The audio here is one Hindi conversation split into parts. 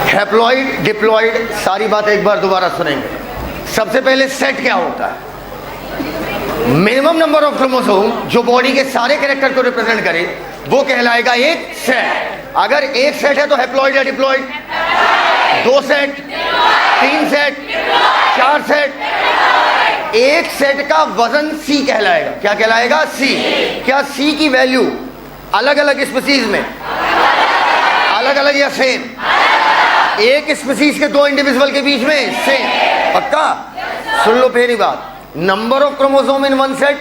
हैप्लॉइड, डिप्लॉइड, सारी बात एक बार दोबारा सुनेंगे। सबसे पहले सेट क्या होता है? मिनिमम नंबर ऑफ क्रोमोसोम जो बॉडी के सारे कैरेक्टर को रिप्रेजेंट करे वो कहलाएगा एक सेट। अगर एक सेट है तो हैप्लॉइड या डिप्लॉइड? 2 set, 3 set, 4 set. एक सेट का वजन C कहलाएगा। क्या कहलाएगा? C। क्या C की वैल्यू अलग अलग स्पीसीज में अलग अलग या सेम? एक स्पीसीज के 2 इंडिविजुअल के बीच में सेम। पक्का? सुन लो पहली बात, number of chromosome in one set,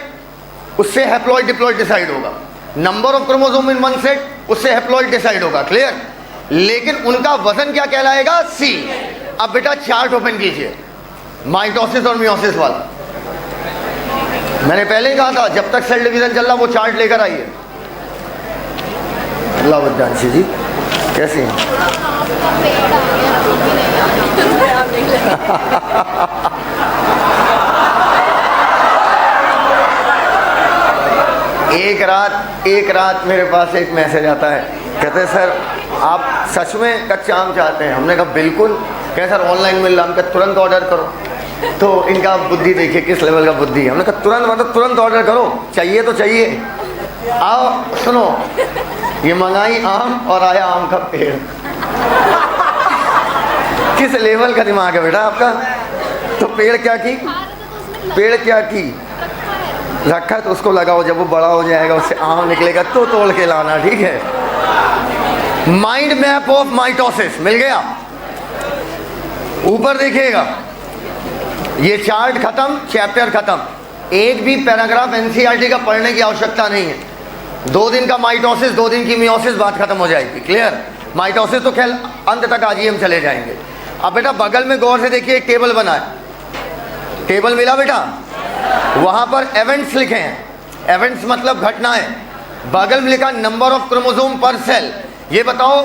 उससे हैप्लॉइड डिप्लॉइड डिसाइड होगा। Number of chromosome in one set, उससे हैप्लॉइड डिसाइड होगा। क्लियर? लेकिन उनका वजन क्या कहलाएगा? C। अब बेटा चार्ट ओपन कीजिए, माइटोसिस और मियोसिस वाला। मैंने पहले ही कहा था जब तक सेल डिवीजन चल रहा वो चार्ट लेकर आइए। अल्लाह वद्दांशी जी कैसे हैं? एक रात मेरे पास एक मैसेज आता है, कहते हैं सर आप सच में कच्चा आम चाहते हैं? हमने कहा बिल्कुल। कहे सर ऑनलाइन मिल रहा, हम कहा तुरंत ऑर्डर करो। तो इनका बुद्धि देखिए किस लेवल का बुद्धि है। हमने कहा तुरंत मतलब तुरंत ऑर्डर करो, चाहिए तो चाहिए। आओ सुनो, ये मंगाई आम और आया आम का पेड़। किस लेवल का दिमाग है बेटा आपका? तो पेड़ क्या की रखा है तो उसको लगाओ, जब वो बड़ा हो जाएगा उससे आम निकलेगा तो तोड़ के लाना। ठीक है? माइंड मैप ऑफ माइटोसिस मिल गया। ऊपर देखिएगा, ये चार्ट खत्म, चैप्टर खत्म। एक भी पैराग्राफ एनसीईआरटी का पढ़ने की आवश्यकता नहीं है। 2 दिन का माइटोसिस, 2 दिन की मियोसिस, बात खत्म हो जाएगी। क्लियर? माइटोसिस तो खेल अंत तक आज ही हम चले जाएंगे। अब बेटा बगल में गौर से देखिए, एक टेबल बना है। टेबल मिला बेटा? वहां पर इवेंट्स लिखे हैं। इवेंट्स मतलब घटनाएं। बगल में लिखा नंबर ऑफ क्रोमोसोम पर सेल। ये बताओ,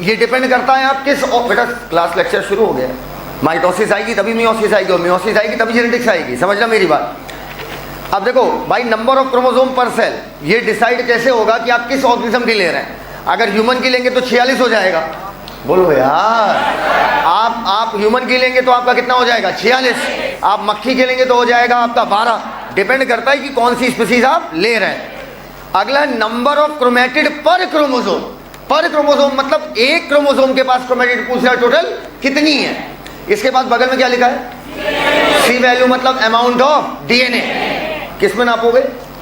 ये डिपेंड करता है आप किस बेटा क्लास लेक्चर शुरू हो गया। माइटोसिस आएगी तभी मियोसिस आएगी, और मियोसिस आएगी तभी जेनेटिक्स आएगी। समझना मेरी बात। अब देखो भाई, नंबर ऑफ क्रोमोसोम पर सेल ये डिसाइड कैसे होगा कि आप किस ऑर्गेनिज्म की ले रहे हैं। अगर ह्यूमन की लेंगे तो 46 हो जाएगा। बोलो यार, आप ह्यूमन की लेंगे तो आपका कितना हो जाएगा? 46। आप मक्खी के लेंगे तो हो जाएगा आपका 12। डिपेंड करता है कि कौन सी स्पीसीज आप ले रहे हैं। अगला नंबर ऑफ क्रोमेटिड पर क्रोमोसोम। पर क्रोमोसोम मतलब एक क्रोमोसोम के पास क्रोमेटिड पूछ रहा टोटल कितनी है। इसके बाद बगल में क्या लिखा है? C वैल्यू मतलब अमाउंट ऑफ डीएनए। किस में नापोगे?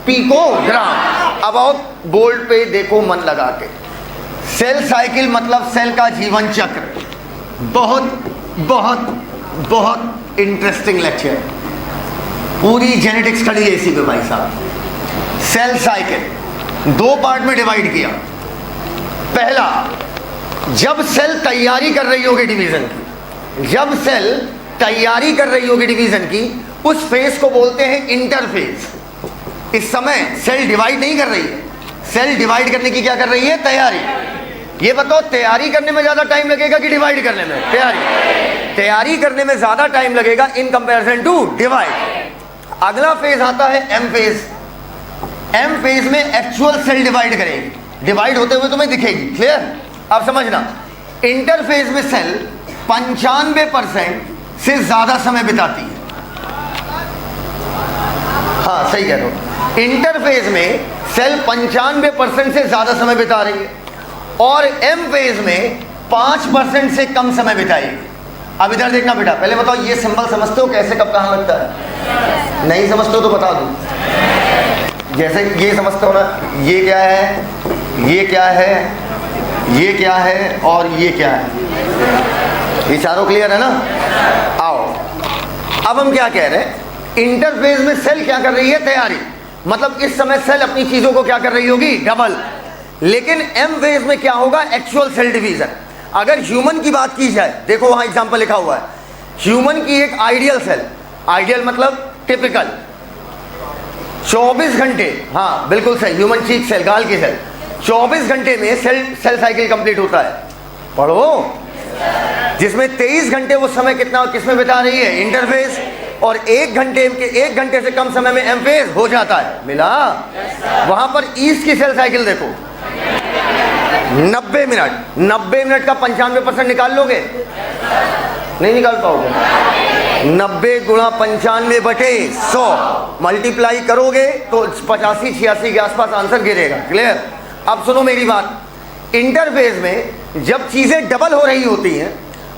पिकोग्राम। अब आओ बोल्ड पे देखो मन लगा के। सेल साइकिल मतलब सेल का जीवन चक्र। बहुत बहुत बहुत इंटरेस्टिंग लेक्चर। पूरी जेनेटिक स्टडी है इसी पे भाई साहब। सेल साइकिल 2 पार्ट में डिवाइड किया। पहला, जब सेल तैयारी कर रही होगी डिवीजन की, जब सेल तैयारी कर रही होगी डिवीजन की, उस फेज को बोलते हैं इंटरफेज। इस समय सेल डिवाइड नहीं कर रही है, सेल डिवाइड करने की क्या कर रही है? तैयारी। ये बताओ तैयारी करने में ज्यादा टाइम लगेगा कि डिवाइड करने में? तैयारी करने में ज्यादा टाइम लगेगा इन कंपैरिजन टू डिवाइड। अगला फेज आता है एम फेज। एम फेज में एक्चुअल सेल डिवाइड करेगी, डिवाइड होते हुए तुम्हें दिखेगी। क्लियर? अब समझना, इंटरफेज में सेल 95% से ज्यादा समय बिताती है। हाँ सही कह रहे हो, इंटरफेज में सेल 95% से ज्यादा समय बिता रही है, और एम फेज में 5% से कम समय बिताएगी। अब इधर देखना बेटा, पहले बताओ ये सिंबल समझते हो कैसे कब कहाँ लगता है? नहीं समझते हो तो बता दूं। जैसे ये समझते हो ना, ये क्या है, ये क्या है, ये क्या है और ये क्या है। ये चारों क्लियर है ना? आओ अब हम क्या कह रहे हैं, इंटरफेज में सेल क्या कर रही है? तैयारी। मतलब इस समय सेल अपनी चीजों को क्या कर रही होगी? डबल। लेकिन एम फेज में क्या होगा? Actual cell division. अगर ह्यूमन की बात की जाए, देखो वहां एग्जांपल लिखा हुआ है, ह्यूमन की एक आइडियल सेल, आइडियल मतलब टिपिकल 24 घंटे, हाँ बिल्कुल सही, ह्यूमन चीक सेल, गाल की सेल, 24 घंटे में सेल साइकिल कंप्लीट होता है। पढ़ो, जिसमें 23 घंटे वो समय कितना किसमें बिता रही है? इंटरफेज। और 1 घंटे से कम समय में एम फेज हो जाता है। मिला? वहां पर ईस्ट की सेल साइकिल देखो, 90 मिनट। 90 मिनट का 95% निकाल लोगे? नहीं निकाल पाओगे। 90 गुणा 95/100 मल्टीप्लाई करोगे तो 85-86 के आसपास आंसर गिरेगा। क्लियर? अब सुनो मेरी बात, इंटरफेस में जब चीजें डबल हो रही होती हैं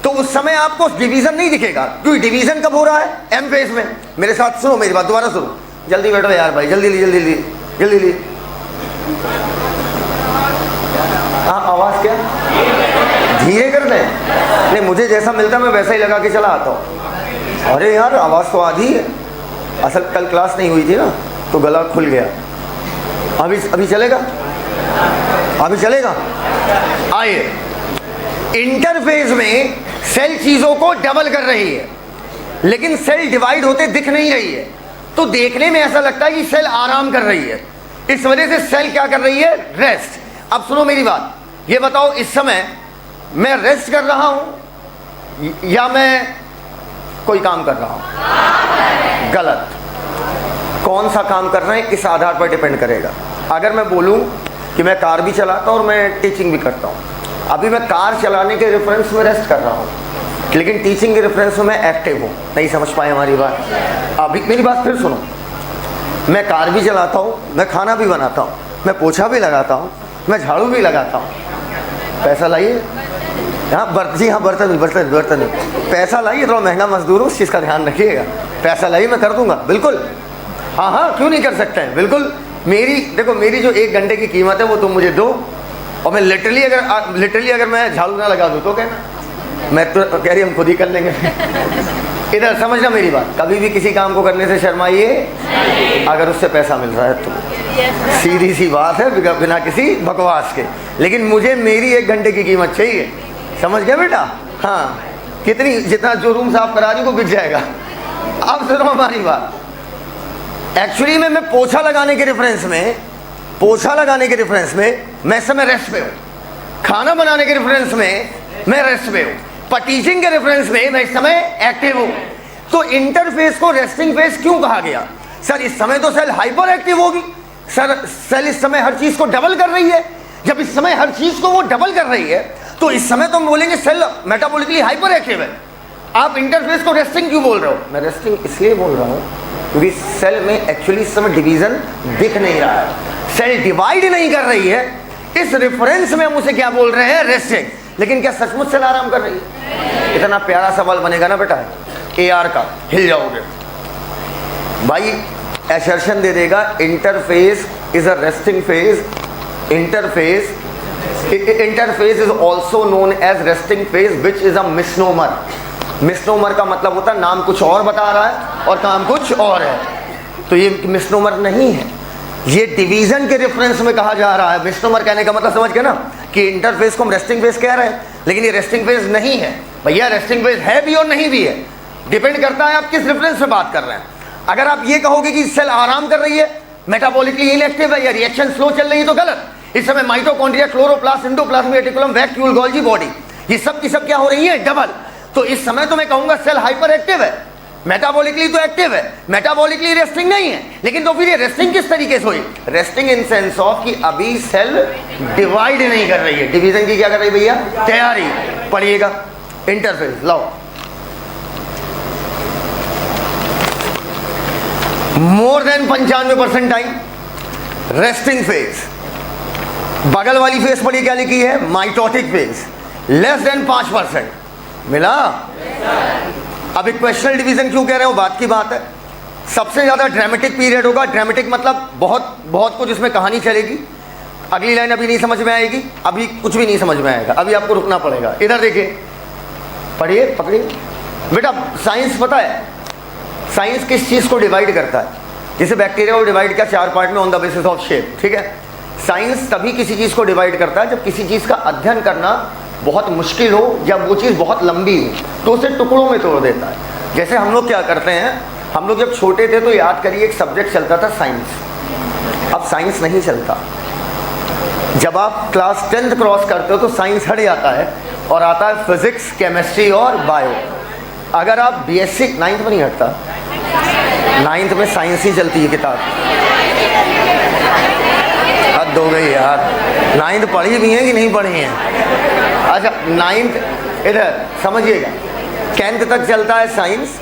तो उस समय आपको डिवीजन नहीं दिखेगा, क्योंकि डिवीजन कब हो रहा है? एम फेज में। मेरे साथ सुनो मेरी बात, दोबारा सुनो, जल्दी बैठो यार भाई, जल्दी ली। हाँ, आवाज क्या धीरे कर दे? नहीं, मुझे जैसा मिलता मैं वैसा ही लगा के चला आता हूँ। अरे यार, आवाज तो आधी है। असल कल क्लास नहीं हुई थी ना, तो गला खुल गया। अभी चलेगा? अभी चलेगा? आइए, इंटरफेस में सेल चीजों को डबल कर रही है, लेकिन सेल डिवाइड होते दिख नहीं रही है, तो देखने में ऐसा लगता है कि सेल आराम कर रही है। इस वजह से सेल क्या कर रही है? रेस्ट। अब सुनो मेरी बात, ये बताओ इस समय मैं रेस्ट कर रहा हूं या मैं कोई काम कर रहा हूं? गलत। कौन सा काम कर रहे हैं इस आधार पर डिपेंड करेगा। अगर मैं बोलूं कि मैं कार भी चलाता हूं और मैं टीचिंग भी करता हूं, अभी मैं कार चलाने के रेफरेंस में रेस्ट कर रहा हूं, लेकिन टीचिंग के रेफरेंस में मैं एक्टिव हूं। नहीं समझ पाए हमारी बात? अभी मेरी बात फिर सुनो, मैं कार भी चलाता हूं, मैं खाना भी बनाता हूं, मैं पोछा भी लगाता हूं, मैं झाड़ू भी लगाता हूं। पैसा लाइए। हाँ बर्तन पैसा लाइए, थोड़ा महंगा मजदूर हूँ, उस चीज़ का ध्यान रखिएगा। पैसा लाइए, मैं कर दूंगा, बिल्कुल। हाँ, क्यों नहीं कर सकते हैं? बिल्कुल। मेरी जो 1 घंटे की कीमत है वो तुम मुझे दो, और मैं लिटरली अगर मैं झाड़ू ना लगा दूँ तो कहना, मैं तो कह रही हम खुद ही कर लेंगे। इधर समझना मेरी बात, कभी भी किसी काम को करने से शर्माइए अगर उससे पैसा मिल रहा है तो। सीधी सी बात है, बिना किसी बकवास के। लेकिन मुझे मेरी 1 घंटे की कीमत चाहिए, समझ गया बेटा? हाँ, कितनी, जितना जो रूम साफ करा रही को बिक जाएगा। अब सुनो हमारी बात, एक्चुअली में मैं पोछा लगाने के रेफरेंस में मैं इस समय रेस्ट पे हूँ, खाना बनाने के रेफरेंस में मैं रेस्ट पे हूँ, पर टीचिंग के रेफरेंस में मैं इस समय एक्टिव हूँ। तो इंटरफेस को रेस्टिंग फेज क्यों कहा गया? सर इस समय तो सेल हाइपर एक्टिव होगी। सर सेल इस समय हर चीज को डबल कर रही है। जब इस समय हर चीज को वो डबल कर रही है तो इस समय तो हम बोलेंगे सेल मेटाबॉलिकली हाइपर एक्टिव है। आप इंटरफेस को रेस्टिंग क्यों बोल रहे हो? मैं रेस्टिंग इसलिए बोल रहा हूँ क्योंकि सेल में एक्चुअली इस समय डिवीजन दिख नहीं रहा है, सेल डिवाइड नहीं कर रही है। इस रेफरेंस में हम उसे क्या बोल रहे हैं? रेस्टिंग। लेकिन क्या सचमुच सेल आराम कर रही है? इतना प्यारा सवाल बनेगा ना बेटा AR का, हिल जाओगे भाई। असर्शन दे देगा interphase is a resting phase. Interphase is also known as resting phase which is a misnomer. Misnomer का मतलब होता है नाम कुछ और बता रहा है और काम कुछ और है, तो ये मिसनोमर नहीं है, ये डिवीजन के रेफरेंस में कहा जा रहा है। मिसनोमर कहने का मतलब समझ गए ना कि इंटरफेस को हम रेस्टिंग फेज कह रहे हैं, लेकिन ये रेस्टिंग फेज नहीं है भैया। रेस्टिंग फेज है भी और नहीं भी है, डिपेंड करता है आप किस रेफरेंस में बात कर रहे हैं। अगर आप ये कहोगे कि सेल आराम कर रही है, मेटाबॉलिकली इनएक्टिव है या रिएक्शन स्लो चल रही है तो गलत। इस समय mitochondria, chloroplast, endoplasmic reticulum, vacuole, Golgi body, ये सब की सब क्या हो रही है? डबल। तो इस समय तो मैं कहूंगा सेल हाइपर एक्टिव है, मेटाबॉलिकली तो एक्टिव है, मेटाबॉलिकली रेस्टिंग नहीं है। लेकिन तो फिर ये रेस्टिंग किस तरीके से हुई? रेस्टिंग इन सेंस ऑफ कि अभी सेल डिवाइड नहीं कर रही है। डिवीजन की क्या कर रही है भैया? तैयारी। पढ़िएगा इंटरफेस, लाओ। More than 95% time resting phase. बगल वाली फेज पढ़िए क्या लिखी है? Mitotic phase. लेस देन 5% मिला। अब इक्वेशनल डिवीजन क्यों कह रहे हो? बात की बात है, सबसे ज्यादा ड्रामेटिक पीरियड होगा। ड्रामेटिक मतलब बहुत कुछ इसमें कहानी चलेगी। अगली लाइन अभी नहीं समझ में आएगी, अभी कुछ भी नहीं समझ में आएगा, अभी आपको रुकना पड़ेगा। इधर देखिए, पढ़िए, पकड़िए बेटा। साइंस पता है साइंस किस चीज को डिवाइड करता है? जैसे बैक्टीरिया को डिवाइड किया 4 पार्ट में on the basis of shape, ठीक है। साइंस तभी किसी चीज को डिवाइड करता है जब किसी चीज का अध्ययन करना बहुत मुश्किल हो या वो चीज़ बहुत लंबी हो, तो उसे टुकड़ों में तोड़ देता है। जैसे हम लोग क्या करते हैं, हम लोग जब छोटे थे तो याद करिए एक सब्जेक्ट चलता था साइंस। अब साइंस नहीं चलता। जब आप क्लास 10th क्रॉस करते हो तो साइंस हट जाता है और आता है फिजिक्स, केमिस्ट्री और बायो। अगर आप BSc 9th में नहीं हटता, 9th में साइंस ही चलती है किताब। हद हो गई यार। नाइन्थ पढ़ी भी हैं कि नहीं पढ़ी हैं? अच्छा, नाइन्थ इधर समझिएगा, 10th तक चलता है साइंस।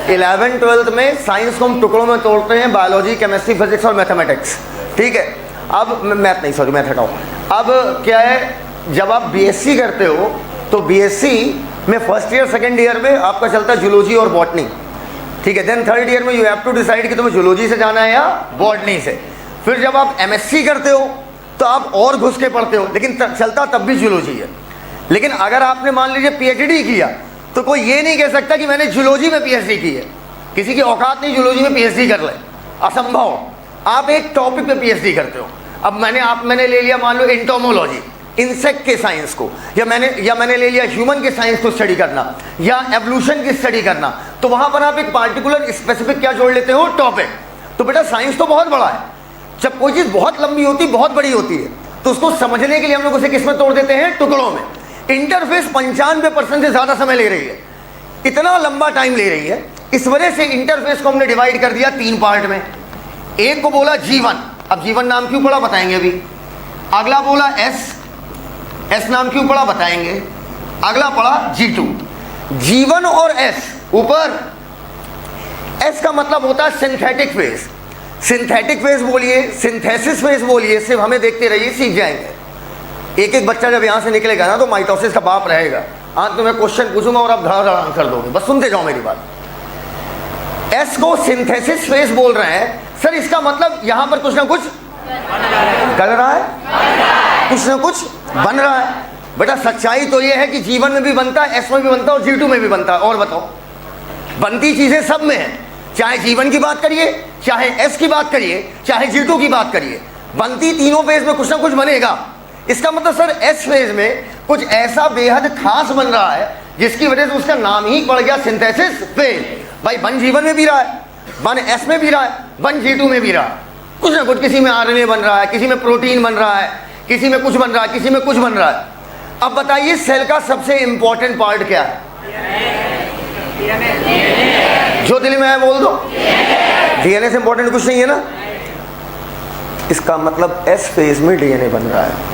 11th 12th में साइंस को हम टुकड़ों में तोड़ते हैं, बायोलॉजी, केमिस्ट्री, फिजिक्स और मैथमेटिक्स, ठीक है। अब मैथ नहीं, सॉरी मैथ हटाओ। अब क्या है, जब आप बीएससी करते हो तो बीएससी में फर्स्ट ईयर सेकेंड ईयर में आपका चलता है जूलॉजी और बॉटनी, ठीक है। देन थर्ड ईयर में यू हैव टू डिसाइड कि तुम्हें जूलॉजी से जाना है या बॉटनी से। फिर जब आप एमएससी करते हो तो आप और घुस के पढ़ते हो, लेकिन चलता तब भी जूलॉजी है। लेकिन अगर आपने मान लीजिए पीएचडी किया तो कोई ये नहीं कह सकता कि मैंने जूलॉजी में पीएचडी की है। किसी की औकात नहीं जूलॉजी में पीएचडी कर ले, असंभव। आप एक टॉपिक पे पीएचडी करते हो। अब मैंने ले लिया मान लो एंटोमोलॉजी, इंसेक्ट के साइंस को, या मैंने ले लिया ह्यूमन के साइंस को स्टडी करना, या एवोल्यूशन की स्टडी करना, तो वहां पर आप एक पार्टिकुलर स्पेसिफिक क्या जोड़ लेते हो, टॉपिक। तो बेटा साइंस तो बहुत बड़ा है। जब कोई चीज बहुत लंबी होती, बहुत बड़ी होती है, तो उसको समझने के लिए हम लोग उसे किस में तोड़ देते हैं, टुकड़ों में। इंटरफेस 95% से ज्यादा समय ले रही है, इतना लंबा टाइम ले रही है। इस वजह से इंटरफेस को हमने डिवाइड कर दिया 3 पार्ट में। एक को बोला जीवन, अब जीवन नाम क्यों पड़ा बताएंगे अभी। अगला बोला एस नाम क्यों पड़ा बताएंगे। अगला पड़ा G2। जीवन और एस ऊपर, एस का मतलब होता है सिंथेटिक फेज। सिंथेटिक फेज बोलिए, सिंथेसिस फेज बोलिए, सिर्फ हमें देखते रहिए, सीख जाएंगे। एक एक बच्चा जब यहां से निकलेगा ना तो माइटोसिस का बाप रहेगा। आज तो मैं क्वेश्चन पूछूंगा और आप धड़ा आंसर दोगे, बस सुनते जाओ मेरी बात। एस को सिंथेसिस फेज बोल रहे हैं। सर इसका मतलब यहां पर कुछ ना कुछ कर रहा है, कुछ ना कुछ बन रहा है। बेटा सच्चाई तो यह है कि जीवन में भी बनता है, एस में भी बनता है और G2 में भी बनता है। और बताओ, बनती चीजें सब में है, चाहे जीवन की बात करिए, चाहे एस की बात करिए, चाहे G2 की बात करिए, बनती तीनों फेज में कुछ ना कुछ बनेगा। इसका मतलब सर एस फेज में कुछ ऐसा बेहद खास बन रहा है जिसकी वजह से उसका नाम ही पड़ गया सिंथेसिस फेज। भाई बन जीवन में भी रहा है, बन एस में भी रहा है, बन G2 में भी रहा है। कुछ ना कुछ, किसी में आरएनए बन रहा है, किसी में प्रोटीन बन रहा है, किसी में कुछ बन रहा है, किसी में कुछ बन रहा है। अब बताइए सेल का सबसे इंपॉर्टेंट पार्ट क्या है? जो दिल में है बोल दो। डीएनए से इंपॉर्टेंट कुछ नहीं है ना। इसका मतलब एस फेज में डीएनए बन रहा है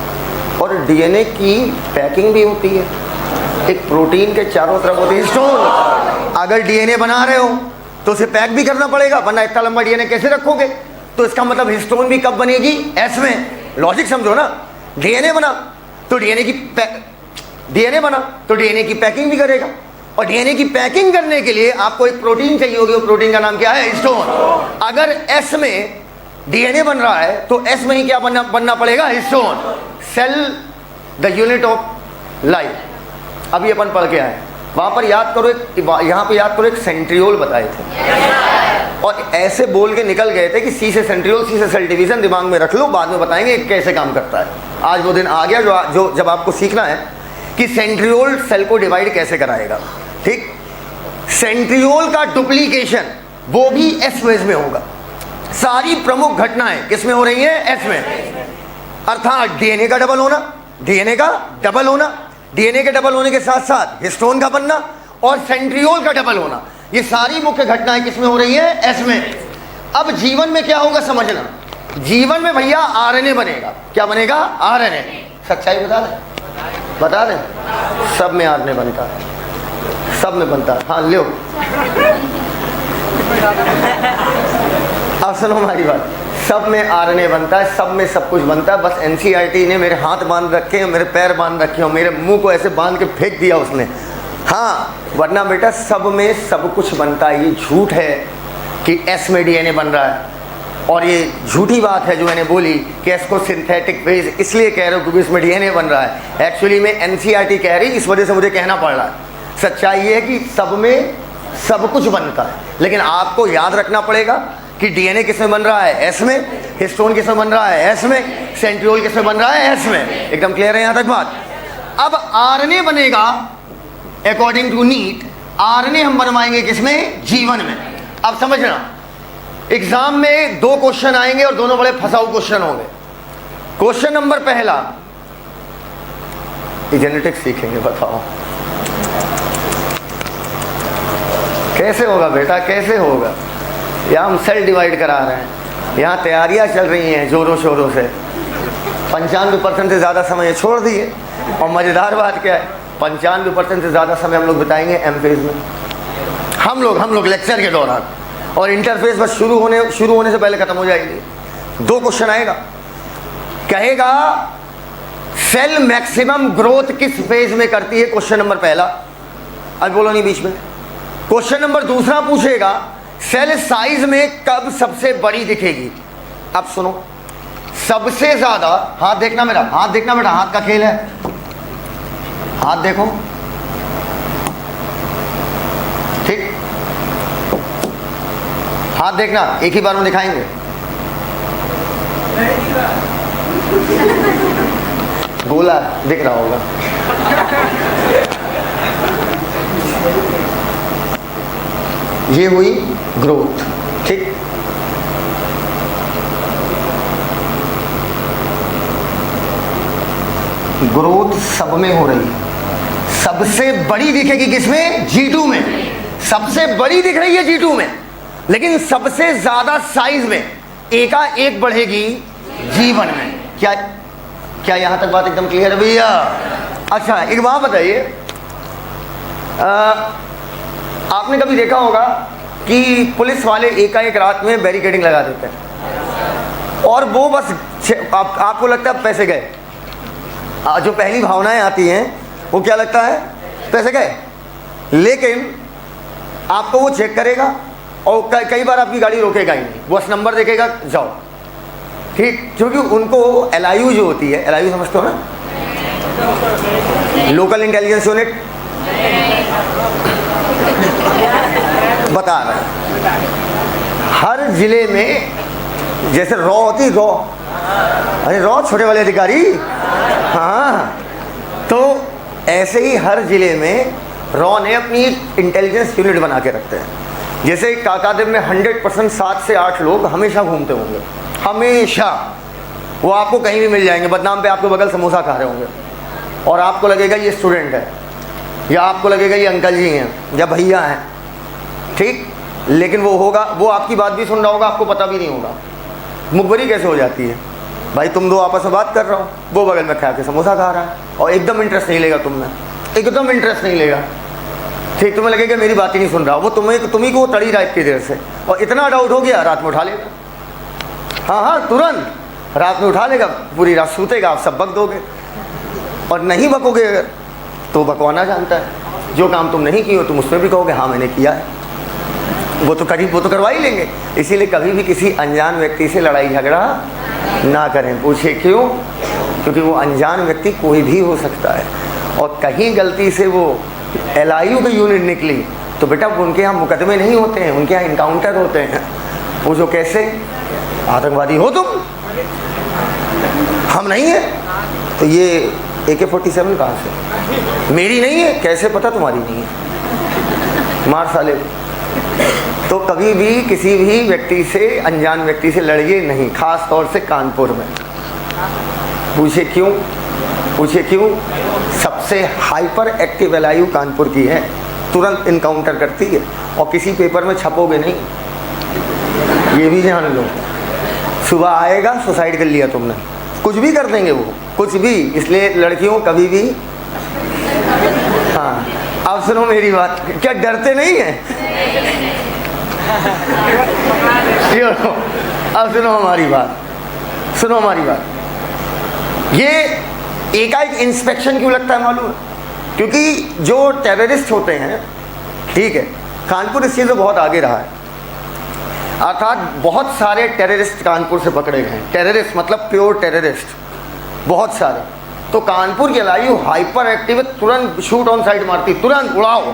और डीएनए की पैकिंग भी होती है। एक प्रोटीन के चारों तरफ होती है हिस्टोन। अगर डीएनए बना रहे हो तो उसे पैक भी करना पड़ेगा, वरना इतना लंबा डीएनए कैसे रखोगे। तो इसका मतलब हिस्टोन भी कब बनेगी? एस में। लॉजिक समझो ना। डीएनए बना तो डीएनए की पैकिंग भी करेगा, और डीएनए की पैकिंग करने के लिए आपको एक प्रोटीन चाहिए होगी। वो प्रोटीन का नाम क्या है? हिस्टोन। अगर एस में डीएनए बन रहा है तो एस में ही क्या बनना पड़ेगा? Histone. Cell the unit of life. अभी अपन पढ़ के आए, वहां पर याद करो, यहाँ पे याद करो, एक सेंट्रियोल बताए थे और ऐसे बोल के निकल गए थे कि सी से सेंट्रियोल, सी से सेल डिवीजन। दिमाग में रख लो, बाद में बताएंगे कैसे काम करता है। आज वो दिन आ गया जो जब आपको सीखना है कि सेंट्रियोल सेल को डिवाइड कैसे कराएगा। ठीक, सेंट्रियोल का डुप्लीकेशन वो भी एस फेज में होगा। सारी प्रमुख घटनाएं किस में हो रही हैं? एस में। अर्थात डीएनए का डबल होना, डीएनए के डबल होने के साथ साथ हिस्टोन का बनना और सेंट्रियोल का डबल होना, ये सारी मुख्य घटनाएं किस में हो रही है? एस में। अब जीवन में क्या होगा समझना। जीवन में भैया आरएनए बनेगा। क्या बनेगा? आरएनए। सच्चाई बता दें, सब में आरएनए बनता है, सब में बनता है। हाँ लो, अब सुनो हमारी बात। सब में आरएनए बनता है, सब में सब कुछ बनता है। बस एनसीईआरटी ने मेरे हाथ बांध रखे हैं, मेरे पैर बांध रखे हैं, मेरे मुंह को ऐसे बांध के फेंक दिया उसने। हाँ, वरना बेटा सब में सब कुछ बनता है। ये झूठ है कि एस में डीएनए बन रहा है, और ये झूठी बात है जो मैंने बोली कि एस को सिंथेटिक फेज इसलिए कह रहे हो क्योंकि इसमें डीएनए बन रहा है। एक्चुअली में एनसीईआरटी कह रही, इस वजह से मुझे कहना पड़ रहा है। सच्चाई ये है कि सब में सब कुछ बनता है, लेकिन आपको याद रखना पड़ेगा कि डीएनए किस में बन रहा है? एस में। हिस्टोन किस में बन रहा है? एस में। सेंट्रियोल किस में बन रहा है? एस में। एकदम क्लियर है यहां तक बात। अब आरएनए बनेगा अकॉर्डिंग टू नीट। आरएनए हम बनवाएंगे किसमें? जीवन में। अब समझना, एग्जाम में 2 क्वेश्चन आएंगे और दोनों बड़े फंसाऊ क्वेश्चन होंगे। क्वेश्चन नंबर पहला, जेनेटिक्स सीखेंगे, बताओ कैसे होगा बेटा, कैसे होगा। यहाँ हम सेल डिवाइड करा रहे हैं, यहाँ तैयारियां चल रही हैं जोरों शोरों से। 95% से ज़्यादा समय छोड़ दिए। और मज़ेदार बात क्या है, 95% से ज़्यादा समय हम लोग बिताएंगे एम फेज में, हम लोग लेक्चर के दौरान, और इंटरफेस बस शुरू होने से पहले ख़त्म हो जाएगी। 2 क्वेश्चन आएगा, कहेगा सेल मैक्सिमम ग्रोथ किस फेज में करती है, क्वेश्चन नंबर पहला, अब बोलो नहीं बीच में। क्वेश्चन नंबर दूसरा पूछेगा सेल साइज में कब सबसे बड़ी दिखेगी। अब सुनो, सबसे ज्यादा, हाथ देखना मेरा, हाथ देखना बेटा, हाथ का खेल है, हाथ देखो, ठीक, हाथ देखना, एक ही बार में दिखाएंगे। गोला दिख रहा होगा। ये हुई ग्रोथ, ठीक। ग्रोथ सब में हो रही है, सबसे बड़ी दिखेगी किसमें, G2 में, सबसे बड़ी दिख रही है G2 में, लेकिन सबसे ज्यादा साइज में एकाएक बढ़ेगी G1 में। क्या यहां तक बात एकदम क्लियर है भैया? अच्छा एक बात बताइए, आपने कभी देखा होगा कि पुलिस वाले एकाएक रात में बैरिकेडिंग लगा देते हैं और वो बस आपको लगता है पैसे गए, जो पहली भावनाएं आती हैं वो क्या लगता है, पैसे गए, लेकिन आपको वो चेक करेगा और कई बार आपकी गाड़ी रोकेगा ही नहीं, बस नंबर देखेगा जाओ, ठीक, क्योंकि उनको LIU जो होती है, LIU समझते हो ना, लोकल इंटेलिजेंस यूनिट, बता रहा है हर जिले में, जैसे रॉ होती, रॉ, अरे रॉ छोटे वाले अधिकारी, हाँ, तो ऐसे ही हर जिले में रॉ ने अपनी इंटेलिजेंस यूनिट बना के रखते हैं। जैसे काकादेव में 100% 7 से 8 लोग हमेशा घूमते होंगे, हमेशा, वो आपको कहीं भी मिल जाएंगे, बदनाम पे आपके बगल समोसा खा रहे होंगे और आपको लगेगा ये स्टूडेंट है, या आपको लगेगा ये अंकल जी हैं या भैया हैं, ठीक, लेकिन वो होगा, वो आपकी बात भी सुन रहा होगा, आपको पता भी नहीं होगा। मुखबरी कैसे हो जाती है, भाई तुम दो आपस में बात कर रहा हो, वो बगल में खा के समोसा खा रहा है और एकदम इंटरेस्ट नहीं लेगा तुम में, एकदम इंटरेस्ट नहीं लेगा, ठीक, तुम्हें लगेगा मेरी बात ही नहीं सुन रहा, वो तुम्ही को तड़ी रहा इतनी देर से, और इतना डाउट हो गया रात में उठा लेगा, हाँ तुरंत रात में उठा लेगा, पूरी रात सूतेगा, आप सब बक दोगे, और नहीं बकोगे अगर तो बकवाना जानता है, जो काम तुम नहीं किए हो तुम उसमें भी कहोगे हाँ मैंने किया है, वो तो करवा ही लेंगे। इसीलिए कभी भी किसी अनजान व्यक्ति से लड़ाई झगड़ा ना करें। पूछे क्यों? क्योंकि वो अनजान व्यक्ति कोई भी हो सकता है, और कहीं गलती से वो LIU की यूनिट निकली तो बेटा उनके यहाँ मुकदमे नहीं होते हैं, उनके यहाँ इनकाउंटर होते हैं। वो जो कैसे, आतंकवादी हो तुम, हम नहीं है, तो ये AK-47 कहाँ से, मेरी नहीं है, कैसे पता तुम्हारी नहीं है, मार साले। तो कभी भी किसी भी व्यक्ति से, अनजान व्यक्ति से लड़िए नहीं, खास तौर से कानपुर में। पूछे क्यों? पूछे क्यों? सबसे हाइपर एक्टिव LIU कानपुर की है, तुरंत इनकाउंटर करती है, और किसी पेपर में छपोगे नहीं, ये भी जान लो। सुबह आएगा सुसाइड कर लिया तुमने, कुछ भी कर देंगे वो, कुछ भी। इसलिए लड़कियों कभी भी, हाँ अब सुनो मेरी बात, क्या डरते नहीं है? अब सुनो हमारी बात, सुनो हमारी बात। ये एकाएक इंस्पेक्शन क्यों लगता है मालूम है? क्योंकि जो टेररिस्ट होते हैं, ठीक है, कानपुर इस चीज़ में बहुत आगे रहा है, अर्थात बहुत सारे टेररिस्ट कानपुर से पकड़े गए हैं। टेररिस्ट मतलब प्योर टेररिस्ट, बहुत सारे। तो कानपुर की LIU हाइपर एक्टिव है, तुरंत शूट ऑन साइट मारती, तुरंत उड़ाओ,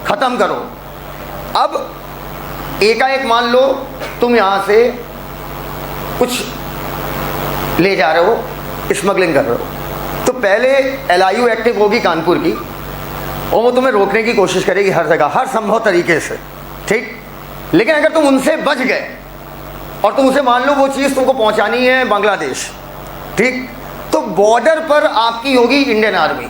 ख़त्म करो। अब एकाएक मान लो तुम यहाँ से कुछ ले जा रहे हो, स्मगलिंग कर रहे हो, तो पहले LIU एक्टिव होगी कानपुर की, और वो तुम्हें रोकने की कोशिश करेगी हर जगह, हर संभव तरीके से, ठीक। लेकिन अगर तुम उनसे बच गए और तुम उसे मान लो वो चीज़ तुमको पहुंचानी है बांग्लादेश, ठीक, तो बॉर्डर पर आपकी होगी इंडियन आर्मी।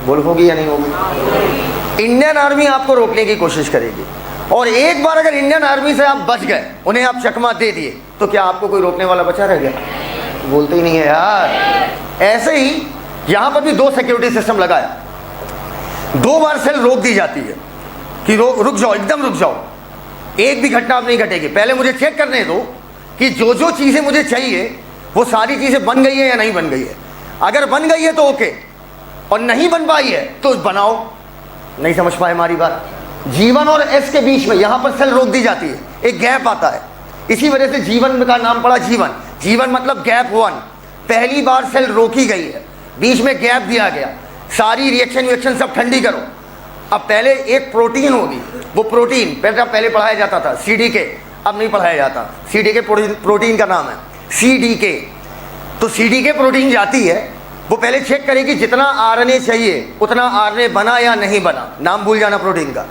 बोल होगी या नहीं होगी? इंडियन आर्मी आपको रोकने की कोशिश करेगी, और एक बार अगर इंडियन आर्मी से आप बच गए, उन्हें आप चकमा दे दिए, तो क्या आपको कोई रोकने वाला बचा रह गया? बोलते ही नहीं है यार। ऐसे ही यहां पर भी 2 सिक्योरिटी सिस्टम लगाया, 2 बार सेल रोक दी जाती है कि रुक जाओ, एकदम रुक जाओ, एक भी घटना अब नहीं घटेगी। पहले मुझे चेक करने दो कि जो जो चीजें मुझे चाहिए वो सारी चीजें बन गई है या नहीं बन गई है। अगर बन गई है तो ओके, और नहीं बन पाई है तो बनाओ। नहीं समझ पाए हमारी बात? जीवन और एस के बीच में यहां पर सेल रोक दी जाती है, एक गैप आता है। इसी वजह से जीवन का नाम पड़ा जीवन। जीवन मतलब गैप 1, पहली बार सेल रोकी गई है, बीच में गैप दिया गया, सारी रिएक्शन सब ठंडी करो। अब पहले एक प्रोटीन होगी, वो प्रोटीन पहले पढ़ाया जाता था CDK, अब नहीं पढ़ाया जाता। CDK प्रोटीन का नाम है CDK। तो CDK प्रोटीन जाती है, वो पहले चेक करेगी जितना RNA चाहिए उतना RNA बना या नहीं बना, नाम भूल जाना प्रोटीन का।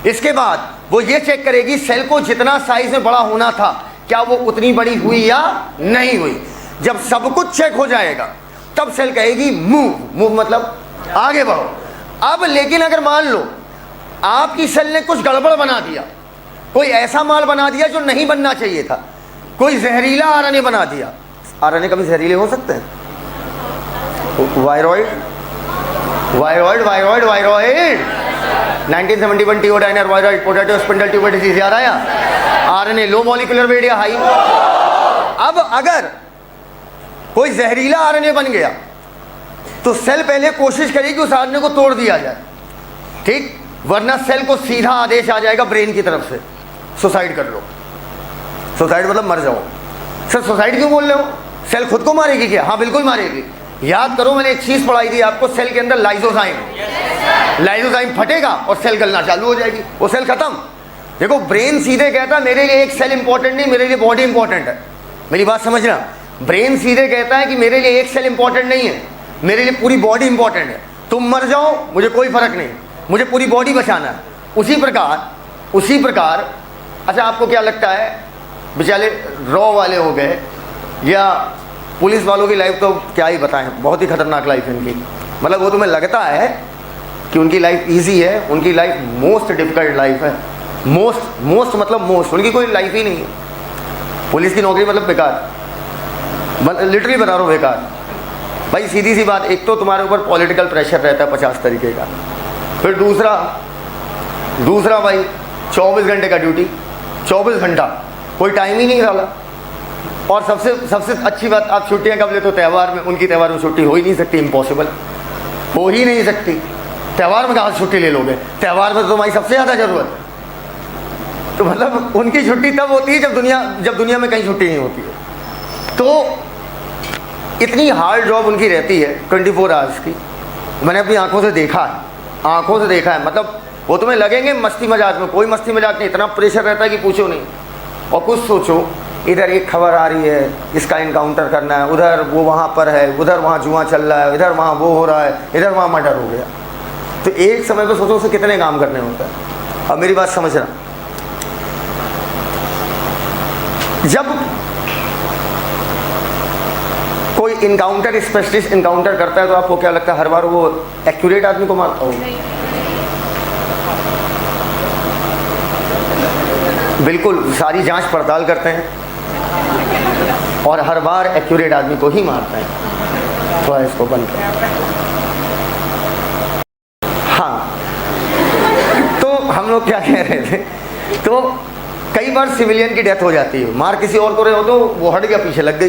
इसके बाद वो ये चेक करेगी सेल को जितना साइज में बड़ा होना था क्या वो उतनी बड़ी हुई या नहीं हुई। जब सब कुछ चेक हो जाएगा तब सेल कहेगी मूव मतलब आगे बढ़ो। अब लेकिन अगर मान लो आपकी सेल ने कुछ गड़बड़ बना दिया, कोई ऐसा माल बना दिया जो नहीं बनना चाहिए था, कोई जहरीला RNA बना दिया। RNA कभी जहरीले हो सकते हैं? Viroid 1971 Diener viroid potato spindle tuber disease याद आया? RNA लो मॉलिक्यूलर वेट या हाई। अब अगर कोई जहरीला RNA बन गया तो सेल पहले कोशिश करेगी उस RNA को तोड़ दिया जाए, ठीक, वरना सेल को सीधा आदेश आ जाएगा ब्रेन की तरफ से, सुसाइड कर लो। सुसाइड मतलब मर जाओ। सर सुसाइड क्यों बोल रहे हो? सेल खुद को मारेगी क्या? हाँ बिल्कुल मारेगी। याद करो मैंने एक चीज पढ़ाई थी आपको, सेल के अंदर लाइसोजाइम फटेगा और सेल गलना चालू हो जाएगी, वो सेल खत्म। देखो ब्रेन सीधे कहता मेरे लिए एक सेल इंपॉर्टेंट नहीं, मेरे लिए बॉडी इंपॉर्टेंट है। मेरी बात समझना, ब्रेन सीधे कहता है कि मेरे लिए एक सेल इंपॉर्टेंट नहीं है, मेरे लिए पूरी बॉडी इंपॉर्टेंट है। तुम मर जाओ मुझे कोई फर्क नहीं, मुझे पूरी बॉडी बचाना है। उसी प्रकार अच्छा आपको क्या लगता है बेचारे रॉ वाले हो गए या पुलिस वालों की लाइफ तो क्या ही बताएं, बहुत ही खतरनाक लाइफ है इनकी। मतलब वो तुम्हें लगता है कि उनकी लाइफ इजी है, उनकी लाइफ मोस्ट डिफिकल्ट लाइफ है। मोस्ट मतलब मोस्ट, उनकी कोई लाइफ ही नहीं है। पुलिस की नौकरी मतलब बेकार, लिटरली बता रहा हूँ बेकार। भाई सीधी सी बात, एक तो तुम्हारे ऊपर पॉलिटिकल प्रेशर रहता है 50 तरीके का, फिर दूसरा भाई 24 घंटे का ड्यूटी, 24 घंटा कोई टाइम ही नहीं रहा। और सबसे अच्छी बात, आप छुट्टियां कब लेते हो? त्योहार में। उनकी त्योहार में छुट्टी हो ही नहीं सकती, इम्पॉसिबल, हो ही नहीं सकती। त्योहार में कहाँ से छुट्टी ले लोगे? त्योहार में तो तुम्हारी सबसे ज़्यादा ज़रूरत है। तो मतलब उनकी छुट्टी तब होती है जब दुनिया में कहीं छुट्टी नहीं होती है। तो इतनी हार्ड जॉब उनकी रहती है 24 आवर्स की। मैंने अपनी आंखों से देखा है। मतलब वो तुम्हें लगेंगे मस्ती मजाक में, कोई मस्ती मजाक नहीं, इतना प्रेशर रहता है कि पूछो नहीं। और कुछ सोचो, इधर एक खबर आ रही है इसका इनकाउंटर करना है, उधर वो वहाँ पर है, उधर वहाँ जुआ चल रहा है, इधर वहाँ वो हो रहा है, इधर वहाँ मर्डर हो गया। तो एक समय पर सोचो उसे कितने काम करने होता है। अब मेरी बात समझना, जब कोई इनकाउंटर स्पेशलिस्ट इनकाउंटर करता है तो आपको क्या लगता है हर बार वो एक्यूरेट आदमी को मारता होगा? बिल्कुल, सारी जांच पड़ताल करते हैं और हर बार एक्यूरेट आदमी को ही मारते हैं। थोड़ा इसको बंद करें। हाँ, तो हम लोग क्या कह रहे थे, तो कई बार सिविलियन की डेथ हो जाती है, मार किसी और को रहे हो तो वो हट गया, पीछे लग गई।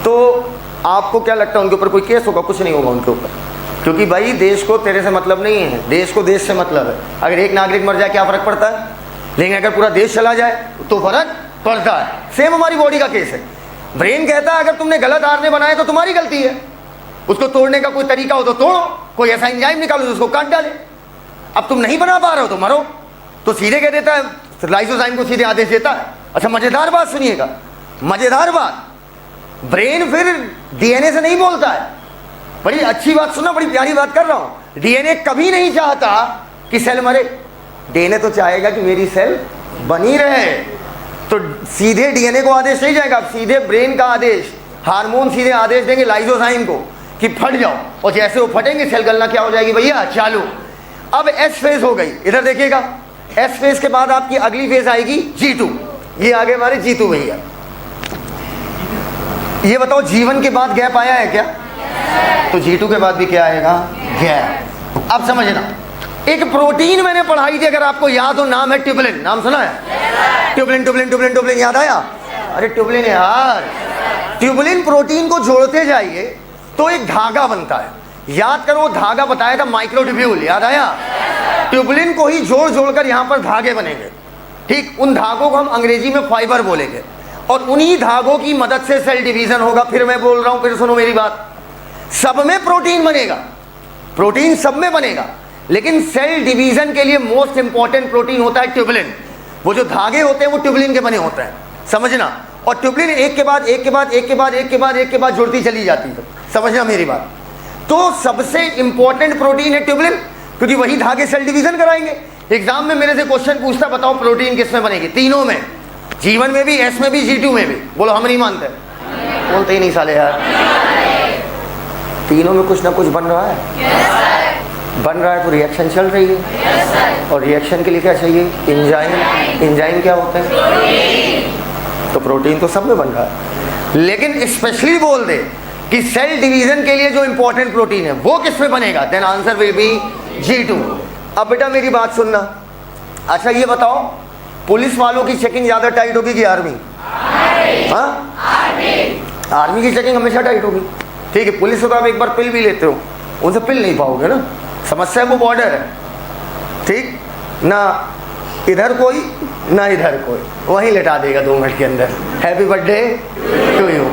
तो आपको क्या लगता है उनके ऊपर कोई केस होगा? कुछ नहीं होगा उनके ऊपर, क्योंकि भाई देश को तेरे से मतलब नहीं है, देश को देश से मतलब है। अगर एक नागरिक मर जाए क्या फ़र्क पड़ता है, लेकिन अगर पूरा देश चला जाए तो फर्क पड़ता है। सेम हमारी बॉडी का केस है। ब्रेन कहता है अगर तुमने गलत RNA बनाया तो तुम्हारी गलती है, उसको तोड़ने का कोई तरीका हो तो तोड़ो, कोई ऐसा एंजाइम निकालो तो उसको काट डाले। अब तुम नहीं बना पा रहे हो तो मरो। तो सीधे कह देता है, लाइसोजाइम को सीधे आदेश देता है। अच्छा मजेदार बात सुनिएगा, मजेदार बात, ब्रेन फिर DNA से नहीं बोलता है। बड़ी अच्छी बात सुना, बड़ी प्यारी बात कर रहा हूं। DNA कभी नहीं चाहता कि सेल मरे, DNA तो चाहेगा कि मेरी सेल बनी रहे। तो सीधे DNA को आदेश नहीं जाएगा, सीधे ब्रेन का आदेश, हार्मोन सीधे आदेश देंगे लाइसोजाइम को कि फट जाओ, और जैसे वो फटेंगे सेल गलना क्या हो जाएगी भैया, चालू। अब S फेज हो गई, इधर देखिएगा। S फेज के बाद आपकी अगली फेज आएगी G2। ये आगे हमारे G2 भैया। ये बताओ जीवन के बाद गैप आया है क्या? तो G2 के बाद भी क्या आएगा? गैप। अब समझना, एक प्रोटीन मैंने पढ़ाई थी, अगर आपको याद हो, नाम है ट्यूबुलिन। नाम सुना है? ट्यूबुलिन ट्यूबुलिन ट्यूबुलिन ट्यूबुलिन, याद आया? अरे ट्यूबुलिन यार, ट्यूबुलिन प्रोटीन को जोड़ते जाइए तो एक धागा बनता है। याद करो, धागा बताया था माइक्रोट्यूब्यूल, याद आया? ट्यूबुलिन को ही जोड़ जोड़कर यहाँ पर धागे बनेंगे, ठीक? उन धागों को हम अंग्रेजी में फाइबर बोलेंगे, और उन्हीं धागों की मदद से सेल डिवीजन होगा। फिर मैं बोल रहा हूं, फिर सुनो मेरी बात, सब में प्रोटीन बनेगा, प्रोटीन सब में बनेगा, लेकिन सेल डिवीजन के लिए मोस्ट इंपॉर्टेंट प्रोटीन होता है ट्यूबुलिन। वो जो धागे होते हैं वो ट्यूबुलिन के बने होते हैं, समझना। और ट्यूबुलिन एक के बाद एक के बाद एक के बाद एक के बाद एक के बाद जुड़ती चली जाती है, समझना मेरी बात। तो सबसे इंपॉर्टेंट प्रोटीन है ट्यूबुलिन, क्योंकि वही धागे सेल डिवीजन कराएंगे। एग्जाम में मेरे से क्वेश्चन पूछता, बताओ प्रोटीन किस में बनेगी? तीनों में, जीवन में भी, एस में भी, G2 में भी। बोलो हम नहीं मानते, बोलते ही नहीं साले यार। तीनों में कुछ ना कुछ बन रहा है, बन रहा है तो रिएक्शन चल रही है, और रिएक्शन के लिए क्या चाहिए? एंजाइम। एंजाइम क्या होते हैं? तो प्रोटीन तो सब में बन रहा है, लेकिन स्पेशली बोल दे कि सेल डिवीजन के लिए जो इंपॉर्टेंट प्रोटीन है वो किस में बनेगा? Then answer will be G2। अब बेटा मेरी बात सुनना, अच्छा ये बताओ, पुलिस वालों की चेकिंग ज्यादा टाइट होगी कि आर्मी? हाँ, आर्मी की चेकिंग हमेशा टाइट होगी, ठीक है। पुलिस से तो आप एक बार पिल भी लेते हो, उनसे पिल नहीं पाओगे ना, समस्या वो बॉर्डर है, ठीक ना? इधर कोई ना इधर कोई, वहीं लेटा देगा 2 मिनट के अंदर, हैप्पी बर्थडे टू यू।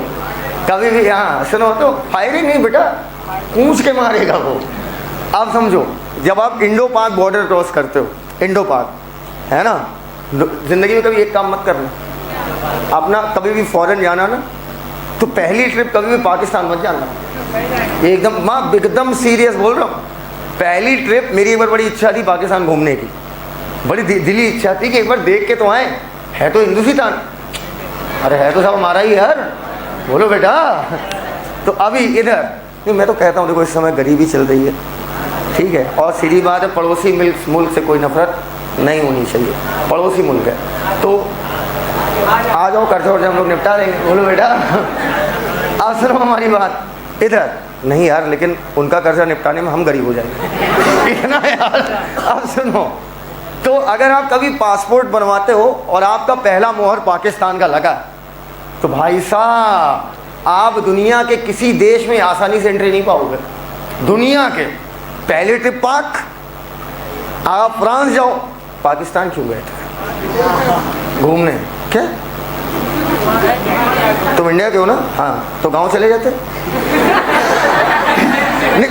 कभी भी यहाँ सुनो तो फायरिंग नहीं बेटा, पूछ के मारेगा वो। आप समझो, जब आप इंडो पाक बॉर्डर क्रॉस करते हो, इंडो पाक है ना, जिंदगी में कभी एक काम मत करना, अपना कभी भी फॉरेन जाना ना, तो पहली ट्रिप कभी भी पाकिस्तान मत जाना, एकदम माँ एकदम सीरियस बोल रहा हूँ। पहली ट्रिप मेरी एक बार बड़ी इच्छा थी पाकिस्तान घूमने की, बड़ी दिली इच्छा थी कि एक बार देख के तो आए, है तो हिंदुस्तान, अरे है तो सब हमारा ही यार, बोलो बेटा। तो अभी इधर नहीं, मैं तो कहता हूँ देखो इस समय गरीबी चल रही है, ठीक है, और सीधी बात है, पड़ोसी मुल्क से कोई नफरत नहीं होनी चाहिए, पड़ोसी मुल्क है, तो आ जाओ कर्जा वर्जा हम लोग निपटा देंगे, बोलो बेटा। अब सुनो हमारी बात, इधर नहीं यार, लेकिन उनका कर्जा निपटाने में हम गरीब हो जाएंगे इतना यार। अब सुनो, तो अगर आप कभी पासपोर्ट बनवाते हो और आपका पहला मोहर पाकिस्तान का लगा, तो भाई साहब आप दुनिया के किसी देश में आसानी से एंट्री नहीं पाओगे, दुनिया के। पहले ट्रिप पाक, आप फ्रांस जाओ, पाकिस्तान क्यों गए थे घूमने? क्या तुम इंडिया के हो ना? हाँ, तो गांव चले जाते नहीं।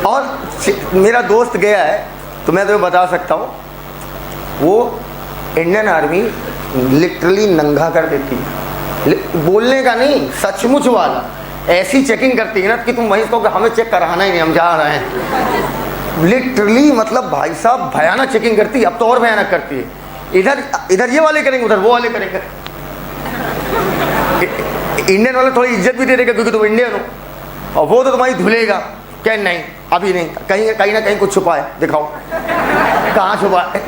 और मेरा दोस्त गया है तो मैं तुम्हें बता सकता हूँ, वो इंडियन आर्मी लिटरली नंगा कर देती है, बोलने का नहीं, सचमुच वाला, ऐसी चेकिंग करती है ना कि तुम वहीं कहो हमें चेक कराना ही नहीं, हम जा रहे हैं। लिटरली मतलब भाई साहब भयानक चेकिंग करती है, अब तो और भयानक करती है। इधर इधर ये वाले करेंगे, उधर वो वाले करेंगे। इंडियन वाले थोड़ी इज्जत भी दे देगा क्योंकि तुम इंडियन हो, और वो तो तुम्हारी धुलेगा, क्या नहीं अभी नहीं, कहीं कहीं ना कहीं कुछ छुपा है, दिखाओ कहाँ छुपा है।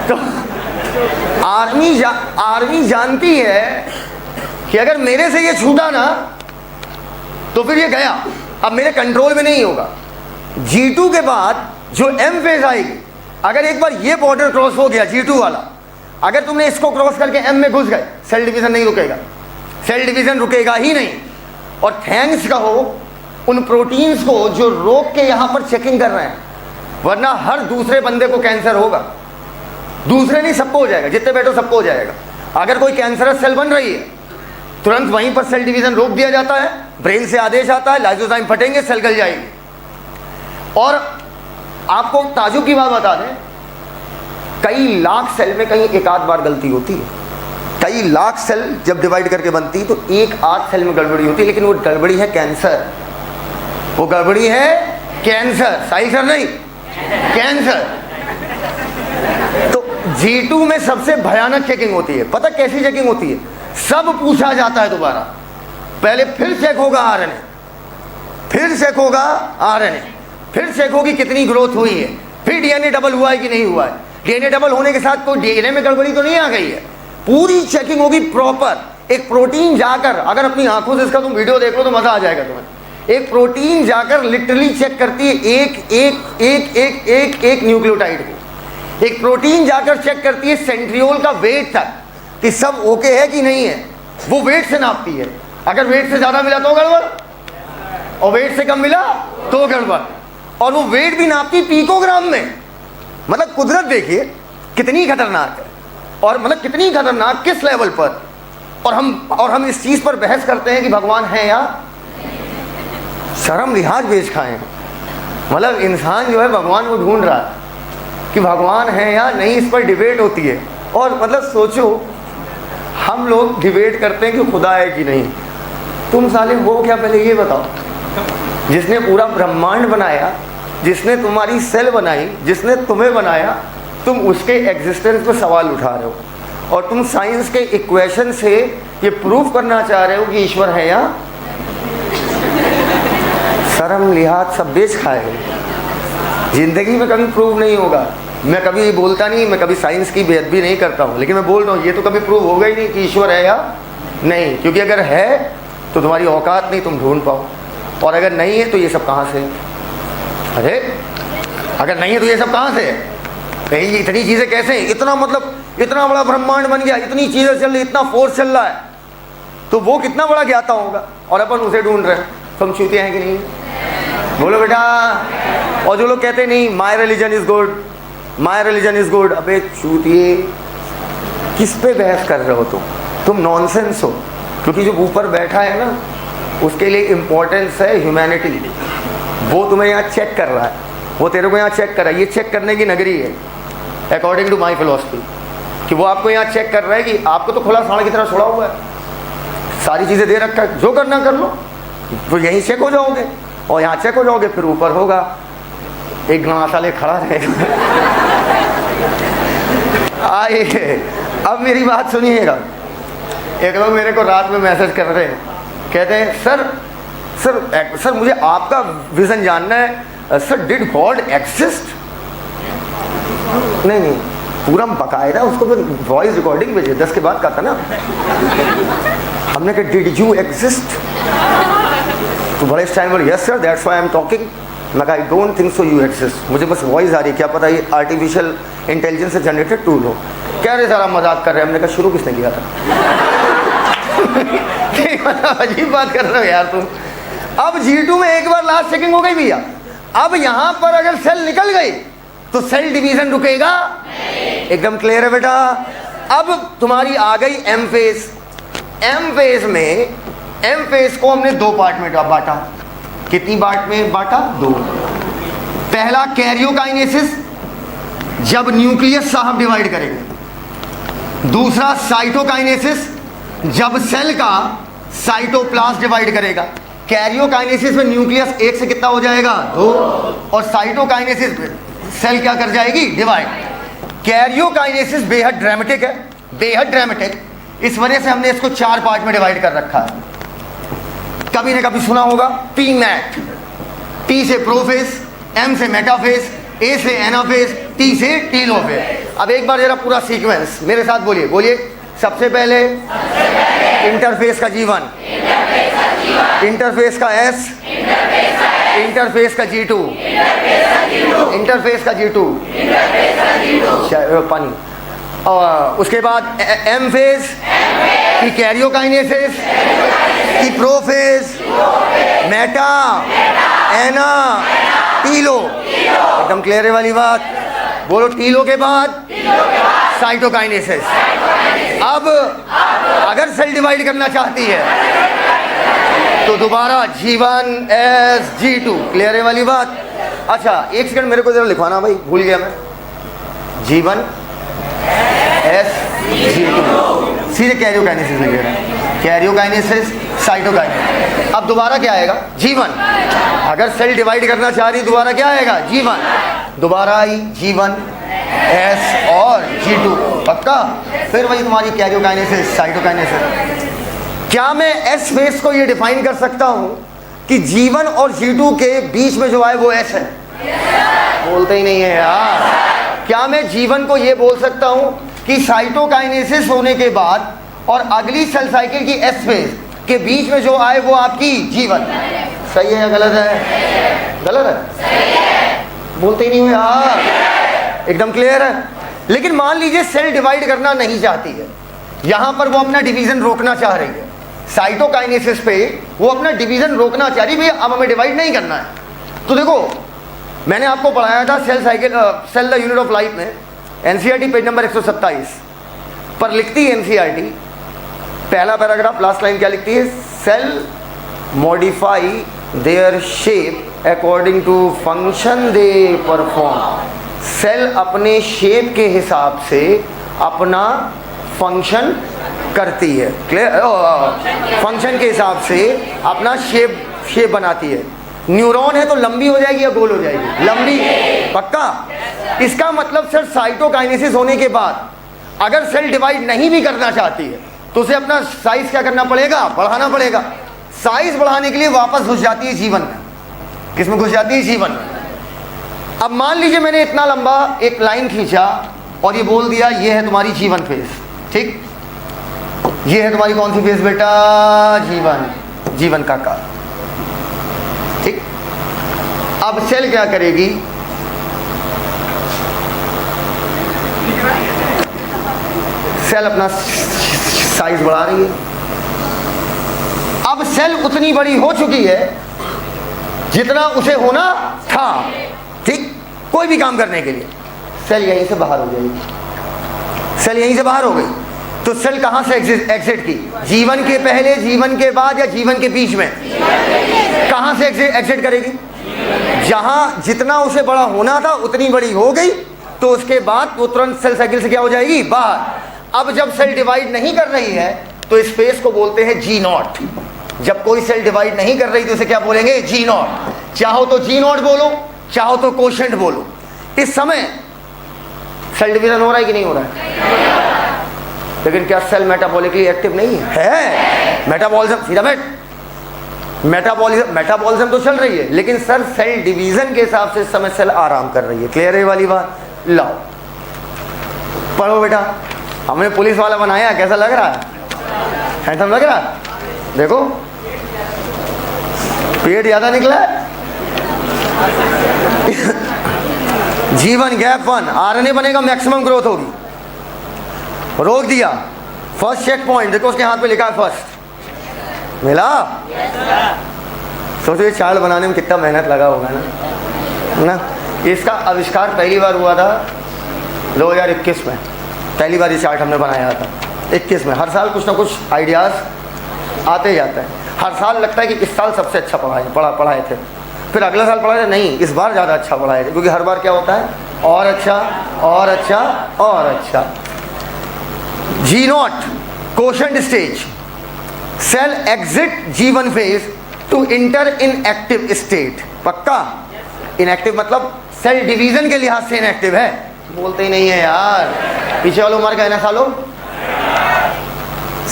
तो आर्मी जानती है कि अगर मेरे से ये छूटा ना तो फिर ये गया, अब मेरे कंट्रोल में नहीं होगा। G2 के बाद जो M फेज आएगी, अगर एक बार ये बॉर्डर क्रॉस हो गया G2 वाला, अगर तुमने इसको क्रॉस करके M में घुस गए, सेल डिवीजन नहीं रुकेगा, सेल डिवीजन रुकेगा ही नहीं। और थैंक्स कहो उन प्रोटीन्स को जो रोक के यहाँ पर चेकिंग कर रहे हैं, वरना हर दूसरे बंदे को कैंसर होगा, दूसरे नहीं सबको हो जाएगा, जितने बैठो सबको हो जाएगा। अगर कोई कैंसरस सेल बन रही है, तुरंत वहीं पर सेल डिवीजन रोक दिया जाता है, ब्रेन से आदेश आता है, लाइसोजाइम फटेंगे, सेल गल जाएगी। और आपको ताजुब की बात बता दें, कई लाख सेल में कहीं एक आध बार गलती होती है, कई लाख सेल जब डिवाइड करके बनती है तो एक आध सेल में गड़बड़ी होती है, लेकिन वो गड़बड़ी है कैंसर, वो गड़बड़ी है कैंसर, सही सर नहीं, कैंसर। तो G2 में सबसे भयानक चेकिंग होती है, पता कैसी चेकिंग होती है? सब पूछा जाता है दोबारा, पहले फिर चेक होगा RNA, फिर चेक होगा RNA, फिर चेक होगी कितनी ग्रोथ हुई है, फिर DNA डबल हुआ है कि नहीं हुआ है। DNA डबल होने के साथ कोई DNA में गड़बड़ी तो नहीं आ गई है, पूरी चेकिंग होगी प्रॉपर, एक प्रोटीन जाकर, अगर अपनी आंखों से इसका तुम वीडियो देख लो तो मजा आ जाएगा तुम्हें। एक प्रोटीन जाकर लिटरली चेक करती है एक एक एक एक एक एक न्यूक्लियोटाइड को। एक प्रोटीन जाकर चेक करती है सेंट्रियोल का वेट तक कि सब ओके है कि नहीं है। वो वेट से नापती है। अगर वेट से ज्यादा मिला तो गड़बड़, और वेट से कम मिला तो गड़बड़। और वो वेट भी नापती पिकोग्राम में। मतलब कुदरत देखिए कितनी खतरनाक है, और मतलब कितनी खतरनाक किस लेवल पर। और हम इस चीज पर बहस करते हैं कि भगवान है या शर्म लिहाज बेच खाए। मतलब इंसान जो है भगवान को ढूंढ रहा है कि भगवान है या नहीं, इस पर डिबेट होती है। और मतलब सोचो, हम लोग डिबेट करते हैं कि खुदा है कि नहीं। तुम साले हो क्या, पहले ये बताओ। जिसने पूरा ब्रह्मांड बनाया, जिसने तुम्हारी सेल बनाई, जिसने तुम्हें बनाया, तुम उसके एग्जिस्टेंस पर सवाल उठा रहे हो। और तुम साइंस के इक्वेशन से ये प्रूव करना चाह रहे हो कि ईश्वर है या। शर्म लिहाज सब बेच खाए। जिंदगी में कभी प्रूव नहीं होगा। मैं कभी बोलता नहीं, मैं कभी साइंस की बेअदबी नहीं करता हूँ, लेकिन मैं बोल रहा हूँ ये तो कभी प्रूव होगा ही नहीं कि ईश्वर है या नहीं। क्योंकि अगर है तो तुम्हारी औकात नहीं, तुम ढूंढ पाओ। और अगर नहीं है तो ये सब कहाँ से है? अरे अगर नहीं है तो ये सब कहाँ से है? कहीं इतनी चीज़ें कैसे, इतना मतलब इतना बड़ा ब्रह्मांड बन गया, इतनी चीज़ें चल रही, इतना फोर्स चल रहा है, तो वो कितना बड़ा ज्ञाता होगा। और अपन उसे ढूंढ रहे हैं। तुम चूते हैं कि नहीं? बोलो बेटा। और जो लोग कहते नहीं my religion is good, my religion is good, अबे चूतिए, किस पे बहस कर रहे हो तुम नॉनसेंस हो। क्योंकि जो ऊपर बैठा है ना, उसके लिए इम्पोर्टेंस है ह्यूमैनिटी। वो तुम्हें यहाँ चेक कर रहा है, वो तेरे को यहाँ चेक कर रहा है। ये चेक करने की नगरी है अकॉर्डिंग टू माई फिलॉसफी, कि वो आपको यहाँ चेक कर रहा है कि आपको तो खुला साड़ की तरह छोड़ा हुआ है, सारी चीज़ें दे रखा है, जो करना कर लो। तो यहीं चेक हो जाओगे, और यहाँ चेक हो जाओगे, फिर ऊपर होगा एक गणा साले खड़ा रहेगा। आइए अब मेरी बात सुनिएगा। एक लोग मेरे को रात में मैसेज कर रहे हैं, कहते हैं सर मुझे आपका विजन जानना है। Sir did God exist? नहीं पूरा बकायदा उसको फिर वॉइस रिकॉर्डिंग भेजे, 10 के बाद का था ना। हमने कहा डिड यू एक्सिस्ट? तो बड़े स्टाइल बोले yes sir that's why I am talking. मैं कहा I don't think so you exist. मुझे बस वॉइस आ रही है, क्या पता ये आर्टिफिशियल इंटेलिजेंस से जनरेटेड टूल हो। कह रहे सारा मजाक कर रहे हैं। हमने कहा शुरू किसने किया था? मतलब अजीब बात कर रहे हो यार तुम। अब G2 में एक बार लास्ट चेकिंग हो गई भैया। अब यहां पर अगर सेल निकल गई तो सेल डिवीजन रुकेगा? एकदम क्लियर है बेटा। अब तुम्हारी आ गई एम फेज। एम फेज में एम फेज को हमने 2 पार्ट में बांटा। कितनी पार्ट में बांटा? 2। पहला कैरियोकाइनेसिस, जब न्यूक्लियस साहब डिवाइड करेंगे। दूसरा साइटोकाइनेसिस, जब सेल का साइटोप्लाज्म डिवाइड करेगा। कैरियोकाइनेसिस में न्यूक्लियस 1 से कितना हो जाएगा? 2। और साइटोकाइनेसिस में सेल क्या कर जाएगी? डिवाइड। कैरियोकाइनेसिस बेहद ड्रामेटिक है, बेहद ड्रामेटिक। इस वजह से हमने इसको 4 पार्ट में डिवाइड कर रखा है। कभी ना कभी सुना होगा पीमैट। P से प्रोफेज, M से मेटाफेज, A से एनाफेज, T से टीलोफेज। अब एक बार जरा पूरा सीक्वेंस मेरे साथ बोलिए। बोलिए सबसे पहले इंटरफेस का G1, इंटरफेस का S, इंटरफेस का G2, इंटरफेस का G2 पानी। और उसके बाद M फेज की कैरियोकाइनेसिस की प्रोफेज, मेटा, एना, टीलो। एकदम क्लियर है वाली बात। बोलो टीलो के बाद साइटोकाइनेसिस। अब अगर सेल डिवाइड करना चाहती है तो दोबारा G1 S G2। क्लियर है वाली बात। अच्छा एक सेकंड मेरे को जरा लिखवाना भाई, भूल गया मैं। G1 S G2 सीधे कैरियोकाइनेसिस में गया। Karyokinesis, cytokinesis. अब दोबारा क्या आएगा? G1। अगर सेल डिवाइड करना चाह रही दोबारा क्या आएगा? G1। दोबारा आई G1 S और G2। पक्का? फिर वही तुम्हारी कैरियोकाइनेसिस, साइटोकाइनेसिस। क्या मैं S फेज को ये डिफाइन कर सकता हूं कि G1 और G2 के बीच में जो है वो S है? बोलते ही नहीं है यार। क्या मैं G1 को ये बोल सकता हूं कि साइटोकाइनेसिस होने के बाद और अगली सेल साइकिल की एस फेज के बीच में जो आए वो आपकी जीवन। सही है या गलत है? गलत है? बोलते ही नहीं हो यार, एकदम क्लियर है। लेकिन मान लीजिए सेल डिवाइड करना नहीं चाहती है, यहां पर वो अपना डिवीजन रोकना चाह रही है, साइटोकाइनेसिस पे वो अपना डिवीजन रोकना चाह रही है, भैया अब हमें डिवाइड नहीं करना है। तो देखो मैंने आपको पढ़ाया था cell cycle, cell the unit of life में, एनसीईआरटी पेज नंबर 127 पर लिखती है एनसीईआरटी, पहला पैराग्राफ लास्ट लाइन क्या लिखती है? Cell modify their shape according to function they perform. Cell अपने शेप के हिसाब से अपना फंक्शन करती है। क्लियर? फंक्शन के हिसाब से अपना शेप बनाती है। न्यूरॉन है तो लंबी हो जाएगी या गोल हो जाएगी? लंबी। पक्का? इसका मतलब सर साइटोकाइनेसिस होने के बाद अगर सेल डिवाइड नहीं भी करना चाहती है तो उसे अपना साइज क्या करना पड़ेगा? बढ़ाना पड़ेगा। साइज बढ़ाने के लिए वापस घुस जाती है जीवन में। किसमें घुस जाती है? जीवन में। अब मान लीजिए मैंने इतना लंबा एक लाइन खींचा और ये बोल दिया ये है तुम्हारी जीवन फेज। ठीक, ये है तुम्हारी कौन सी फेज बेटा? जीवन, जीवन का काल। ठीक, अब सेल क्या करेगी? सेल अपना साइज बढ़ा रही है। अब सेल उतनी बड़ी हो चुकी है जितना उसे होना था। ठीक, कोई भी काम करने के लिए सेल यहीं से बाहर हो जाएगी। सेल यहीं से बाहर हो गई तो सेल कहां से एग्जिट की? जीवन के पहले, जीवन के बाद या जीवन के बीच में? कहां से एग्जिट करेगी? जहां जितना उसे बड़ा होना था उतनी बड़ी हो गई तो उसके बाद वो तुरंत सेल साइकिल से क्या हो जाएगी? बाहर। अब जब सेल डिवाइड नहीं कर रही है तो इस फेज को बोलते हैं जी नॉट। जब कोई सेल डिवाइड नहीं कर रही तो उसे क्या बोलेंगे? जी नॉट। चाहो तो जी नॉट बोलो, चाहो तो कोशेंट बोलो। इस समय सेल डिवीजन हो रहा है कि नहीं हो रहा है? लेकिन क्या सेल मेटाबॉलिकली एक्टिव नहीं है? मेटाबॉलिज्म, सीधा बैठ, मेटाबॉलिज्म तो चल रही है, लेकिन सर सेल डिवीजन के हिसाब से इस समय सेल आराम कर रही है। क्लियर है वाली बात? लाओ पढ़ो बेटा। हमने पुलिस वाला बनाया, कैसा लग रहा है? हैंडसम लग रहा है? देखो पेट ज्यादा निकला है। जीवन गैप 1, आरएनए बनेगा, मैक्सिमम ग्रोथ होगी। रोक दिया, फर्स्ट चेक पॉइंट देखो उसके हाथ पे लिखा है फर्स्ट। मिला? सोचो ये चार्ट बनाने में कितना मेहनत लगा होगा ना। इसका आविष्कार पहली बार हुआ था 2021 में। पहली बार ये चार्ट हमने बनाया था 21 में। हर साल कुछ ना कुछ आइडियाज आते जाते हैं। हर साल लगता है कि इस साल सबसे अच्छा पढ़ाए थे, फिर अगला साल पढ़ाए थे, नहीं इस बार ज़्यादा अच्छा पढ़ाए थे, क्योंकि हर बार क्या होता है? और अच्छा और अच्छा और अच्छा। G not quiescent stage, cell exit जीवन phase to enter in active state. पक्का? इनएक्टिव मतलब सेल डिवीजन के लिहाज से इनएक्टिव है। बोलते ही नहीं है यार, पीछे वालों मार कहना सालो।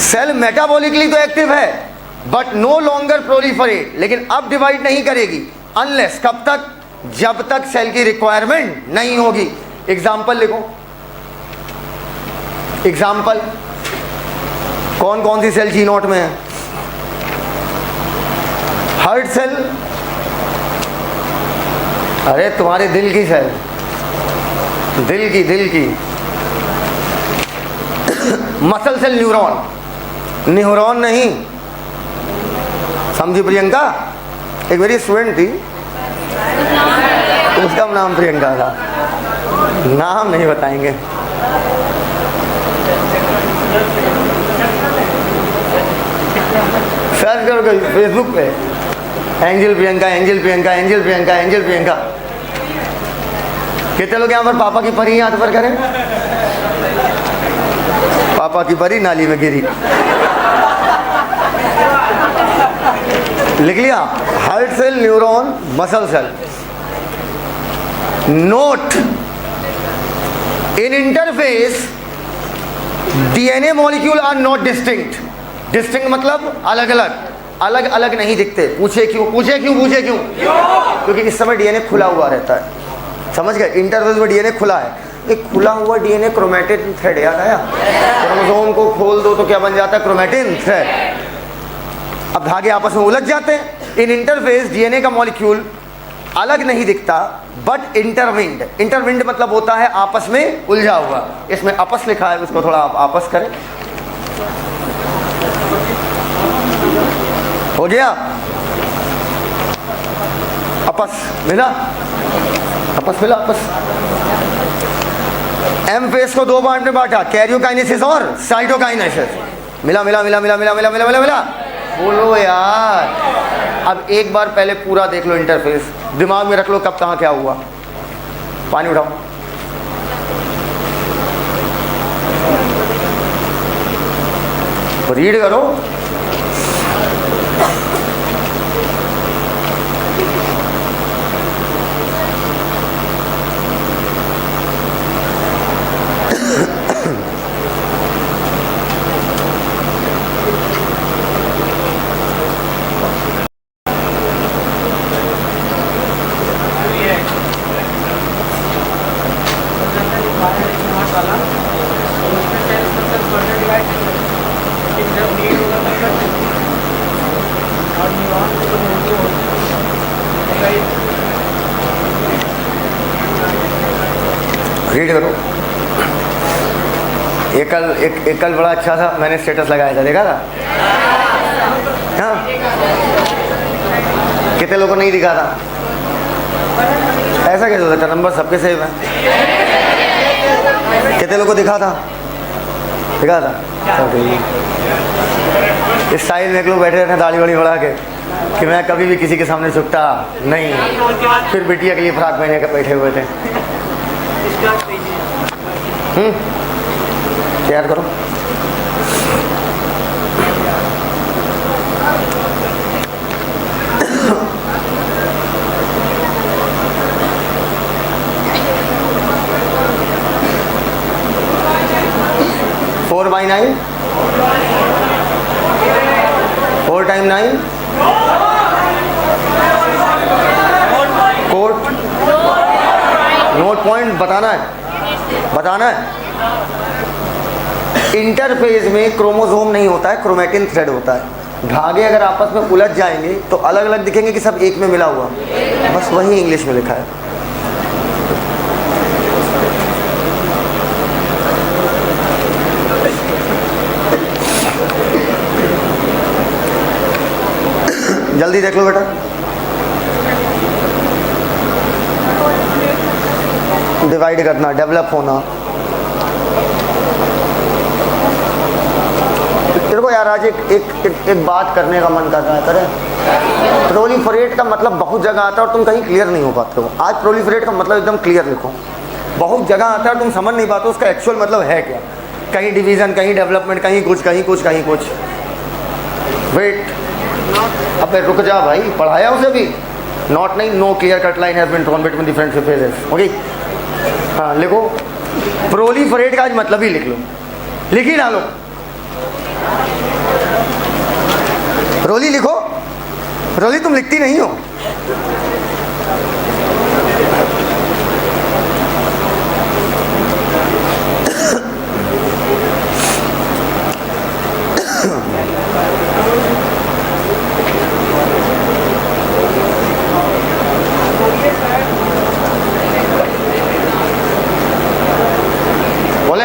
सेल मेटाबॉलिकली तो एक्टिव है बट नो लॉन्गर प्रोलिफरेट, लेकिन अब डिवाइड नहीं करेगी अनलेस, कब तक? जब तक सेल की रिक्वायरमेंट नहीं होगी। एग्जाम्पल लिखो, एग्जाम्पल कौन कौन सी सेल जी नॉट में है? हार्ट सेल, अरे तुम्हारे दिल की सेल, दिल की मसल सेल, न्यूरॉन नहीं, समझी प्रियंका? एक मेरी स्टूडेंट थी, उसका नाम प्रियंका था, नाम नहीं बताएंगे। सर्च करो फेसबुक पे, angel Priyanka, angel Priyanka, angel Priyanka, angel Priyanka. कितने लोग यहाँ पर पापा की परी हाथ पर करें? पापा की परी नाली में गिरी। लिख लिया? Heart cell, neuron, muscle cell. Note, in interphase DNA molecule are not distinct. Distinct मतलब अलग अलग, अलग अलग नहीं दिखते। पूछे क्यों? क्योंकि इस समय डीएनए खुला हुआ रहता है। समझ गए? इंटरफेस में डीएनए खुला है, एक खुला हुआ डीएनए क्रोमैटिन थ्रेड, याद आया? क्रोमोसोम को खोल दो तो क्या बन जाता है? Chromatin thread. अब धागे आपस में उलझ जाते हैं। इन इंटरफेस डीएनए का मॉलिक्यूल अलग नहीं दिखता बट इंटरविंड। इंटरविंड मतलब होता है आपस में उलझा हुआ। इसमें आपस लिखा है, उसको थोड़ा आप आपस करें। हो गया? आपस मिला, आपस मिला, आपस। एम फेस को दो पार्ट में बांटा, कैरियोकाइनेसिस और साइटोकाइनेसिस। मिला मिला मिला मिला मिला मिला मिला मिला मिला, बोलो यार। अब एक बार पहले पूरा देख लो इंटरफेस, दिमाग में रख लो कब कहाँ क्या हुआ। पानी उठाओ। रीड करो। रीड करो। एक कल बड़ा अच्छा सा मैंने स्टेटस लगाया था, देखा था? हाँ, कितने लोगों ने नहीं दिखा था? ऐसा कैसे हो सकता? नंबर सबके सेम है। कितने लोगों को दिखा था? दिखा था? इस साइड में एक लोग बैठे रहते हैं दाढ़ी वाड़ी बढ़ा के कि मैं कभी भी किसी के सामने झुकता नहीं, फिर बिटिया के लिए फ्रॉक पहने के बैठे हुए थे। तैयार करो। Four by 9, 4 time 9, quote note point बताना है, बताना है। इंटरफेज में क्रोमोसोम नहीं होता है, क्रोमैटिन थ्रेड होता है। धागे अगर आपस में उलझ जाएंगे तो अलग अलग दिखेंगे कि सब एक में मिला हुआ, बस वही इंग्लिश में लिखा है। जल्दी देख लो बेटा। डिवाइड करना, डेवलप होना। तेरे को यार आज एक बात करने का मन कर रहा है, करें? प्रोलिफरेट का मतलब बहुत जगह आता है और तुम कहीं क्लियर नहीं हो पाते हो। आज प्रोलिफरेट का मतलब एकदम क्लियर लिखो। बहुत जगह आता है और तुम समझ नहीं पाते उसका एक्चुअल मतलब है क्या। कहीं डिवीज़न, कहीं डेवलपमेंट, कहीं कुछ कहीं कुछ कहीं कुछ। वेट, अबे रुक जा भाई, पढ़ाया उसे भी। नॉट नहीं, no clear cut line has been drawn between different phases. Okay, हाँ लिखो। प्रोलिफरेट का आज मतलब ही लिख लो, लिख ही डालो। रोली लिखो। रोली तुम लिखती नहीं हो। बोले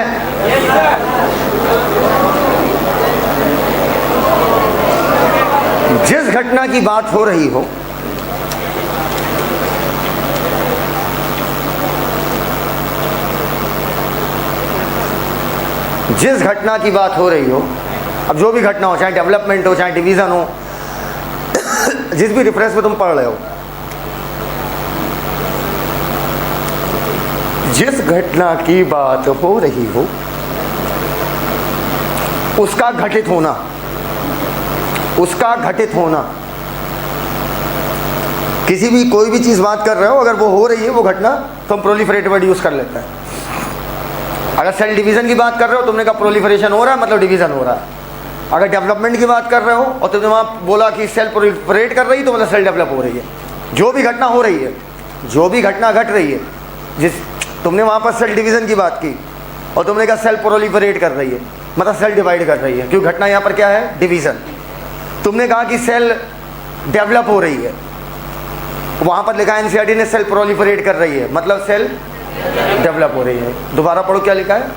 जिस घटना की बात हो रही हो, जिस घटना की बात हो रही हो, अब जो भी घटना हो, चाहे डेवलपमेंट हो चाहे डिवीजन हो, जिस भी रेफरेंस में तुम पढ़ रहे हो, जिस घटना की बात हो रही हो उसका घटित होना, उसका घटित होना। किसी भी कोई भी चीज़ बात कर रहे हो, अगर वो हो रही है वो घटना, तो हम प्रोलिफरेट वर्ड यूज़ कर लेते हैं। अगर सेल डिवीज़न की बात कर रहे हो, तुमने कहा प्रोलिफरेशन हो रहा है मतलब डिवीज़न हो रहा है। अगर डेवलपमेंट की बात कर रहे हो और तुमने वहाँ बोला कि सेल प्रोलिफरेट कर रही है तो मतलब सेल डेवलप हो रही है। जो भी घटना हो रही है, जो भी घटना घट रही है, तुमने वहाँ पर सेल डिवीज़न की बात की और तुमने कहा सेल प्रोलिफरेट कर रही है, मतलब सेल डिवाइड कर रही है, क्योंकि घटना यहाँ पर क्या है? डिवीज़न। तुमने कहा कि सेल डेवलप हो रही है, वहाँ पर लिखा है एनसीईआरटी ने सेल प्रोलिफरेट कर रही है, मतलब सेल डेवलप हो रही है। दोबारा पढ़ो क्या लिखा है?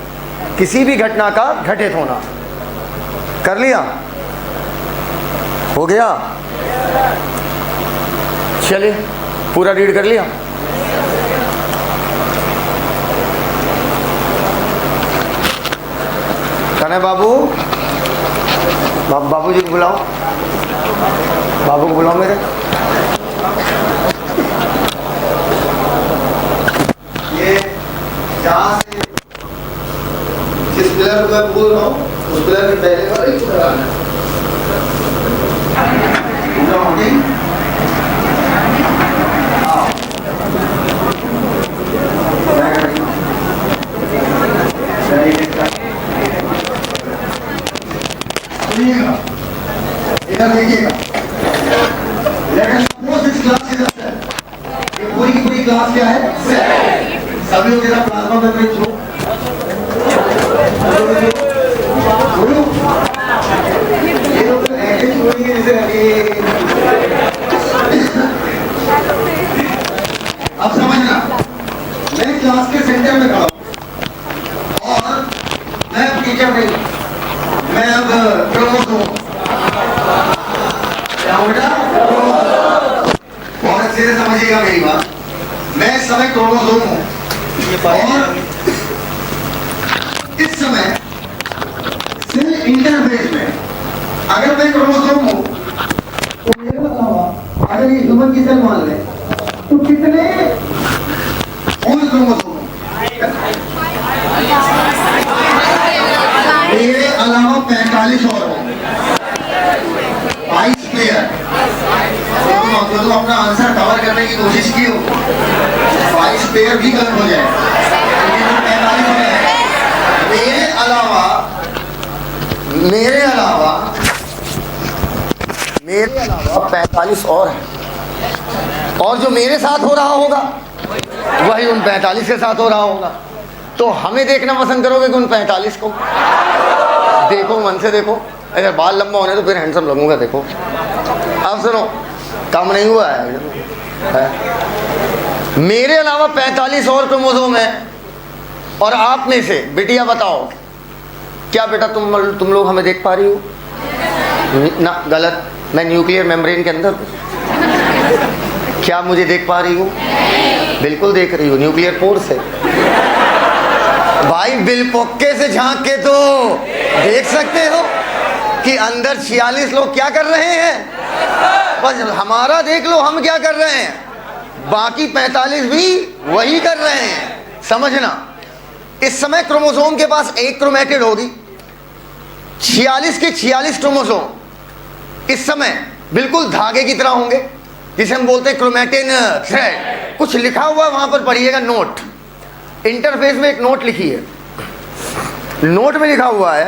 किसी भी घटना का घटित होना। कर लिया? हो गया? चलिए पूरा रीड कर लिया। कने बाबू, बाबू जी को बुलाओ, बाबू को बुलाओ मेरे। ये जहाँ से जिस पिलर को मैं बोल रहा हूँ उस पिलर के पहले का एक देखिएगा, पूरी की पूरी क्लास क्या है? सभी लोग जरा प्लाज्मा मेम्ब्रेन छो, ये लोग तो ऐसे छोड़ेंगे जैसे अब समझना, मैं क्लास के सेंटर में खड़ा हूँ और मैं टीचर नहीं, मैं अब प्रमोट हूँ। क्या बेटा? बहुत अच्छे से समझिएगा मेरी बात। मैं इस समय क्रोमोसोम हूँ और इस समय सेल इंटरफेस में अगर मैं क्रोमोसोम हूँ तो ये बताओ, अगर ये ह्यूमन की सेल मान ले तो कितने होल क्रोमोसोम? मेरे अलावा 45 और हो, 22 पेयर। तो अपना आंसर कवर करने की कोशिश की हो, 22 पेयर भी गलत हो जाए, 45 हो जाए। मेरे अलावा 45 और हैं, और जो मेरे साथ हो रहा होगा वही उन 45 के साथ हो रहा होगा। तो हमें देखना पसंद करोगे कि उन 45 को? देखो, मन से देखो। अगर बाल लंबा होने तो फिर हैंडसम लगूंगा। देखो, अब सुनो, कम नहीं हुआ है। मेरे अलावा 45 और क्रोमोसोम है, और आप में से बिटिया बताओ, क्या बेटा तुम लोग हमें देख पा रही हो? ना, गलत। मैं न्यूक्लियर मेम्ब्रेन के अंदर हूँ। क्या मुझे देख पा रही हो? बिल्कुल देख रही हो, न्यूक्लियर पोर्स है भाई। बिलपोक्के से झांक के तो देख सकते हो कि अंदर 46 लोग क्या कर रहे हैं। बस हमारा देख लो, हम क्या कर रहे हैं, बाकी 45 भी वही कर रहे हैं। समझना, इस समय क्रोमोसोम के पास एक क्रोमेटिड होगी, 46 के 46 क्रोमोसोम इस समय बिल्कुल धागे की तरह होंगे, जिसे हम बोलते हैं क्रोमेटिन थ्रेड। कुछ लिखा हुआ है वहां पर, पढ़िएगा नोट। इंटरफेस में एक नोट लिखी है, नोट में लिखा हुआ है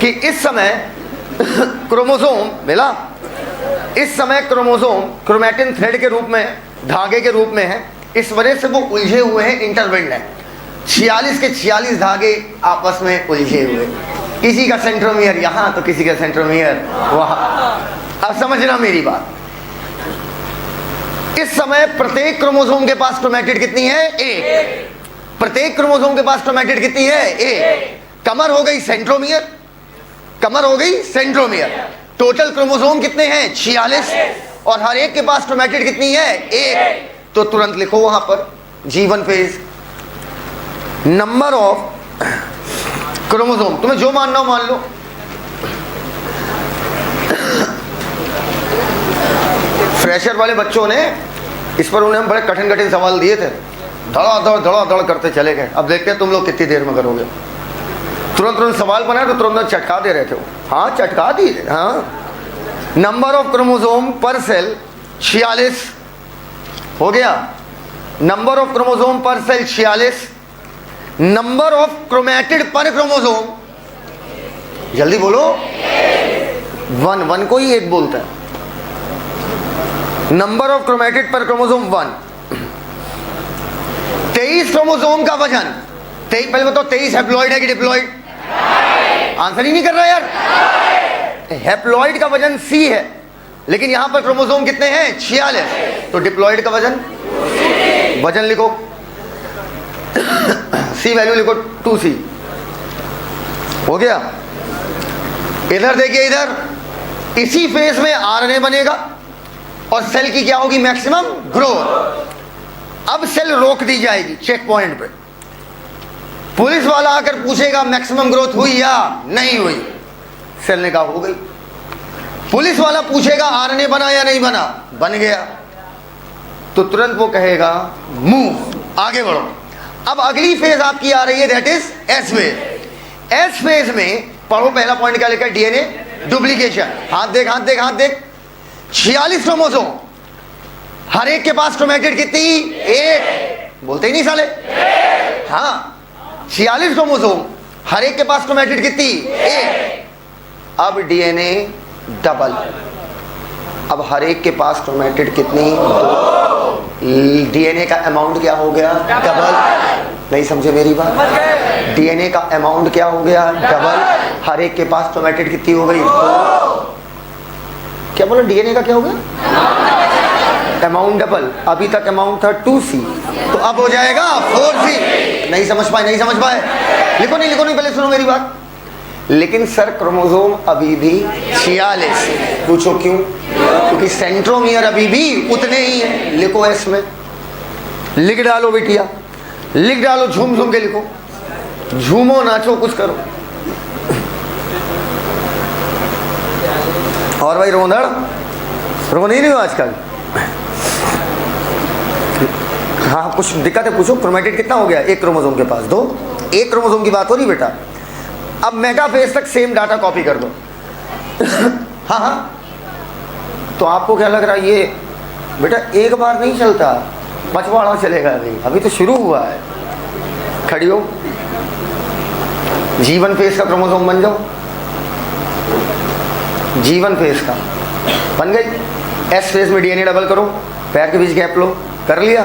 कि इस समय क्रोमोसोम मिला, इस समय क्रोमोसोम क्रोमेटिन थ्रेड के रूप में, धागे के रूप में है, इस वजह से वो उलझे हुए हैं, इंटरविंड है। 46 के 46 धागे आपस में उलझे हुए, किसी का सेंट्रोमियर यहाँ तो किसी का सेंट्रोमियर वहाँ। अब समझना मेरी बात, इस समय प्रत्येक क्रोमोसोम के पास क्रोमेटिड कितनी है? एक। प्रत्येक क्रोमोसोम के पास क्रोमेटिड कितनी है? एक। कमर हो गई सेंट्रोमियर, कमर हो गई सेंट्रोमियर। टोटल क्रोमोसोम कितने हैं? 46, और हर एक के पास क्रोमेटिड कितनी है? एक। तो तुरंत लिखो वहां पर G1 phase, number of chromosome. तुम्हें जो मानना हो मान लो। फ्रेशर वाले बच्चों ने इस पर उन्हें बड़े कठिन कठिन सवाल दिए थे, धड़ा धड़ करते चले गए। अब देखते हैं तुम लोग कितनी देर में करोगे। तुरंत सवाल बनाए तो तुरंत चटका दे रहे थे वो। हाँ, चटका दिए। हाँ, नंबर ऑफ क्रोमोसोम पर सेल 46 हो गया। नंबर ऑफ क्रोमोसोम पर सेल 46। नंबर ऑफ क्रोमेटिड पर क्रोमोसोम, जल्दी बोलो, 1 को ही 1 बोलता है। नंबर ऑफ क्रोमेटिड पर क्रोमोसोम 1। 23 क्रोमोसोम का वजन, पहले बताओ 23 हैप्लॉइड है कि डिप्लॉइड? आंसर ही नहीं कर रहा यार। हैप्लॉइड का वजन C है, लेकिन यहां पर क्रोमोसोम कितने हैं? 46। तो डिप्लॉइड का वजन लिखो, C वैल्यू लिखो 2C। हो गया। इधर देखिए, इधर इसी फेज में आरएनए बनेगा और सेल की क्या होगी? Maximum growth. अब सेल रोक दी जाएगी चेक पॉइंट पे। पुलिस वाला आकर पूछेगा मैक्सिमम ग्रोथ हुई या नहीं हुई? सेल ने कहा हो गई। पुलिस वाला पूछेगा आरएनए बना या नहीं बना? बन गया। तो तुरंत वो कहेगा मूव, आगे बढ़ो। अब अगली फेज आपकी आ रही है, that is S phase. S phase में पढ़ो, पहला पॉइंट क्या लिखा है? DNA duplication. हाथ देख, हाथ देख, हाथ देख। 46 क्रोमोसोम, हर एक के पास क्रोमेटिड कितनी? एक। बोलते ही नहीं साले। हाँ, 46 क्रोमोसोम, हर एक के पास क्रोमेटिड कितनी? एक। अब डीएनए डबल, अब हर एक के पास क्रोमेटिड कितनी? डीएनए का अमाउंट क्या हो गया? डबल। नहीं समझे मेरी बात? डीएनए का अमाउंट क्या हो गया? डबल। हर एक के पास क्रोमेटिड कितनी हो गई? 2। क्या बोला? डीएनए का क्या हो गया? Amount double. अभी तक अमाउंट था 2C, तो अब हो जाएगा 4C। नहीं समझ पाए? नहीं समझ पाए? लिखो नहीं, लिखो नहीं, पहले सुनो मेरी बात। लेकिन सर क्रोमोसोम अभी भी 46। पूछो क्यों? क्योंकि सेंट्रोमियर अभी भी उतने ही है। लिखो एस में, लिख डालो बिटिया, लिख डालो, झूम झूम के लिखो, झूमो, नाचो, कुछ करो। और भाई रोंदड़ रो नहीं हो आजकल? हाँ, कुछ दिक्कत है? पूछो। क्रोमेटिड कितना हो गया? एक क्रोमोसोम के पास 2। एक क्रोमोसोम की बात हो रही बेटा। अब मेटाफेज तक सेम डाटा कॉपी कर दो। हाँ हाँ, तो आपको क्या लग रहा है? ये बेटा एक बार नहीं चलता, पचवाड़ा चलेगा। अभी तो शुरू हुआ है। खड़ी हो, जीवन फेज का क्रोमोसोम बन जाओ। जीवन फेज का बन गई। एस फेज में डीएनए डबल करो, पैर के बीच गैप लो, कर लिया।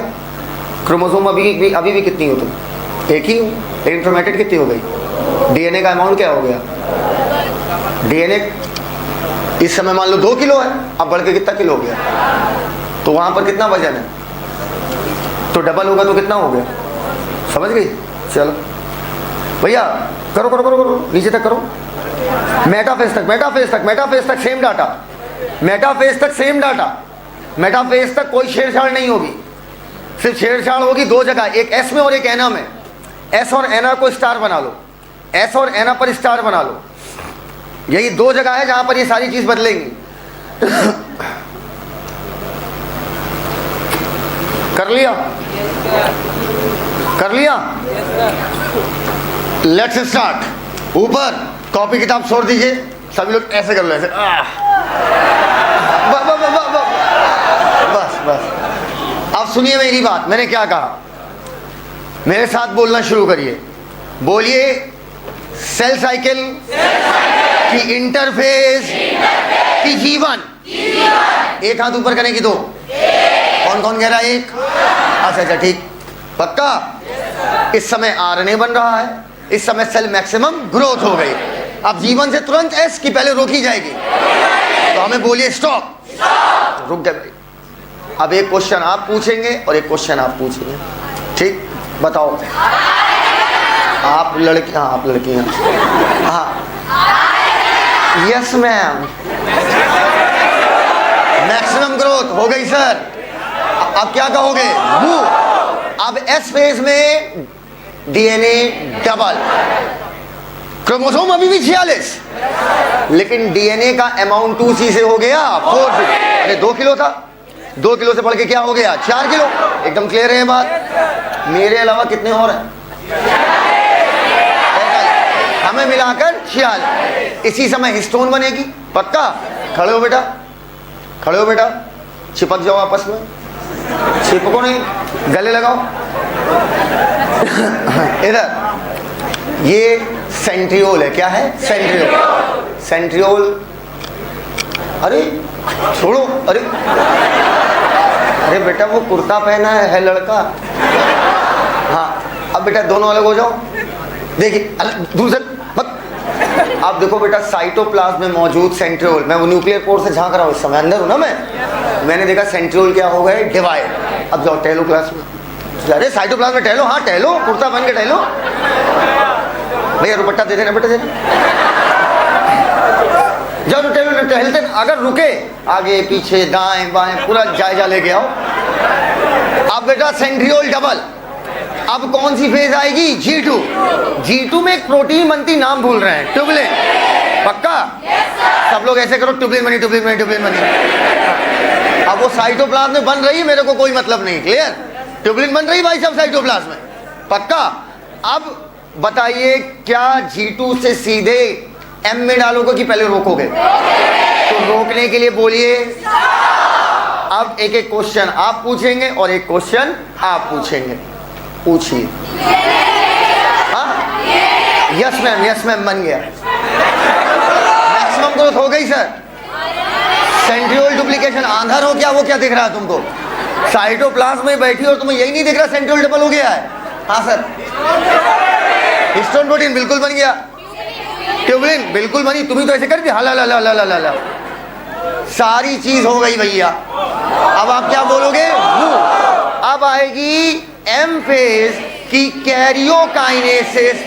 क्रोमोसोम अभी भी कितनी हो तुम? एक ही हो, लेकिन क्रोमेटिड कितनी हो गई? डीएनए का अमाउंट क्या हो गया? डीएनए इस समय मान लो 2 किलो है, अब बढ़ के कितना किलो हो गया? तो वहां पर कितना वजन है? तो डबल होगा तो कितना हो गया? समझ गई? चलो भैया, करो करो करो करो, नीचे तक करो। मेटाफेज तक, मेटाफेज तक, मेटाफेज तक सेम डाटा, मेटाफेज तक सेम डाटा। मेटाफेज तक कोई छेड़छाड़ नहीं होगी। सिर्फ छेड़छाड़ होगी 2 जगह, एक एस में और एक एना में। एस और एना को स्टार बना लो, एस और एना पर स्टार बना लो। यही 2 जगह है जहां पर ये सारी चीज बदलेंगी। कर लिया? कर लिया? Let's start. ऊपर कॉपी किताब छोड़ दीजिए, सभी लोग ऐसे कर लो, ऐसे। बस बस। अब सुनिए मेरी बात, मैंने क्या कहा, मेरे साथ बोलना शुरू करिए। बोलिए, सेल साइकिल की इंटरफेस की जीवन। एक हाथ ऊपर करें कि 2? कौन कौन कह रहा है? 1। अच्छा अच्छा, ठीक, पक्का। इस समय आरएनए बन रहा है, इस समय सेल मैक्सिमम ग्रोथ हो गई। अब जीवन से तुरंत एस की पहले रोकी जाएगी, तो हमें बोलिए स्टॉप। रुक गए भाई। अब एक क्वेश्चन आप पूछेंगे और एक क्वेश्चन आप पूछेंगे, ठीक? बताओ। आप लड़कियां, आप लड़कियां, हाँ, यस मैम। मैक्सिमम ग्रोथ हो गई सर। अब क्या कहोगे? मूव। अब एस फेज में डीएनए डबल, क्रोमोसोम अभी भी 46, लेकिन डीएनए का अमाउंट 2C से हो गया 4C। अरे 2 किलो था, 2 किलो से बढ़ के क्या हो गया? 4 किलो। एकदम क्लियर है बात? मेरे अलावा कितने और हैं? हमें मिलाकर 46। इसी समय हिस्टोन बनेगी, पक्का। खड़े हो बेटा, खड़े हो बेटा, चिपक जाओ आपस में। चिपको नहीं, गले लगाओ। इधर ये सेंट्रियोल है। क्या है? सेंट्रियोल। सेंट्रियोल, अरे छोड़ो, अरे बेटा वो कुर्ता पहना है लड़का। हाँ, अब बेटा दोनों अलग हो जाओ। देखिए दूसरे अब देखो बेटा, साइटोप्लाज्म में मौजूद सेंट्रियोल, मैं वो न्यूक्लियर पोर से झांक रहा हूँ, इस समय अंदर हूँ ना मैंने देखा सेंट्रियोल क्या हो गए, डिवाइड। अब जाओ टहलो क्लास में। अरे साइटोप्लाज्म में टहलो, हाँ टहलो, कुर्ता पहन के टहलो। भैया दुपट्टा दे देना बेटा, दे देना। जाओ तो टहलो, टहलते अगर रुके आगे पीछे दाएं बाएं पूरा जायजा लेके आओ। अब बेटा सेंट्रियोल डबल, अब कौन सी फेज आएगी, G2। G2 में एक प्रोटीन बनती, नाम भूल रहे हैं, ट्यूबुलिन। पक्का? सब लोग ऐसे करो, ट्यूबुलिन बनी, ट्यूबुलिन बनी, ट्यूबुलिन बनी। अब वो साइटोप्लाज्म में बन रही है, मेरे को कोई मतलब नहीं। क्लियर? ट्यूबुलिन बन रही भाई सब साइटोप्लाज्म में। पक्का? अब बताइए क्या G2 से सीधे M में डालोगे कि पहले रोकोगे? तो रोकने के लिए बोलिए। अब एक एक क्वेश्चन आप पूछेंगे और एक क्वेश्चन आप पूछेंगे। पूछिए। हाँ, यस मैम बन गया। मैक्सिमम ग्रोथ हो गई सर। सेंट्रियोल डुप्लीकेशन, आंधर हो क्या? वो क्या दिख रहा है तुमको? साइटोप्लाज्म में बैठी और तुम्हें यही नहीं दिख रहा सेंट्रियोल डबल हो गया है? हाँ सर। हिस्टोन प्रोटीन बिल्कुल बन गया, ट्यूबुलिन बिल्कुल बनी, तुम्हें तो ऐसे कर दिया हाला ला ला ला ला ला, सारी चीज हो गई भैया। अब आप क्या बोलोगे? अब आएगी एम फेज की कैरियोकाइनेसिस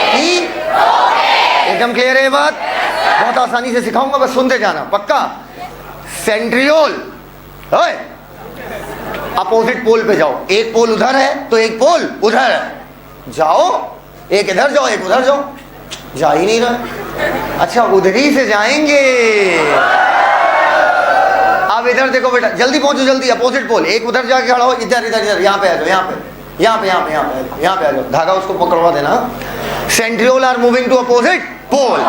की। एकदम क्लियर है बात? बहुत आसानी से सिखाऊंगा, बस सुनते जाना। पक्का? सेंट्रियोल अपोजिट पोल पे जाओ, एक पोल उधर है तो एक पोल उधर है, जाओ, एक इधर जाओ एक उधर जाओ, जा ही नहीं रहा। अच्छा उधर ही से जाएंगे। अब इधर देखो बेटा, जल्दी पहुंचो, जल्दी अपोजिट पोल, एक उधर जाके खड़ा हो, इधर इधर इधर, यहाँ पे आ जाओ, यहाँ पे यहाँ पे यहाँ पे यहाँ पे यहाँ पे आ जाओ, धागा उसको पकड़वा देना। Centriole are moving to opposite pole.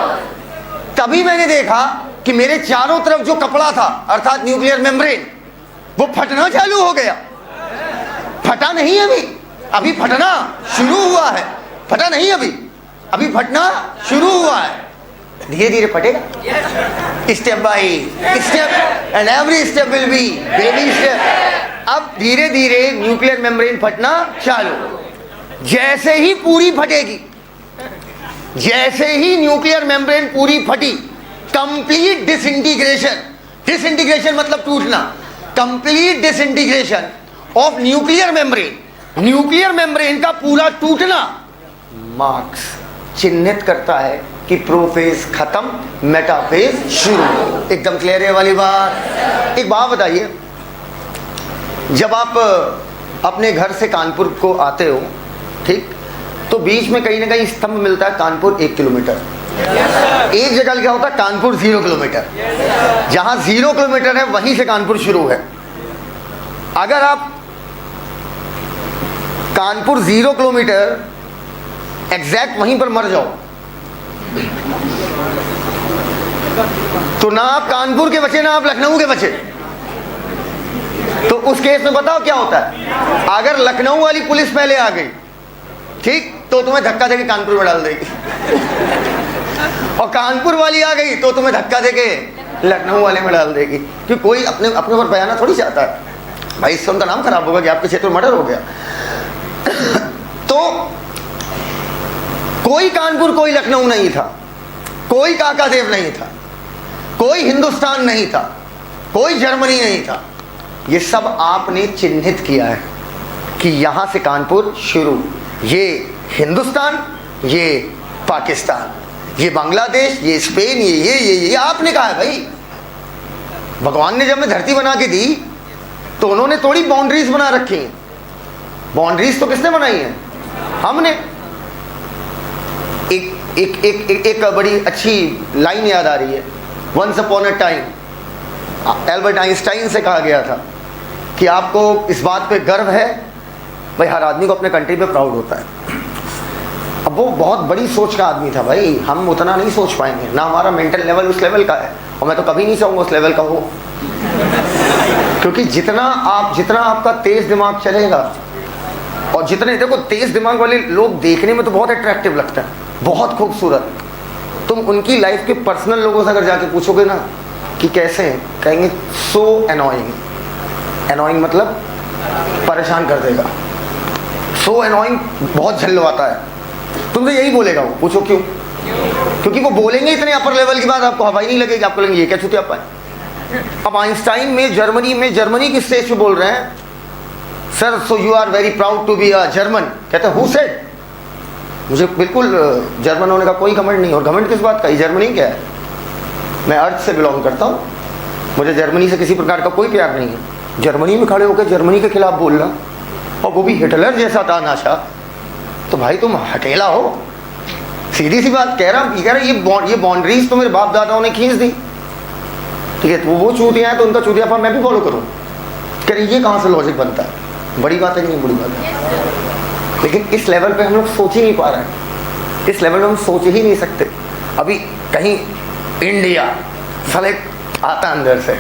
तभी मैंने देखा कि मेरे चारों तरफ जो कपड़ा था अर्थात न्यूक्लियर मेम्ब्रेन, वो फटना चालू हो गया। फटा नहीं अभी, अभी फटना शुरू हुआ है। फटा नहीं अभी, अभी फटना शुरू हुआ है। धीरे धीरे फटेगा, step by step, and every step will be baby step. अब धीरे धीरे न्यूक्लियर मेम्ब्रेन फटना चालू। जैसे ही पूरी फटेगी, जैसे ही न्यूक्लियर मेम्ब्रेन पूरी फटी, कंप्लीट डिसइंटीग्रेशन, डिसइंटीग्रेशन मतलब टूटना, complete disintegration of nuclear membrane, nuclear membrane का पूरा टूटना मार्क्स चिन्हित करता है कि प्रोफेज खत्म, मेटाफेज शुरू। एकदम क्लियर है वाली बात। एक बात बताइए, जब आप अपने घर से कानपुर को आते हो, ठीक, तो बीच में कहीं ना कहीं स्तंभ मिलता है कानपुर 1 किलोमीटर। एक जगह क्या होता है कानपुर 0 किलोमीटर। जहां 0 किलोमीटर है वहीं से कानपुर शुरू है। अगर आप कानपुर 0 किलोमीटर एग्जैक्ट वहीं पर मर जाओ तो ना आप कानपुर के बचे ना आप लखनऊ के बचे। तो उस केस में बताओ क्या होता है? अगर लखनऊ वाली पुलिस पहले आ गई, ठीक, तो तुम्हें धक्का देके कानपुर में डाल देगी, और कानपुर वाली आ गई तो तुम्हें धक्का देके लखनऊ वाले में डाल देगी। क्योंकि कोई अपने अपने ऊपर बयाना थोड़ी चाहता है भाई, इससे उनका नाम खराब होगा कि आपके क्षेत्र में मर्डर हो गया। तो कोई कानपुर कोई लखनऊ नहीं था, कोई काकादेव नहीं था, कोई हिंदुस्तान नहीं था, कोई जर्मनी नहीं था। ये सब आपने चिन्हित किया है कि यहां से कानपुर शुरू, ये हिंदुस्तान, ये पाकिस्तान, ये बांग्लादेश, ये स्पेन, ये आपने कहा है भाई। भगवान ने जब मैं धरती बना के दी तो उन्होंने थोड़ी बाउंड्रीज बना रखी हैं। बाउंड्रीज तो किसने बनाई है? हमने। एक बड़ी अच्छी लाइन याद आ रही है, once upon a time Albert Einstein से कहा गया था कि आपको इस बात पे गर्व है, भाई हर आदमी को अपने कंट्री पे प्राउड होता है। अब वो बहुत बड़ी सोच का आदमी था भाई, हम उतना नहीं सोच पाएंगे ना, हमारा मेंटल लेवल उस लेवल का है, और मैं तो कभी नहीं चाहूँगा उस लेवल का हो। क्योंकि जितना आपका तेज दिमाग चलेगा, और जितने देखो तेज दिमाग वाले लोग देखने में तो बहुत अट्रैक्टिव लगता है, बहुत खूबसूरत। तुम उनकी लाइफ के पर्सनल लोगों से अगर जाके पूछोगे ना कि कैसे हैं, कहेंगे सो एनोइंग। एनोइंग मतलब परेशान कर देगा, सो एनोइंग, बहुत झल्लवाता है। तुमसे यही बोलेगा वो, पूछो क्यों? क्योंकि वो बोलेंगे इतने अपर लेवल की बात, आपको हवाई नहीं लगेगी, आपको लगेंगे ये क्या छुट्टी है। अब आइंस्टाइन में जर्मनी की स्टेज पे बोल रहे हैं, sir so you are very proud to be a German. कहते हैं हु सेड? मुझे बिल्कुल जर्मन होने का कोई घमंड नहीं। और घमंड किस बात का? ये जर्मनी क्या है? मैं अर्थ से बिलोंग करता हूँ, मुझे जर्मनी से किसी प्रकार का कोई प्यार नहीं है। जर्मनी में खड़े होकर जर्मनी के खिलाफ बोलना, और वो भी हिटलर जैसा तानाशाह, तो भाई तुम हटेला हो। सीधी सी बात कह रहा ये बाउंड्रीज तो मेरे बाप दादाओं ने खींच दी, ठीक है, तो वो चूतियाँ हैं तो उनका चूतियापन मैं भी फॉलो करूँ? कह रही ये कहाँ से लॉजिक बनता है? बड़ी बात है कि नहीं बड़ी बात है? लेकिन इस लेवल पे हम लोग सोच ही नहीं पा रहे हैं, इस लेवल पे हम सोच ही नहीं सकते। अभी कहीं इंडिया साले आता अंदर से,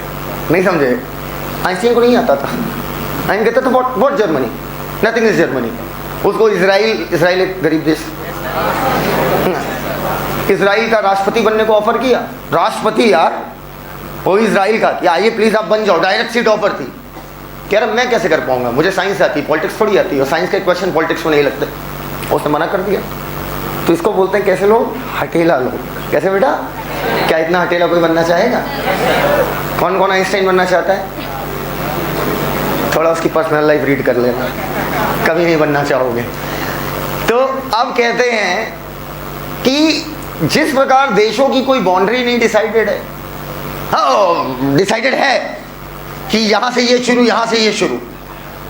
नहीं समझे? आइंस्टीन को नहीं आता था, आइंस्टीन कहता था what Germany, nothing is Germany. उसको इसराइल एक गरीब देश, इसराइल का राष्ट्रपति बनने को ऑफर किया। राष्ट्रपति यार वो इसराइल का, कि आइए प्लीज आप बन जाओ, डायरेक्ट सीट ऑफर थी। कह रहा मैं कैसे कर पाऊंगा, मुझे साइंस आती है, पॉलिटिक्स थोड़ी आती है, और साइंस के क्वेश्चन पॉलिटिक्स में नहीं लगते। उसने मना कर दिया। तो इसको बोलते हैं कैसे लोग? हटेला लोग। कैसे बेटा? क्या इतना हटेला कोई बनना चाहेगा? कौन कौन आइंस्टाइन बनना चाहता है? थोड़ा उसकी पर्सनल लाइफ रीड कर लेना, कभी नहीं बनना चाहोगे। तो अब कहते हैं कि जिस प्रकार देशों की कोई बाउंड्री नहीं डिसाइडेड है, हाँ डिसाइडेड है कि यहां से ये शुरू, यहां से ये शुरू,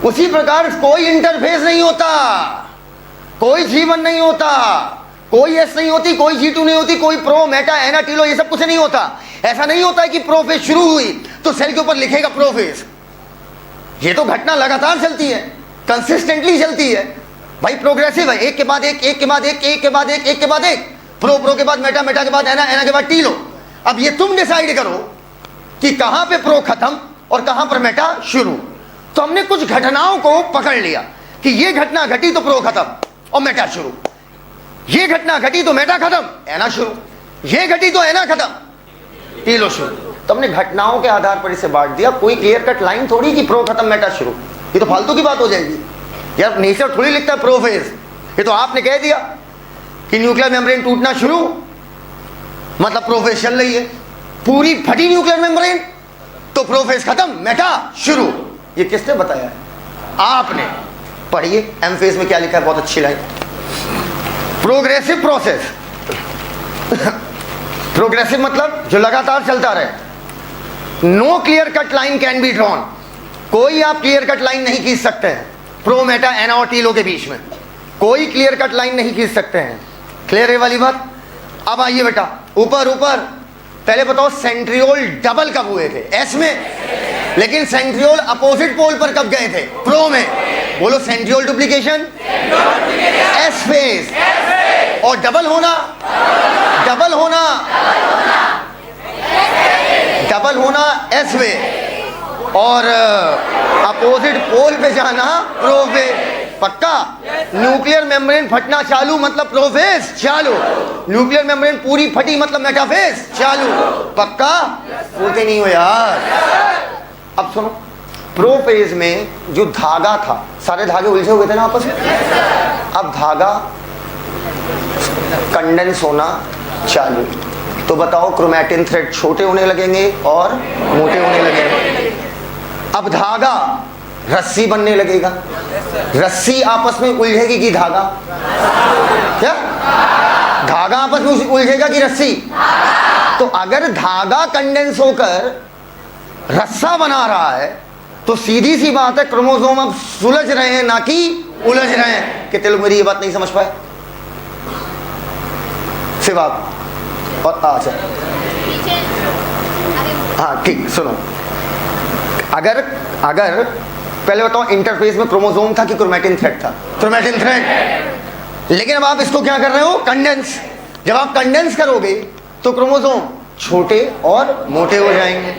उसी प्रकार कोई इंटरफेस नहीं होता, कोई जीवन नहीं होता, कोई एस नहीं होती, कोई G2 नहीं होती, कोई प्रो मेटा एना टीलो ये सब कुछ नहीं होता। ऐसा नहीं होता है कि प्रोफेस शुरू हुई तो सेल के ऊपर लिखेगा प्रोफेस। ये तो घटना लगातार चलती है, कंसिस्टेंटली चलती है भाई, प्रोग्रेसिव है, एक के बाद एक, एक के बाद एक, एक के बाद एक, एक के बाद एक, प्रो के बाद मेटा, मेटा के बाद एना, एना के बाद टीलो। अब ये तुम डिसाइड करो कि कहां पे प्रो खत्म और कहां पर मेटा शुरू। तो हमने कुछ घटनाओं को पकड़ लिया कि ये घटना घटी तो प्रो खत्म और मेटा शुरू, ये घटना घटी तो मेटा खत्म एना शुरू, ये घटी तो एना खत्म टीलो शुरू। तो हमने घटनाओं के आधार पर इसे बांट दिया। कोई क्लियर कट लाइन थोड़ी कि प्रो खत्म मेटा शुरू, ये तो फालतू की बात हो जाएगी यार। नेचर थोड़ी लिखता है प्रोफेज, ये तो आपने कह दिया कि न्यूक्लियर मेम्ब्रेन टूटना शुरू मतलब प्रोफेज चल रही है। पूरी फटी न्यूक्लियर मेम्ब्रेन तो प्रोफेज खत्म मेटा शुरू। ये किसने बताया? आपने। पढ़िए एम फेज में क्या लिखा है, बहुत अच्छी लाइन, प्रोग्रेसिव प्रोसेस। प्रोग्रेसिव मतलब जो लगातार चलता रहे। No clear cut line can be drawn, कोई आप क्लियर कट लाइन नहीं खींच सकते हैं प्रो मेटा एना और टीलो के बीच में, कोई क्लियर कट लाइन नहीं खींच सकते हैं। क्लियर है वाली बात? अब आइए बेटा ऊपर ऊपर, पहले बताओ सेंट्रियोल डबल कब हुए थे? एस में। लेकिन सेंट्रियोल अपोजिट पोल पर कब गए थे? प्रो में। बोलो सेंट्रियोल डुप्लीकेशन एस फेज, और डबल होना, डबल होना, डबल होना एस में, और अपोजिट पोल पे जाना प्रो पे। पक्का? न्यूक्लियर मेम्ब्रेन फटना चालू मतलब प्रोफेज चालू, न्यूक्लियर मेम्ब्रेन पूरी फटी मतलब मेटाफेज चालू। पक्का? बोलते नहीं हो यार। अब सुनो, प्रोफेज में जो धागा था, सारे धागे उलझे हुए थे ना आपस में, अब धागा कंडेंस होना चालू। तो बताओ क्रोमैटिन थ्रेड छोटे होने लगेंगे और मोटे होने लगेंगे। अब धागा रस्सी बनने लगेगा, रस्सी आपस में उलझेगी कि धागा? क्या धागा आपस में उलझेगा कि रस्सी? तो अगर धागा कंडेंस होकर रस्सा बना रहा है तो सीधी सी बात है क्रोमोसोम अब सुलझ रहे हैं ना कि उलझ रहे हैं। कितने लोग मेरी ये बात नहीं समझ पाए? सिर्फ आप और अच्छा हाँ ठीक। सुनो, अगर पहले बताओ इंटरफेस में क्रोमोसोम था कि क्रोमैटिन थ्रेड था? Chromatin thread. लेकिन अब आप इसको क्या कर रहे हो? कंडेंस। जब आप कंडेंस करोगे तो क्रोमोसोम छोटे और मोटे हो जाएंगे।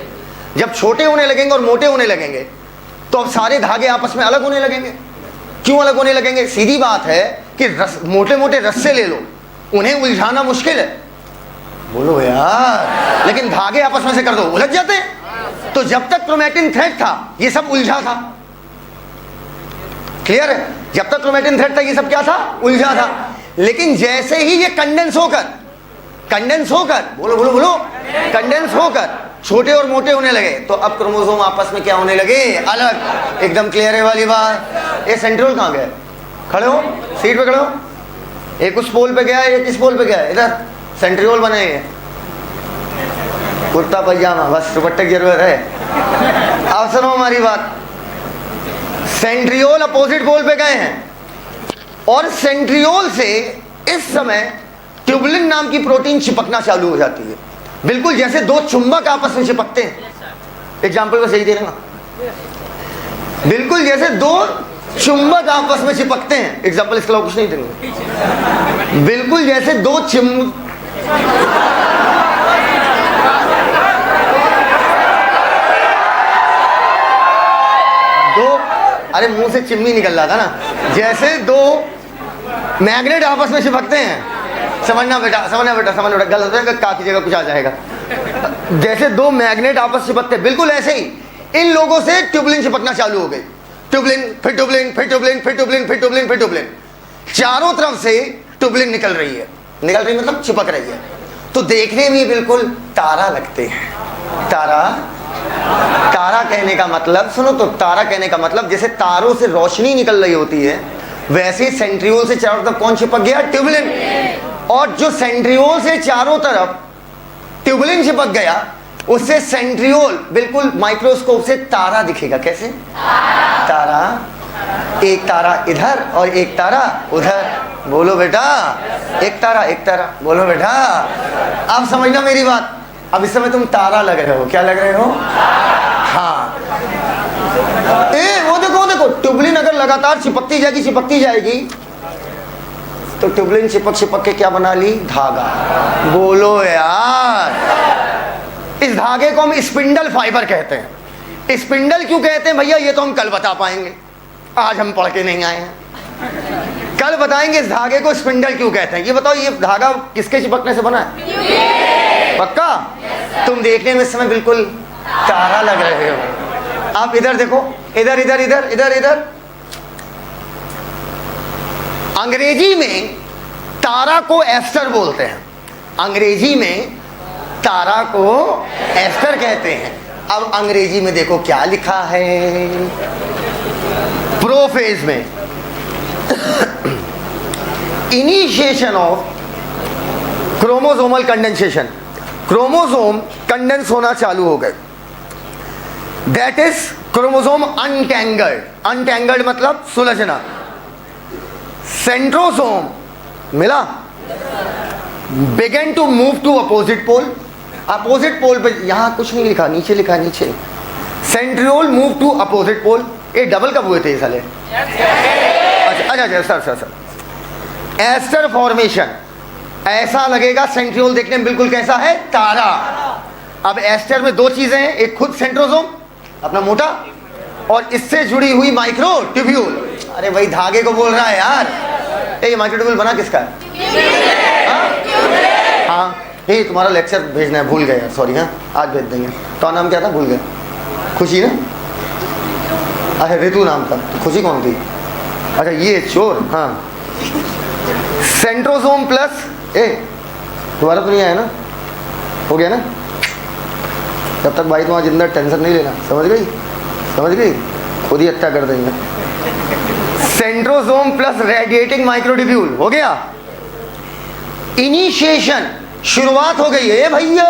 जब छोटे होने लगेंगे और मोटे होने लगेंगे तो अब सारे धागे आपस में अलग होने लगेंगे। क्यों अलग होने लगेंगे? सीधी बात है कि मोटे मोटे रस्से ले लो, उन्हें उलझाना मुश्किल है। बोलो यार। लेकिन धागे आपस में से कर दो, उलझ जाते हैं। तो जब तक क्रोमैटिन थ्रेड था ये सब उलझा था। क्लियर है? जब तक क्रोमेटिन थ्रेड था ये सब क्या था, उलझा था। लेकिन जैसे ही ये कंडेंस होकर बोलो बोलो बोलो, कंडेंस होकर छोटे और मोटे होने लगे, तो अब क्रोमोसोम आपस में क्या होने लगे, अलग। एकदम क्लियर है वाली बात। ये सेंट्रियोल कहाँ गए, खड़े हो, सीट पे खड़े हो। एक उस पोल पे गया है, एक इस पोल पे गया है, इधर सेंट्रियोल बने हैं, कुर्ता पजामा, बस दुपट्टे की जरूरत है। अब सुनो हमारी बात, सेंट्रियोल अपोजिट पोल पे गए हैं और सेंट्रियोल से इस समय ट्यूबुलिन नाम की प्रोटीन चिपकना चालू हो जाती है, बिल्कुल जैसे दो चुंबक आपस में चिपकते हैं। एग्जाम्पल बस यही देना, बिल्कुल जैसे दो चुंबक आपस में चिपकते हैं। एग्जाम्पल इसके अलावा कुछ नहीं देंगे। बिल्कुल जैसे दो अरे मुंह से चिमनी निकल रहा था ना, जैसे दो मैग्नेट आपस में चिपकते हैं। समझना बेटा, समझना बेटा, समझना बेटा, गलत होगा का की जगह कुछ आ जाएगा। जैसे दो मैग्नेट आपस चिपकते हैं, बिल्कुल ऐसे ही इन लोगों से ट्यूबुलिन चिपकना चालू हो गई। ट्यूबुलिन, फिर ट्यूबुलिन, फिर ट्यूबुलिन, फिर ट्यूबुलिन, फिर ट्यूबुलिन, फिर ट्यूबुलिन, चारों तरफ से ट्यूबुलिन निकल रही है। निकल रही मतलब चिपक रही है। तो देखने में बिल्कुल तारा लगते हैं। तारा, तारा कहने का मतलब सुनो तो, तारा कहने का मतलब जैसे तारों से रोशनी निकल रही होती है, वैसे सेंट्रियोल से चारों तरफ कौन चिपक गया, ट्यूबुलिन। और जो सेंट्रियोल से चारों तरफ ट्यूबुलिन चिपक गया, उससे सेंट्रियोल बिल्कुल माइक्रोस्कोप से तारा दिखेगा। कैसे, तारा, एक तारा इधर और एक तारा उधर। बोलो बेटा, एक तारा, एक तारा, बोलो बेटा। अब समझना मेरी बात। अब इस समय तुम तारा लग रहे हो, क्या लग रहे हो, हाँ। वो देखो, वो देखो, ट्यूबुलिन अगर लगातार चिपकती जाएगी, चिपकती जाएगी, तो ट्यूबुलिन चिपक चिपक के क्या बना ली, धागा। बोलो यार, इस धागे को हम स्पिंडल फाइबर कहते हैं। स्पिंडल क्यों कहते हैं भैया, ये तो हम कल बता पाएंगे, आज हम पढ़ के नहीं आए हैं। कल बताएंगे इस धागे को स्पिंडल क्यों कहते हैं। ये बताओ, ये धागा किसके चिपकने से बना है, पक्का? तुम देखने में इस समय बिल्कुल तारा लग रहे हो। आप इधर देखो, इधर इधर इधर इधर इधर। अंग्रेजी में तारा को एस्टर बोलते हैं। अंग्रेजी में तारा को एस्टर कहते हैं। अब अंग्रेजी में देखो क्या लिखा है, प्रोफेज में initiation of chromosomal condensation. Chromosome condense होना चालू हो गए, that is chromosome untangled. Untangled मतलब सुलझना। सेंट्रोसोम मिला, begin to move to opposite pole. Opposite pole पे, यहां कुछ नहीं लिखा, नीचे लिखा, नीचे। Centriole move to opposite pole. ये डबल कब हुए थे ये साले? अच्छा अच्छा अच्छा, sir sir sir. Aster formation, ऐसा लगेगा सेंट्रियोल देखने में बिल्कुल कैसा है, तारा। अब एस्टर में दो चीजें हैं, एक खुद सेंट्रोसोम अपना मोटा, और इससे जुड़ी हुई माइक्रो ट्यूब्यूल। अरे भाई धागे को बोल रहा है यार। ये माइक्रो ट्यूब्यूल बना किसका है? हाँ, ये तुम्हारा लेक्चर भेजना है, भूल गए, सॉरी। हाँ, आज भेज देंगे। तो नाम क्या था, भूल गए, खुशी ना? अच्छा, ऋतु नाम था। तो खुशी कौन थी? अच्छा, ये चोर। हाँ, सेंट्रोसोम प्लस दोबारा तो नहीं आया ना, हो गया ना? तब तक भाई तुम्हारा जिंदा, टेंशन नहीं लेना, समझ गई, समझ गई, खुद ही अच्छा कर देंगे। सेंट्रोसोम प्लस रेडिएटिंग माइक्रोट्यूब्यूल हो गया। इनिशिएशन, शुरुआत हो गई है भैया।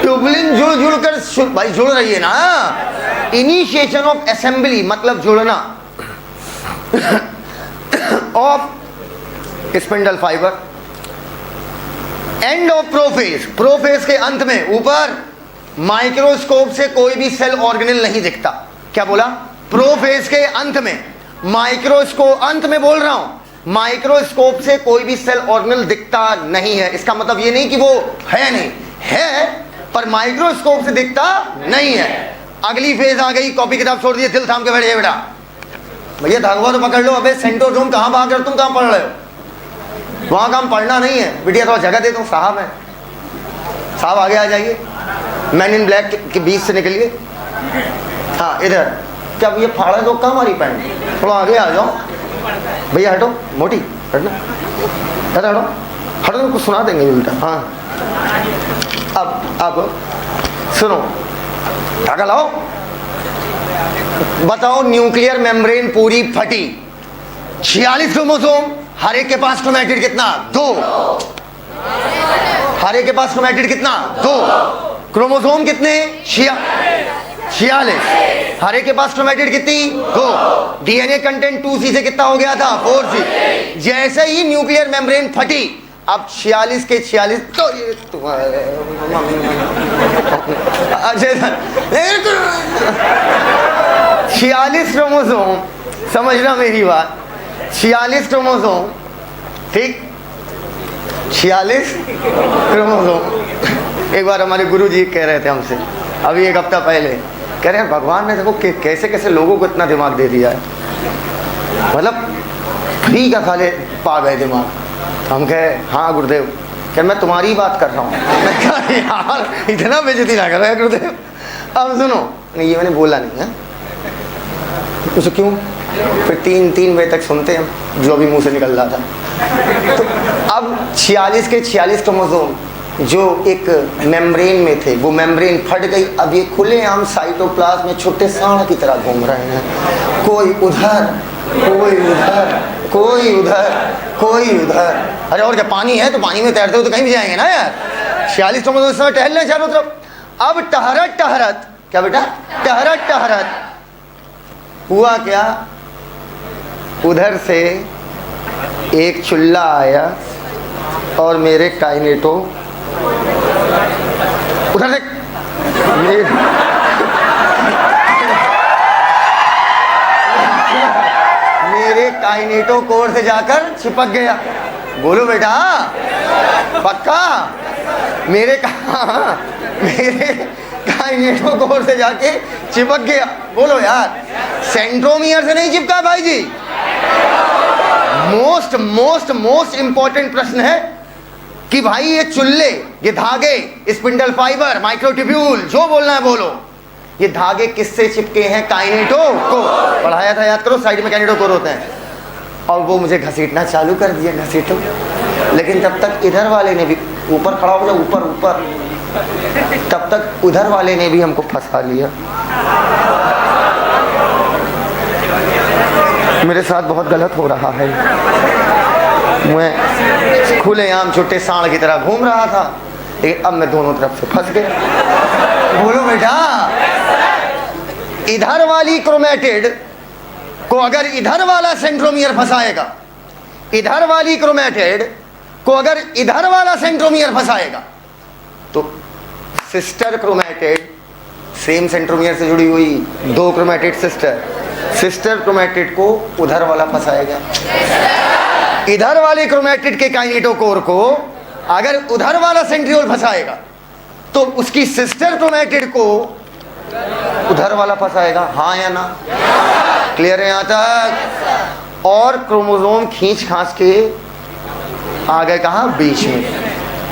ट्यूबुलिन जुड़ जुड़ कर भाई जुड़ रही है ना। इनिशिएशन ऑफ असेंबली मतलब जुड़ना of spindle fibre. End of prophase, prophase के अंत में ऊपर माइक्रोस्कोप से कोई भी सेल ऑर्गेनेल नहीं दिखता। क्या बोला? प्रोफेज के अंत में, माइक्रोस्कोप, अंत में बोल रहा हूं, माइक्रोस्कोप से कोई भी सेल ऑर्गेनेल दिखता नहीं है। इसका मतलब ये नहीं कि वो है नहीं, है पर माइक्रोस्कोप से दिखता नहीं है। अगली फेज आ गई, कॉपी किताब छोड़ दिए, दिल थाम के बैठ गए बेटा। भैया धागवा तो पकड़ लो। अबे सेंट्रोसोम कहाँ भाग रहे हो तुम, कहाँ पढ़ रहे हो? वहां काम पढ़ना नहीं है बिटिया, थोड़ा जगह दे दो। साहब है, साहब आगे आ जाइए, मैन इन ब्लैक के बीच से निकलिए। हाँ इधर, क्या ये फाड़ा दो कहाँ हमारी पैंट, थोड़ा आगे आ जाओ भैया, हटो मोटी, हटना, हटो हटो हटो, कुछ सुना देंगे उल्टा। हाँ अब सुनो, धागा लाओ, बताओ न्यूक्लियर मेम्ब्रेन पूरी फटी, 46 क्रोमोसोम, हर एक के पास क्रोमैटिड कितना? 2। हर एक के पास क्रोमैटिड कितना? 2। क्रोमोसोम कितने? 46। हर एक के पास क्रोमैटिड कितनी? 2। डीएनए कंटेंट 2C से कितना हो गया था? 4C। जैसे ही न्यूक्लियर मेम्ब्रेन फटी, अब 46 के 46 तो ये तुम्हारे 46 क्रोमोसोम, समझना मेरी बात, 46 क्रोमोसोम, ठीक, 46 क्रोमोसोम। एक बार हमारे गुरुजी कह रहे थे हमसे, अभी एक हफ्ता पहले, कह रहे हैं भगवान ने देखो कैसे कैसे लोगों को इतना दिमाग दे दिया है, मतलब फ्री का खाले पा गए दिमाग। हम कहे हाँ गुरुदेव, क्या मैं तुम्हारी बात कर रहा हूँ? मैं कहा यार इतना बेइज्जती ना करो गुरुदेव। अब सुनो, नहीं ये मैंने बोला नहीं है, तो क्यों? फिर 3 बजे तक सुनते हैं जो भी मुंह से निकल रहा था। तो अब 46 के 46 क्रोमोसोम जो एक मेम्ब्रेन में थे, वो मेम्ब्रेन फट गई, अब ये खुलेआम साइटोप्लाज्म में छोटे सांड की तरह घूम रहे हैं, कोई उधर कोई उधर कोई उधर कोई उधर। अरे और क्या, पानी है तो पानी में तैरते हो तो कहीं भी जाएंगे ना यार। 46 क्रोमोसोम इस समय टहल रहे चारों तरफ। अब टहरत टहरत, क्या बेटा? टहरत टहरत हुआ क्या, उधर से एक चुल्ला आया और मेरे काइनेटो उधर से मेरे काइनेटो कोर से जाकर चिपक गया। बोलो बेटा पक्का? मेरे काइनेटो कोर से जाके चिपक गया। बोलो यार, सेंट्रोमियर से नहीं चिपका भाई जी। मोस्ट मोस्ट मोस्ट इंपॉर्टेंट प्रश्न है कि भाई ये चुल्ले, ये धागे, स्पिंडल फाइबर, माइक्रोट्यूब्यूल, जो बोलना है बोलो, ये धागे किससे चिपके हैं? काइनेटो को। पढ़ाया था, याद करो, साइड में काइनेटो कोर होते हैं। और वो मुझे घसीटना चालू कर दिया, घसीटो, लेकिन तब तक इधर वाले ने भी, ऊपर खड़ा हो गया, ऊपर ऊपर, तब तक उधर वाले ने भी हमको फंसा लिया। मेरे साथ बहुत गलत हो रहा है। मैं खुलेआम छोटे सांड की तरह घूम रहा था, लेकिन अब मैं दोनों तरफ से फंस गया। बोलो बेटा, इधर वाली क्रोमैटिड को अगर इधर वाला सेंट्रोमियर फंसाएगा, इधर वाली क्रोमैटिड को अगर इधर वाला सेंट्रोमियर फंसाएगा, तो सिस्टर क्रोमैटिड, सेम सेंट्रोमियर से जुड़ी हुई 2 क्रोमैटिड सिस्टर क्रोमैटिड को उधर वाला फंसाएगा। इधर वाले क्रोमैटिड के काइनेटोकोर को अगर उधर वाला सेंट्रियोल फंसाएगा, तो उसकी सिस्टर क्रोमैटिड को उधर वाला फंसाएगा। हाँ या ना? क्लियर है यहाँ तक? और क्रोमोसोम खींच खांच के आ गए कहाँ? बीच में।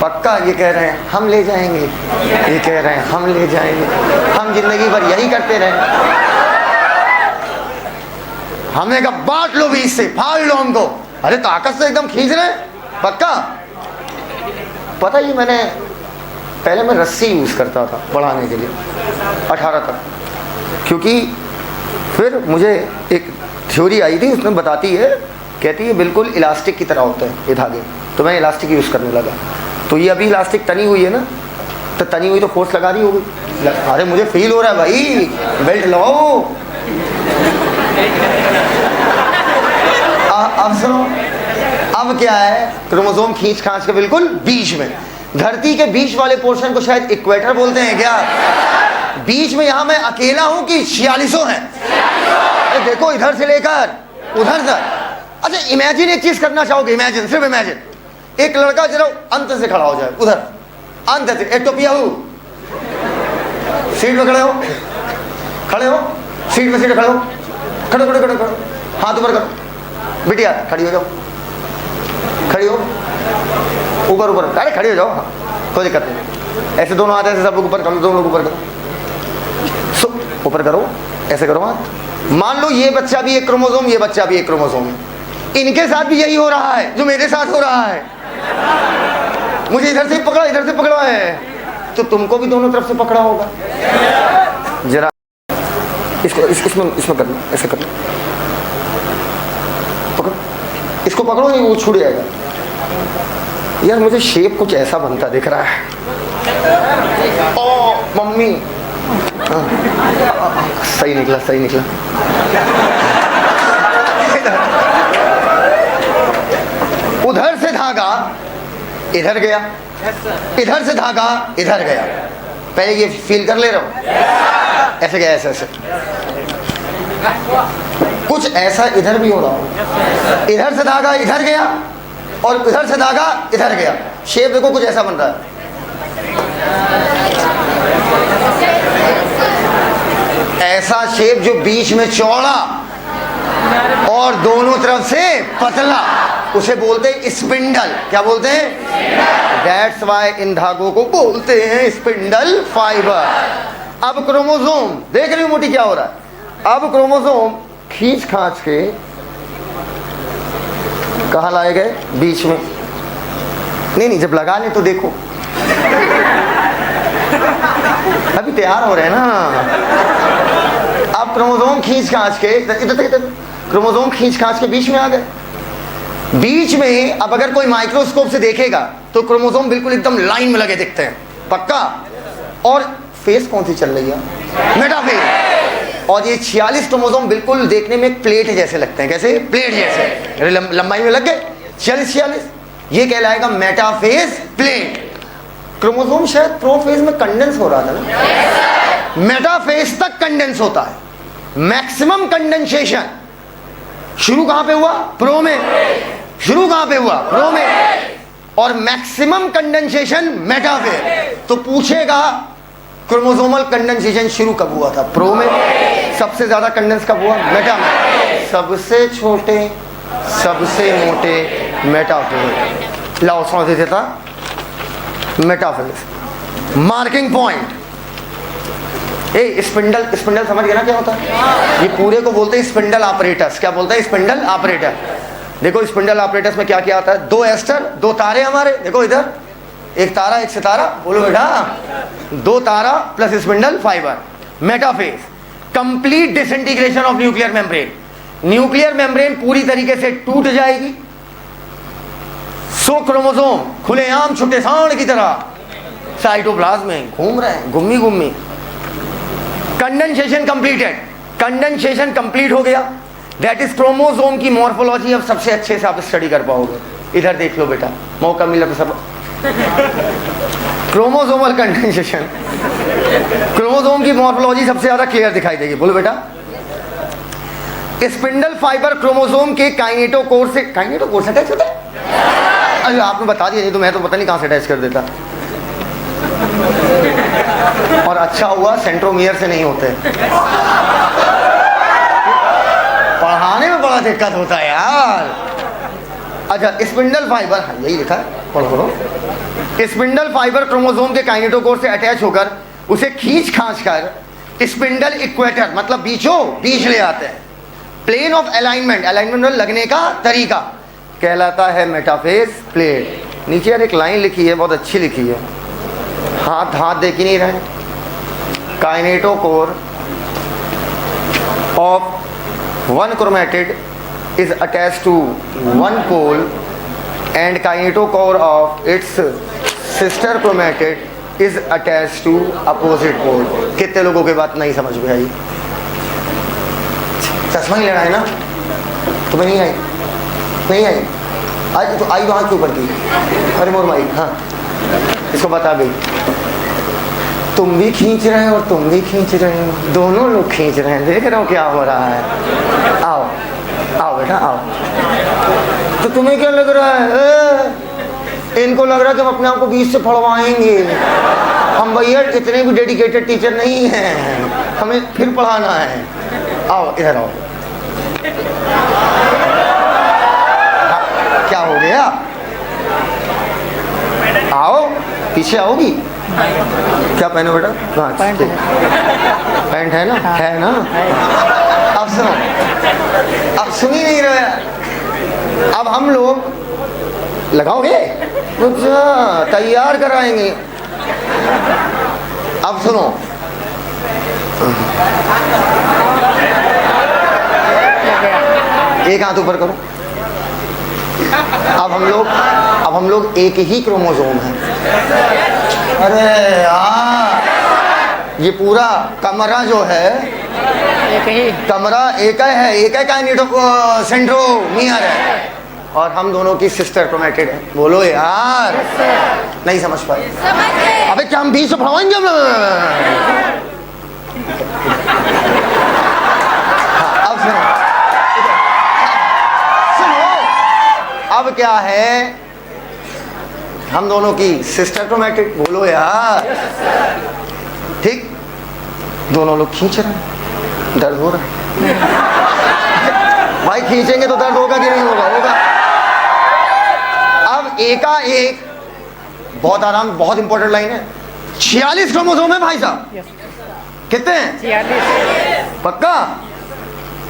पक्का? ये कह रहे हैं हम ले जाएंगे, ये कह रहे हैं हम ले जाएंगे, हम जिंदगी भर यही करते रहे। हमने कहा बांट लो बीच से, फाड़ लो हमको। अरे ताकत से एकदम खींच रहे। पक्का? पता ही, मैंने पहले मैं रस्सी यूज़ करता था बढ़ाने के लिए 18 तक, क्योंकि फिर मुझे एक थ्योरी आई थी, उसमें बताती है, कहती है बिल्कुल इलास्टिक की तरह होते हैं ये धागे, तो मैं इलास्टिक यूज़ करने लगा। तो ये अभी इलास्टिक तनी हुई है ना, तो तनी हुई तो फोर्स लगा रही होगी। अरे मुझे फील हो रहा है भाई, बेल्ट लगाओ। अब सुनो, अब क्या है, क्रोमोसोम खींच खांच के बिल्कुल बीच में, धरती के बीच वाले पोर्शन को शायद इक्वेटर बोलते हैं क्या? बीच में यहाँ मैं अकेला हूँ कि 46 हैं? देखो इधर से लेकर उधर तक। अच्छा इमेजिन, एक चीज करना चाहोगे? इमेजिन, सिर्फ इमेजिन, एक लड़का जरा अंत से खड़ा हो जाए, उधर अंत से, एक टोपिया हो, सीट पे खड़े हो, खड़े हो, सीट पे सीट खड़े हो, खड़े खड़े खड़े खड़े, हाथ ऊपर करो, बिटिया खड़ी हो जाओ, खड़ी हो, ऊपर ऊपर, अरे खड़ी हो जाओ, कोई दिक्कत नहीं। ऐसे दोनों हाथ ऐसे सब लोग ऊपर करो, दोनों लोग ऊपर करो, ऊपर करो, ऐसे करो हाथ, मान लो ये बच्चा भी एक क्रोमोसोम, ये बच्चा भी एक क्रोमोसोम है, इनके साथ भी यही हो रहा है जो मेरे साथ हो रहा है। मुझे इधर से पकड़ा, इधर से पकड़ा है, तो तुमको भी दोनों तरफ से पकड़ा होगा। जरा इसको इसमें कर लो, ऐसे कर लो, पकड़ो, इसको पकड़ो, नहीं वो छूट जाएगा। यार मुझे शेप कुछ ऐसा बनता दिख रहा है। ओ मम्मी, हाँ, सही निकला, सही निकला। उधर से धागा इधर गया, इधर से धागा इधर गया। पहले ये फील कर ले रहा हूं, ऐसे गया, ऐसे ऐसे, कुछ ऐसा इधर भी हो रहा हो। इधर से धागा इधर गया और इधर से धागा इधर गया। शेप देखो कुछ ऐसा बन रहा है। ऐसा शेप जो बीच में चौड़ा और दोनों तरफ से पतला, उसे बोलते हैं स्पिंडल। क्या बोलते हैं? दैट्स वाई इन धागों को बोलते हैं स्पिंडल फाइबर। अब क्रोमोसोम देख रही हो मोटी क्या हो रहा है। अब क्रोमोसोम खींच खांच के कहाँ लाए गए? बीच में। नहीं, जब लगा ले तो देखो, अभी तैयार हो रहे हैं ना। अब क्रोमोसोम खींच खांच के इधर क्रोमोसोम खींच खांच के बीच में आ गए। बीच में अब अगर कोई माइक्रोस्कोप से देखेगा तो क्रोमोसोम बिल्कुल एकदम लाइन में लगे दिखते हैं, पक्का। और फेस कौन सी चल रही है? मेटाफेज। और ये 46 क्रोमोसोम बिल्कुल देखने में एक प्लेट जैसे लगते हैं। कैसे? प्लेट जैसे, लंबाई में लग गए 46। ये कहलाएगा मेटाफेज प्लेट। क्रोमोसोम शायद प्रोफेज में कंडेंस हो रहा था ना, मेटाफेज तक कंडेंस होता है। मैक्सिमम कंडेंसेशन शुरू कहां पे हुआ? प्रो में। शुरू कहां पे हुआ? प्रो में। और मैक्सिमम कंडेंसेशन मेटाफेज। तो पूछेगा क्रोमोसोमल कंडेंसेशन शुरू कब हुआ था? प्रो में। सबसे ज्यादा कंडेंस कब हुआ? मेटा में। सबसे छोटे सबसे मोटे मेटाफेज। लाओ समझ देता, metaphase. Marking point. Spindle, spindle समझ गया ना क्या होता है? ये पूरे को बोलते हैं स्पिंडल ऑपरेटस। क्या बोलते हैं? Spindle operator. देखो स्पिंडल ऑपरेटस में क्या क्या आता है? 2 एस्टर, 2 तारे हमारे, देखो इधर एक तारा एक सितारा, बोलो बेटा, 2 तारा plus spindle fibre. Metaphase, complete disintegration of nuclear membrane. Nuclear membrane पूरी तरीके से टूट जाएगी। 100 क्रोमोसोम खुलेआम छुट्टे सांड की तरह साइटोप्लाज्म में घूम रहे हैं, गुम्मी गुम्मी। कंडेंसेशन कंप्लीटेड, कंडेंसेशन कंप्लीट हो गया। दैट इज क्रोमोसोम की मॉर्फोलॉजी अब सबसे अच्छे से आप स्टडी कर पाओगे। इधर देख लो बेटा, मौका मिला तो सब। क्रोमोसोमल कंडेंसेशन, क्रोमोसोम की मॉर्फोलॉजी सबसे ज्यादा क्लियर दिखाई देगी। बोलो बेटा। स्पिंडल फाइबर क्रोमोसोम के काइनेटोकोर से, काइनेटोकोर से अटैच होता है। अरे आपने बता दिया, नहीं तो मैं तो पता नहीं कहां से अटैच कर देता। और अच्छा हुआ सेंट्रोमियर से नहीं होते, पढ़ाने में बड़ा दिक्कत होता है यार। अच्छा, स्पिंडल फाइबर, हाँ यही लिखा है, पढ़ो। स्पिंडल फाइबर क्रोमोसोम के काइनेटोकोर से अटैच होकर उसे खींच खांच कर स्पिंडल इक्वेटर मतलब बीचों बीच ले आते हैं। प्लेन ऑफ अलाइनमेंट, अलाइनमेंट में लगने का तरीका कहलाता है मेटाफेज प्लेट। नीचे यार एक लाइन लिखी है, बहुत अच्छी लिखी है, हाथ देख ही नहीं रहे। Kinetochore of one chromatid is attached to one pole and kinetochore of its sister chromatid is attached to opposite pole। कितने लोगों के बात नहीं समझ में आई? चश्मा ही लेना है ना? तुम्हें नहीं आई? नहीं आई? आज तो आई वहाँ क्यों पड़ती? अरे मोर माई, हाँ इसको बता गई। तुम भी खींच रहे हो और तुम भी खींच रहे हो, दोनों लोग खींच रहे हैं। देख रहे हो क्या हो रहा है? आओ आओ बेटा आओ। तो तुम्हें क्या लग रहा है? इनको लग रहा है कि हम अपने आप को बीच से फड़वाएंगे। हम भैया इतने भी डेडिकेटेड टीचर नहीं हैं, हमें फिर पढ़ाना है। आओ इधर आओ। क्या हो गया? आओ पीछे आओगी। क्या पहनो बेटा? पैंट है ना? है ना? अब सुनो, अब सुन ही नहीं रहे। अब हम लोग लगाओगे, अच्छा तैयार कराएंगे। अब सुनो, एक हाथ ऊपर करो। अब हम लोग एक ही क्रोमोसोम है। अरे यार, ये पूरा कमरा जो है कमरा एक है का सेंट्रोमियर है, और हम दोनों की सिस्टर क्रोमेटिड है। बोलो यार, नहीं समझ पाए? अबे क्या हम 20 भरवाएंगे हम? अब सुनो, अब क्या है, हम दोनों की सिस्टर क्रोमेटिड। बोलो यार, ठीक, दोनों लोग खींच रहे हैं, दर्द हो रहा है। भाई खींचेंगे तो दर्द होगा कि नहीं होगा? होगा। अब एकाएक, बहुत आराम, बहुत इंपॉर्टेंट लाइन है, 46 क्रोमोसोम है भाई साहब। कितने हैं? 46। पक्का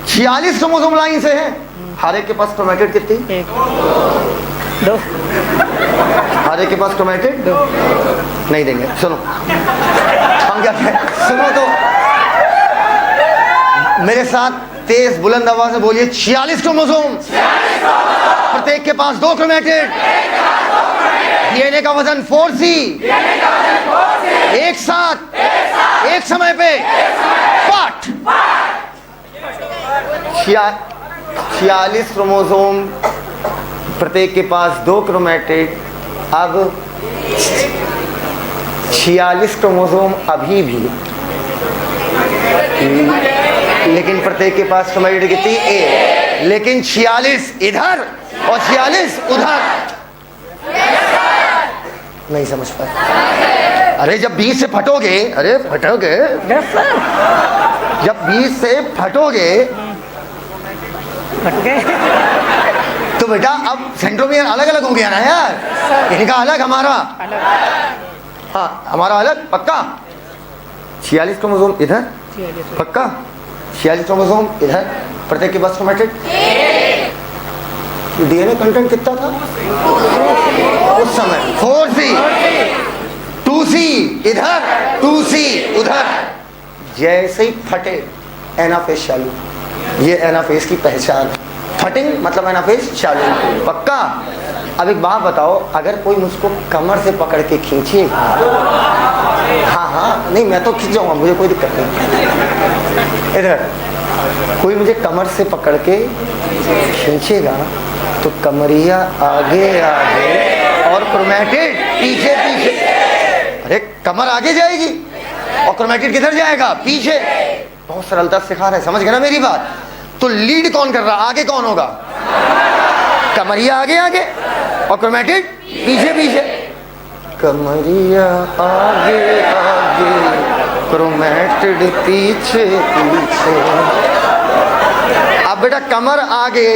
46 क्रोमोसोम लाइन से है। हर एक के पास क्रोमेटिड कितनी? 2। हर एक के पास क्रोमेटिड 2 नहीं देंगे। सुनो, हम क्या कहें, सुनो तो मेरे साथ तेज बुलंद आवाज में बोलिए, 46 क्रोमोसोम, प्रत्येक के पास 2 क्रोमेटिड, डीएनए का वजन 4C, एक साथ एक समय पे पार्ट। 46 क्रोमोसोम, प्रत्येक के पास 2 क्रोमेटिड। अब 46 क्रोमोसोम अभी भी, लेकिन प्रत्येक के पास क्रोमेटिड कितनी? A। लेकिन 46 इधर और 46 उधर। नहीं समझ पाए? अरे जब 20 से फटोगे, जब 20 से फटोगे तो बेटा अब सेंट्रोमियर अलग अलग हो गया ना यार। इनका अलग, हमारा हाँ, हमारा अलग। पक्का 46 क्रोमोसोम इधर, पक्का 46 क्रोमोसोम इधर, प्रत्येक के पास क्रोमेटिड। डीएनए कंटेंट कितना था उस समय? 4C, 2C इधर, 2C उधर। जैसे ही फटे, एनाफेज चालू। ये एनाफेज की पहचान है, फटिंग मतलब एनाफेज चालू। पक्का। अब एक बात बताओ, अगर कोई मुझको कमर से पकड़ के खींचे, हाँ नहीं मैं तो खींच जाऊंगा, मुझे कोई दिक्कत नहीं। इधर कोई मुझे कमर से पकड़ के खींचेगा तो कमरिया आगे आगे और क्रोमेटिड पीछे पीछे। अरे कमर आगे जाएगी और क्रोमेटिड किधर जाएगा? पीछे। बहुत सरलता से सिखा रहे हैं, समझ गए ना मेरी बात? तो लीड कौन कर रहा, आगे कौन होगा? कमरिया आगे आगे और क्रोमेटिड पीछे पीछे। कमरिया आगे आगे, क्रोमेटिड पीछे पीछे। अब बेटा कमर आगे,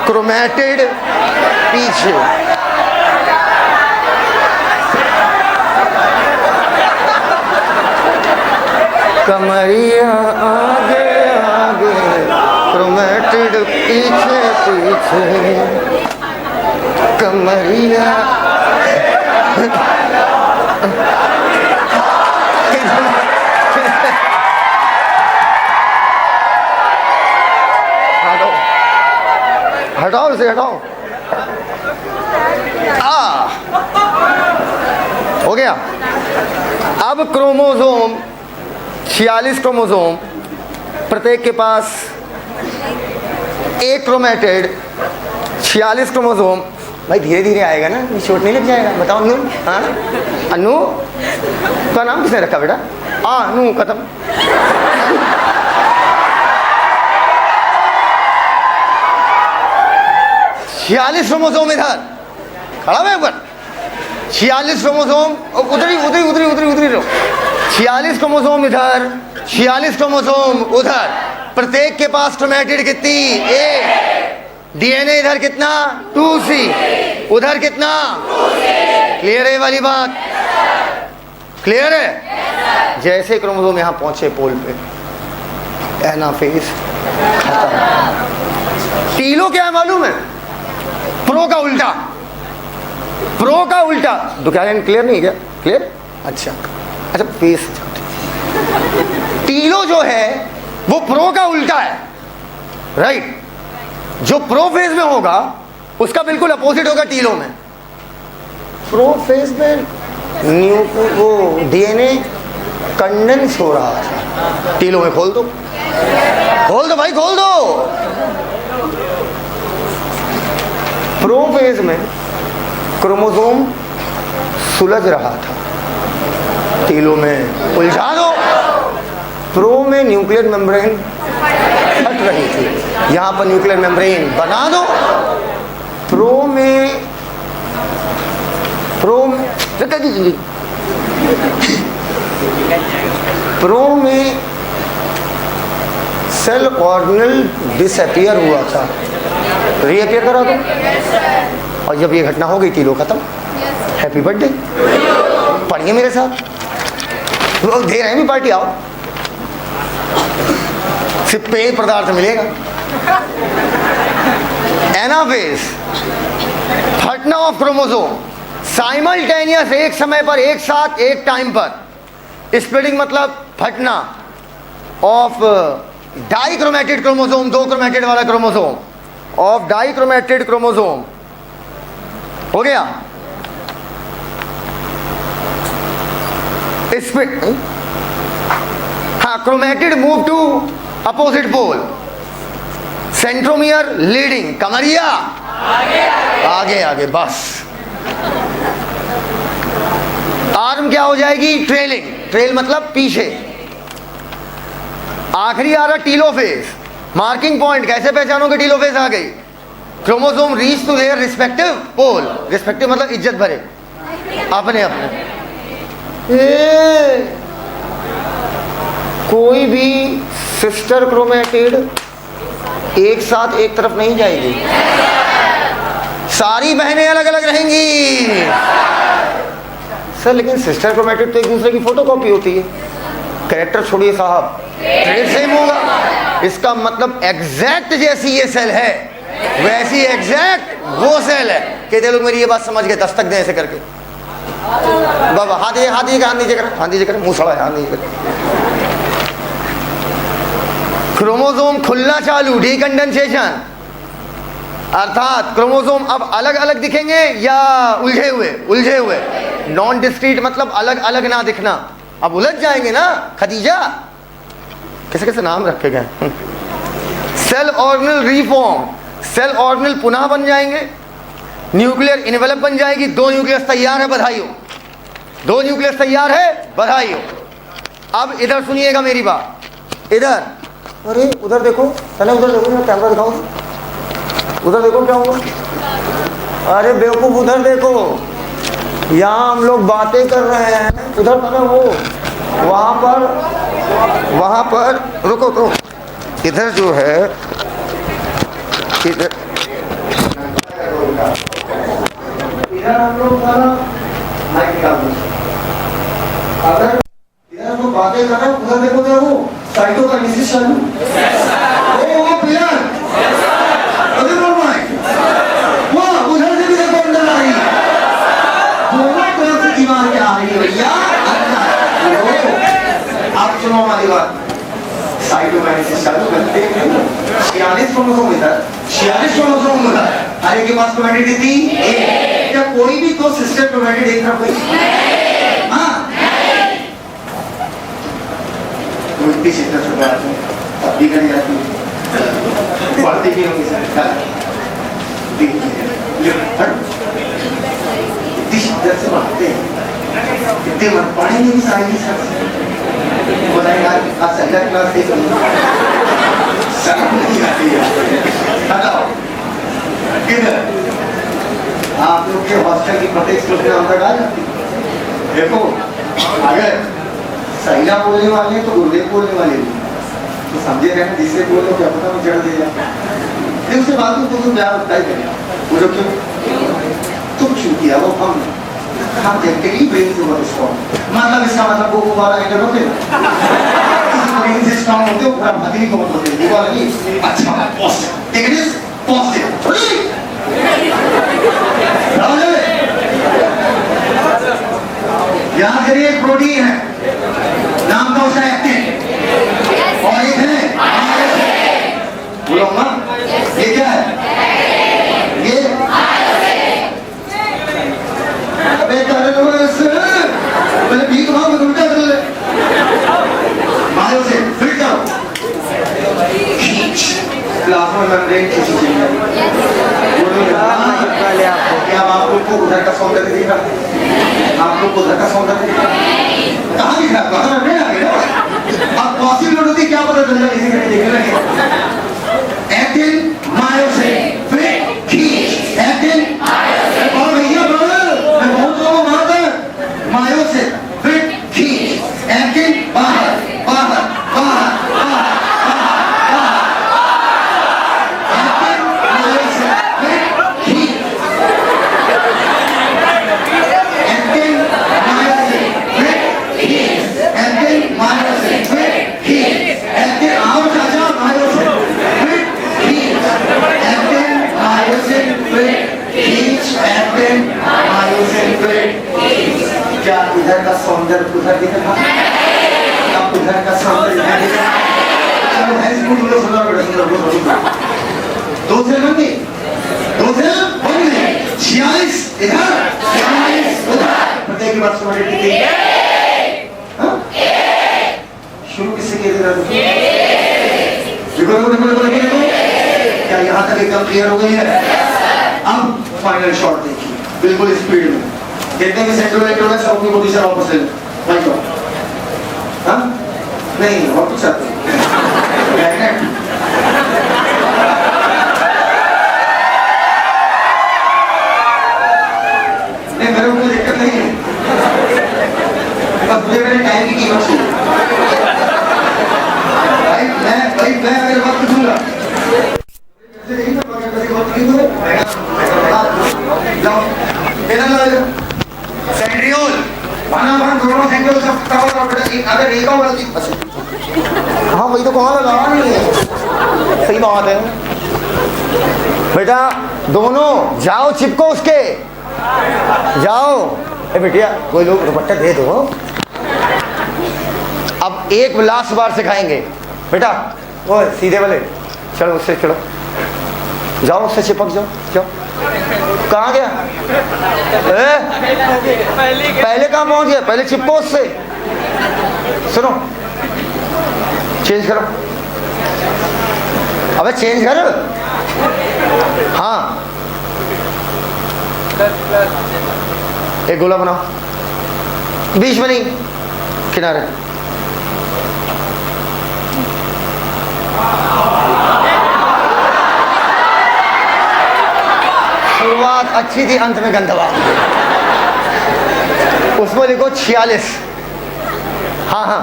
क्रोमेटिड पीछे। कमरिया आगे आगे, क्रोमेटिड पीछे पीछे। कमरिया हटाओ इसे, हटाओ। हो गया। अब क्रोमोसोम 46 क्रोमोसोम, प्रत्येक के पास एक क्रोमेटिड। 46 क्रोमोसोम। भाई धीरे धीरे आएगा ना, चोट नहीं लग जाएगा? बताओ अनु। हाँ अनु का नाम किसने रखा बेटा? अनु, खत्म। छियालीस क्रोमोसोम इधर खड़ा है ऊपर। 46 क्रोमोसोम उधरी उधरी उधरी उधरी उधरी रहो। 46 क्रोमोसोम इधर, 46 क्रोमोसोम उधर। प्रत्येक के पास क्रोमेटिड कितनी? एक। डीएनए इधर कितना? 2C। उधर कितना? 2C। क्लियर है ये वाली बात? क्लियर है? जैसे क्रोमोसोम यहाँ पहुंचे पोल पे, एनाफेज खत्म। टीलो क्या है मालूम है? प्रो का उल्टा, प्रो का उल्टा। तो क्या क्लियर नहीं है क्या? क्लियर? अच्छा अच्छा, फेस। टीलो जो है वो प्रो का उल्टा है, राइट? जो प्रो फेज में होगा उसका बिल्कुल अपोजिट होगा टीलो में। प्रो फेज में वो डीएनए कंडेंस हो रहा है, टीलो में खोल दो, खोल दो भाई, खोल दो। प्रो फेज में क्रोमोसोम सुलझ रहा था, टीलो में उलझा दो। प्रो में न्यूक्लियर मेम्ब्रेन हट रही थी, यहां पर न्यूक्लियर मेम्ब्रेन बना दो। प्रो में सेल ऑर्गेनल डिसअपियर हुआ था, रीअपियर करा दो। और जब ये घटना हो गई, टीलो खत्म। हैप्पी बर्थडे, पढ़िए मेरे साथ, लोग दे रहे हैं भी पार्टी, आओ। सिर्फ पेय पदार्थ मिलेगा। एनाफेज, फटना ऑफ क्रोमोसोम, साइमल्टेनियस, एक समय पर, एक साथ, एक टाइम पर। स्प्लिटिंग मतलब फटना ऑफ डाइक्रोमेटिड क्रोमोसोम, दो क्रोमेटिड वाला क्रोमोसोम, ऑफ डाइक्रोमेटिड क्रोमोसोम हो गया। हाँ, chromatid move to opposite pole, centromere leading, कमरिया आगे आगे, बस। आर्म क्या हो जाएगी? ट्रेलिंग, ट्रेल मतलब पीछे। आखिरी आ रहा टीलोफेज, मार्किंग पॉइंट, कैसे पहचानोगे टीलोफेज आ गई? Chromosome reach to their respective pole, respective मतलब इज्जत भरे, अपने अपने। कोई भी सिस्टर क्रोमेटिड एक साथ एक तरफ नहीं जाएगी, सारी बहनें अलग अलग रहेंगी। सर लेकिन सिस्टर क्रोमेटिड तो एक दूसरे की फोटोकॉपी होती है, कैरेक्टर छोड़िए साहब, ट्रेड सेम होगा। इसका मतलब एग्जैक्ट जैसी ये सेल है वैसी एग्जैक्ट वो सेल है। कहते लोग मेरी ये बात समझ गए, दस्तक दें ऐसे करके, बाबा हाथ दीजिए, हाथ दीजिए, हाथ दीजिए कर, हाथ दीजिए कर, मुंह सड़ा है, हाथ दीजिए कर। क्रोमोसोम खुलना चालू, डीकंडेंसेशन, अर्थात क्रोमोसोम अब अलग अलग दिखेंगे या उलझे हुए? उलझे हुए। नॉन डिस्क्रीट मतलब अलग अलग ना दिखना, अब उलझ जाएंगे ना। खदीजा, कैसे कैसे नाम रखे गए। Cell organelle reform, cell organelle पुनः बन जाएंगे, न्यूक्लियर इनवेलप बन जाएगी। दो न्यूक्लियस तैयार है, बधाई हो। दो न्यूक्लियस तैयार है, बधाई हो। अब इधर सुनिएगा मेरी बात, इधर, अरे उधर देखो, पहले उधर देखो, मैं कैमरा दिखाऊं, उधर देखो क्या हुआ। अरे बेवकूफ, उधर देखो, यहाँ हम लोग बातें कर रहे हैं, उधर पता वो वहाँ पर रुको तो, इधर जो है, इधर हम लोग अगर इधर हम लोग बातें कर रहे हैं, उधर देखो तो वो साइटोकाइनेसिस चालू, वो पिलर, अरे वो उधर से भी देखो अंदर आ रही है, दोनों तरफ से दीवार क्या आ रही है भैया। आप सुनो हमारी बात, साइटोकाइनेसिस चालू करते हैं, 46 क्रोमोसोम इधर, 46 क्रोमोसोम उधर, हर एक के पास क्रोमेटिड थी एक, क्या कोई भी तो सिस्टर क्रोमेटिड एक तरफ गई? हाँ, तो इतनी शिद्दत से बात है, अब भी कर जाती है, पढ़ते भी होंगे सर, इतनी शिद्दत से पढ़ते हैं, इतने मत पढ़ेंगे भी सारी सर बताएं यार, आज संडे क्लास देख लो, शर्म नहीं आती है। हेलो, किधर आप लोग के हॉस्टल की प्रत्येक स्कूल के नाम तक आ जाती? देखो, अगर सैला बोलने वाले तो गुरुदेव बोलने वाले भी, तो समझे रहना, जिससे बोलो क्या पता वो जड़ दे जाए, फिर उसके बाद में तुम प्यार होता ही करें, बोलो क्यों? तुम क्यों किया वो हम देखते ही ब्रेन से मतलब इसका मतलब वो वाला इंटर होते प्रोटीन से स्ट्रांग होते हो पूरा भगनी को होते हैं देखो लगी अच्छा पॉजिटिव टेक दिस पॉजिटिव याद करिए एक प्रोटीन है नाम का उसका एक्टिन और एक है बोलो ना ये क्या है ये अबे मैंने भी कहा मैं उल्टा कर ले मारो से फिट करो प्लाज्मा मेम्ब्रेन खींची चाहिए क्या आप लोग को उधर का सौंदर्य दिखा आप लोग को उधर का सौंदर्य दिखा कहाँ दिख रहा प्लाज्मा मेम्ब्रेन आ गया अब पॉसिबल होती क्या पता चल जाए इसी के देख रहे हैं एक्टिन मायोसिन फिट खींच एक्टिन और भैया ब्रदर मैं बहुत लोगों को मारता है मायोसिन फिट खींच एक्टिन बाहर बाहर बाहर बाहर क्या इधर का सौंदर्य उधर दिख रहा अब उधर का सौंदर्य इधर दिख रहा चलो है इसको बोलो सुना बेटा दो से बंदी दो से बंदी 46 इधर 46 उधर प्रत्येक की बात समझ लीजिए शुरू किससे किया जरा देखो क्या यहाँ तक एकदम क्लियर हो गई है अब फाइनल शॉट देखिए बिल्कुल स्पीड में कितने की सेंट्रल इलेक्ट्रोड है अपनी पोजीशन वापस ले माइक को हां नहीं और कुछ आते मैग्नेट नहीं मेरे को दिक्कत नहीं है बस मुझे मेरे टाइम की कीमत चाहिए भाई मैं अगर वक्त दूंगा ऐसे नहीं ना मगर कभी वक्त नहीं दूंगा जाओ इधर लो सेंट्रियोल बना दोनों सेंट्रियोल सब कवर और बेटा अगर एक और गलती हाँ वही तो कहाँ लगा नहीं है सही बात है बेटा दोनों जाओ चिपको उसके जाओ ए बेटिया कोई लोग दुपट्टा दे दो अब एक लास्ट बार सिखाएंगे बेटा वो सीधे वाले चलो उससे चलो जाओ उससे चिपक जाओ जाओ कहाँ गया पहले कहाँ पहुंच गया पहले चिपको उससे सुनो चेंज करो अबे चेंज कर हाँ एक गोला बनाओ बीच में नहीं किनारे शुरुआत अच्छी थी अंत में गंदवा उसमें लिखो 46 हाँ हाँ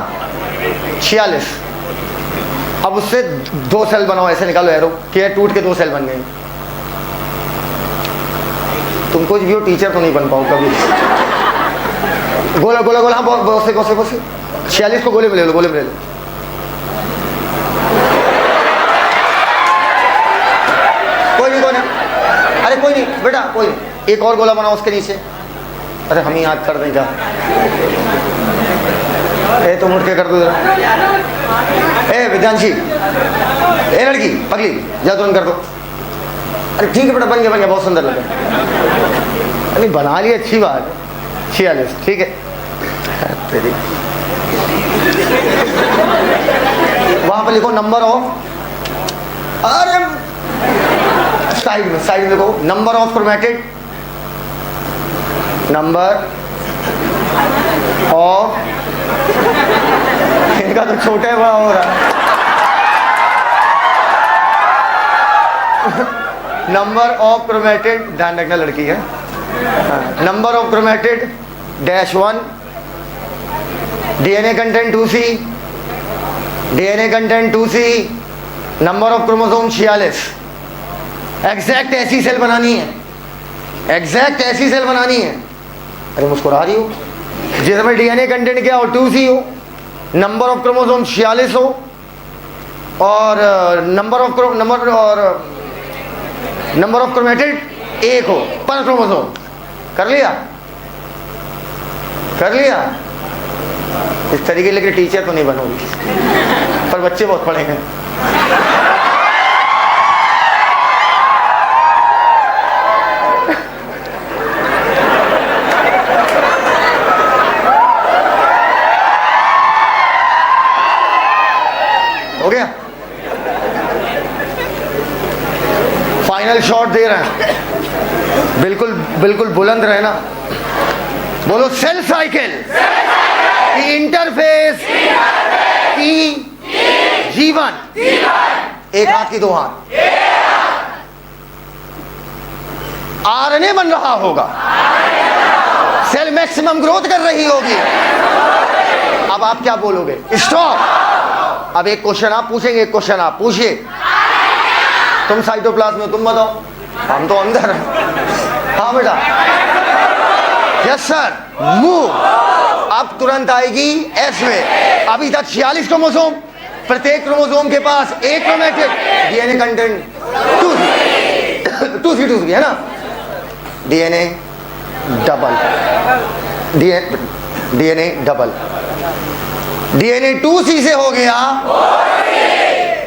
46 अब उससे 2 सेल बनाओ ऐसे निकालो एरो कि टूट के 2 सेल बन गए तुम कुछ भी हो टीचर तो नहीं बन पाओ कभी गोला गोला गोला हाँ बहुत से 46 को गोले में ले लो गोले में ले लो कोई नहीं अरे कोई नहीं बेटा कोई नहीं एक और गोला बनाओ उसके नीचे अरे हम ही याद कर दें क्या ए तुम उठ के कर दो ए विद्यांशी ए लड़की पगली जा तुरंत कर दो अरे ठीक है बेटा बन गया बहुत सुंदर लगा अरे बना लिया अच्छी बात 46 ठीक है वहां पर लिखो नंबर ऑफ अरे साइड में देखो number of chromatid number of इनका तो छोटा है बड़ा हो रहा नंबर ऑफ क्रोमेटिड ध्यान रखना लड़की है number of chromatid -1 DNA content 2C DNA content 2C number of chromosome 46 exact ऐसी सेल बनानी है एग्जैक्ट ऐसी सेल बनानी है अरे मुस्कुरा रही हो जिसमें डीएनए कंटेंट क्या हो 2C हो नंबर ऑफ क्रोमोसोम 46 हो और नंबर ऑफ क्रोमेटिड 1 हो पर क्रोमोसोम। कर लिया इस तरीके लेके टीचर तो नहीं बनोगी, पर बच्चे बहुत पढ़ेंगे। हो गया, फाइनल शॉट दे रहे हैं, बिल्कुल बुलंद रहना। बोलो सेल साइकिल की इंटरफेस की जीवन। एक हाथ की दो हाथ। आरएनए बन रहा होगा, सेल मैक्सिमम ग्रोथ कर रही होगी। अब आप क्या बोलोगे? स्टॉप। अब एक क्वेश्चन आप पूछेंगे, एक क्वेश्चन आप पूछिए। तुम साइटोप्लाज्म में, तुम बताओ, हम तो अंदर हैं। हाँ बेटा, यस सर, मूव। अब तुरंत आएगी एस में। अभी तक 46 क्रोमोसोम, प्रत्येक क्रोमोसोम के पास एक क्रोमेटिड, डीएनए कंटेंट 2C है ना, DNA double, DNA double, DNA 2C से हो गया,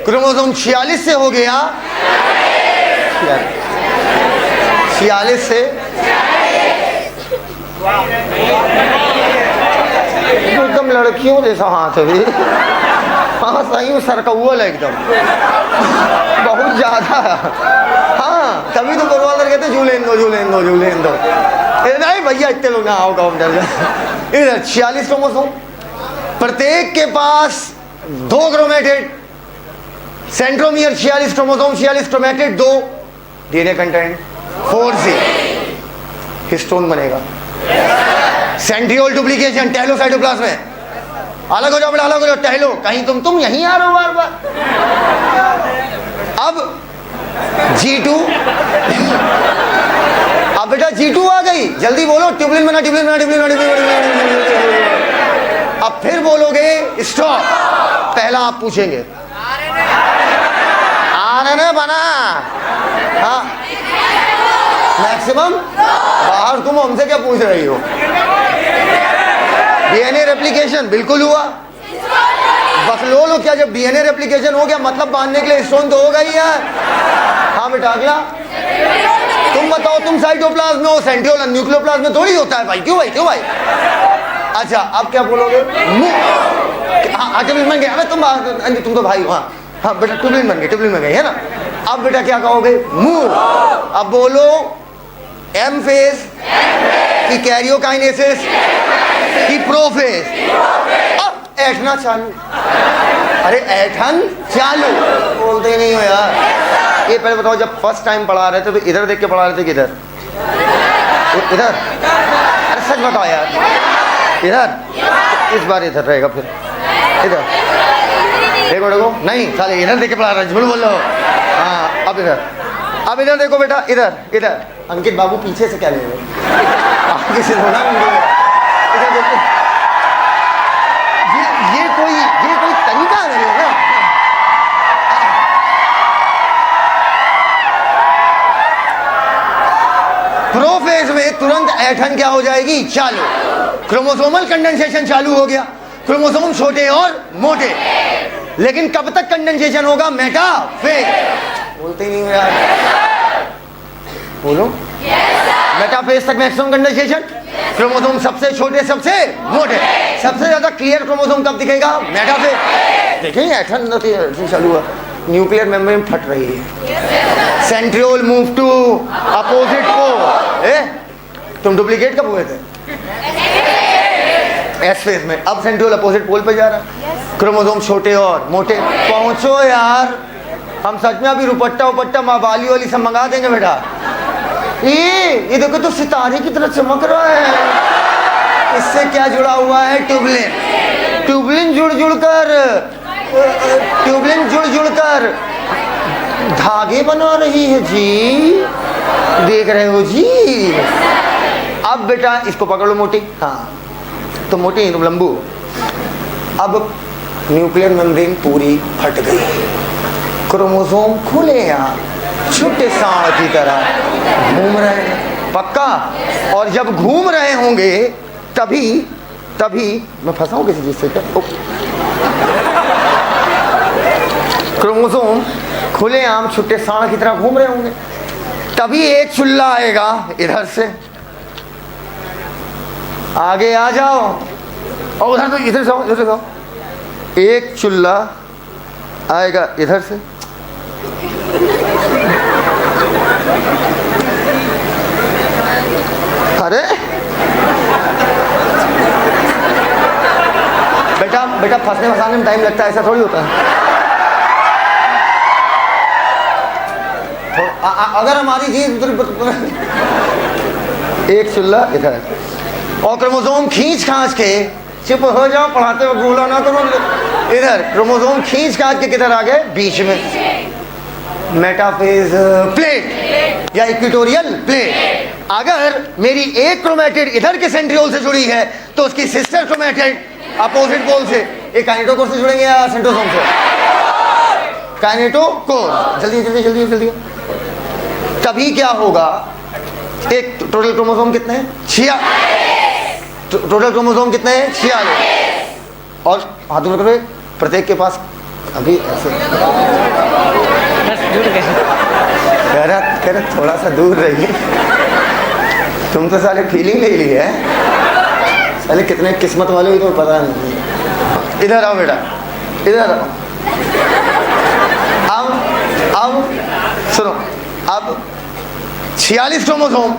क्रोमोसोम 46 से हो गया, 46 से एकदम लड़कियों जैसा हाथ है। हाँ सही में सरकौल है एकदम, बहुत ज्यादा। हाँ तभी तो गुरुवार कहते झूलें दो। नहीं भैया इतने लोग ना आओ काम चल जाए। इधर 46 क्रोमोसोम, प्रत्येक के पास 2 chromatid, centromere 46 chromosome, 46 chromatid, 2 DNA content 4C। Histone बनेगा। सेंट्रियोल डुप्लीकेशन, टेलोसाइटोप्लाज्म में। अलग हो जाओ बेटा, अलग हो जाओ, टहलो। कहीं तुम यहीं आ रहे हो बार बार। अब G2, अब बेटा G2 आ गई, जल्दी बोलो। ट्यूबलिन बना, ट्यूबलिन बना, ट्यूबलिन बना, ट्यूबलिन बना। अब फिर बोलोगे स्टॉप। पहला आप पूछेंगे आरएनए बना, हाँ मैक्सिमम। बाहर तुम हमसे क्या पूछ रही हो? डीएनए रेप्लिकेशन बिल्कुल हुआ। बस लो क्या, जब डीएनए रेप्लिकेशन हो गया मतलब बांधने के लिए हिस्टोन तो होगा ही यार। हाँ बेटा अगला तुम बताओ। तुम साइटोप्लाज्म में हो, सेंट्रियोल न्यूक्लियोप्लाज्म में थोड़ी होता है भाई। क्यों भाई? अच्छा अब क्या बोलोगे? हाँ ट्यूबलिन बन गया। अरे तुम तो भाई हो। हाँ बेटा ट्यूबलिन बन गई है ना। अब बेटा क्या कहोगे? मूव। अब बोलो एम फेज की कैरियोकाइनेसिस की प्रोफेज। अब ऐठना चालू। अरे ऐठन चालू बोलते नहीं हो यार। ये पहले बताओ, जब फर्स्ट टाइम पढ़ा रहे थे तो इधर देख के पढ़ा रहे थे किधर? इधर। अरे सच बताओ यार, इधर। इस बार इधर रहेगा, फिर इधर। देखो नहीं साले इधर देख के पढ़ा रहे, झूठ बोल रहे हो। हाँ अब इधर देखो बेटा, इधर। अंकित बाबू पीछे से क्या ले रहे? आगे से थोड़ा इधर देखो। ये कोई तरीका नहीं है ना। प्रोफेज में तुरंत ऐठन क्या हो जाएगी? चालू। क्रोमोसोमल कंडेंसेशन चालू हो गया। क्रोमोसोम छोटे और मोटे। लेकिन कब तक कंडेंसेशन होगा? मेटाफेज। बोलते ही नहीं हो यार, बोलो। मेटाफेज तक मैक्सिमम कंडेंसेशन। क्रोमोसोम सबसे छोटे सबसे मोटे। सबसे ज्यादा क्लियर क्रोमोसोम कब दिखेगा? मेटाफेज। देखेंगे ऐठन चालू हुआ, न्यूक्लियर मेम्ब्रेन फट रही है। Centriole move to opposite pole. तुम डुप्लीकेट कब हुए थे? एस फेज में। अब सेंट्रियोल अपोजिट पोल पे जा रहा है। क्रोमोसोम छोटे और मोटे। पहुंचो यार, हम सच में अभी रुपट्टा माँ बाली वाली सब मंगा देंगे बेटा। ये देखो तो सितारे की तरह चमक रहा है। इससे क्या जुड़ा हुआ है? ट्यूबलिन जुड़ कर धागे बना रही है जी। देख रहे हो जी। अब बेटा इसको पकड़ लो मोटी। हाँ तुम मोटी नहीं, तुम लंबू। अब न्यूक्लियर मेम्ब्रेन पूरी फट गई, क्रोमोसोम खुले यहाँ छोटे सांड की तरह घूम रहे हैं, पक्का। और जब घूम रहे होंगे तभी मैं फंसाऊं किसी चीज से क्या? क्रोमोसोम खुले आम छुट्टे सांड की तरह घूम रहे होंगे, तभी एक चुल्ला आएगा इधर से, आगे आ जाओ, और उधर तो इधर जाओ, इधर जाओ। एक चुल्ला आएगा इधर से, अरे बेटा फंसने फंसाने में टाइम लगता है, ऐसा थोड़ी होता है। अगर हमारी चीज एक चुल्ला इधर, और क्रोमोसोम खींच खांच के, चुप हो जाओ, पढ़ाते वक्त बोला ना करो, इधर क्रोमोसोम खींच खांच के किधर आ गए? बीच में मेटाफेज प्लेट या इक्वेटोरियल प्लेट। अगर मेरी एक क्रोमेटिड इधर के सेंट्रियोल से जुड़ी है तो उसकी सिस्टर क्रोमेटिड अपोजिट पोल से, एक काइनेटोकोर से जुड़ेंगे या सेंट्रोसोम से? काइनेटोकोर। जल्दी। तभी क्या होगा? एक टोटल क्रोमोसोम कितने हैं? 46। टोटल क्रोमोसोम कितने हैं? 46। और हाथों में करो, प्रत्येक के पास अभी ऐसे कह रहा थोड़ा सा दूर रहिए, तुम तो साले फीलिंग ले ली है, साले कितने किस्मत वाले हो तो पता नहीं। इधर आओ बेटा, इधर आओ। अब सुनो, अब 46 क्रोमोसोम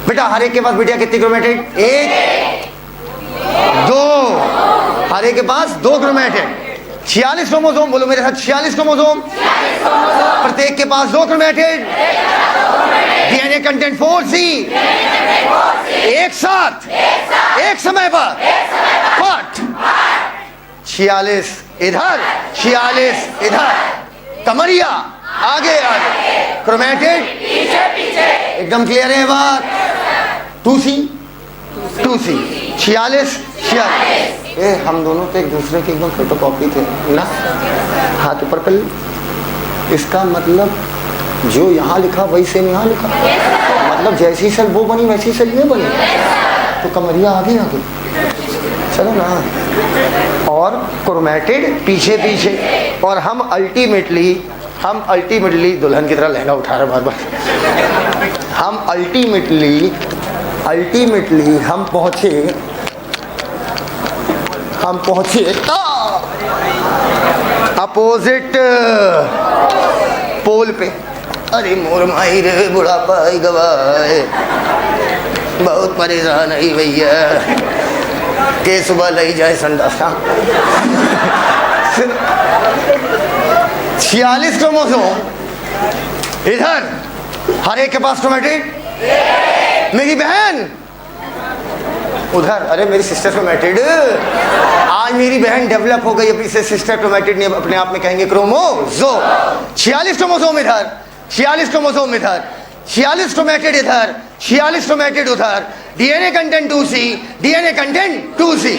बेटा, हर एक के पास बेटिया कितनी क्रोमेटिड? 1 2, हर एक के पास 2 क्रोमेटिड। 46 क्रोमोसोम, बोलो मेरे साथ, 46 क्रोमोसोम, प्रत्येक के पास 2 क्रोमेटिड, डीएनए कंटेंट 4C, एक साथ एक समय पर कट। 46 इधर, 46 इधर, कमरिया आगे, क्रोमेटिड एकदम क्लियर है बात? 2C 46। ए, हम दोनों तो एक दूसरे की एकदम फोटोकॉपी थे ना, हाथ ऊपर कर। इसका मतलब जो यहाँ लिखा वही सेम यहाँ लिखा, मतलब जैसी सेल वो बनी वैसी सेल ये बनी, तो कमरिया आगे चलो ना। और क्रोमेटिड पीछे, और हम अल्टीमेटली दुल्हन की तरह लहंगा उठा रहे बार बार। हम अल्टीमेटली हम पहुंचे अपोजिट पोल पे। अरे मोर माई रे, बुढ़ापा आई गवाए, बहुत परेशान है भैया, के सुबह लई जाए संडासा। 46 क्रोमोसोम इधर, हर एक के पास क्रोमेटिड। मेरी बहन उधर, अरे मेरी सिस्टर क्रोमेटिड। आज मेरी बहन डेवलप हो गई, अपनी से सिस्टर क्रोमेटिड नहीं, अपने आप में कहेंगे क्रोमोजो। 46 क्रोमोसोम इधर, 46 क्रोमोसोम इधर, 46 क्रोमेटिड इधर, 46 क्रोमेटिड उधर, DNA content 2C, DNA content 2C।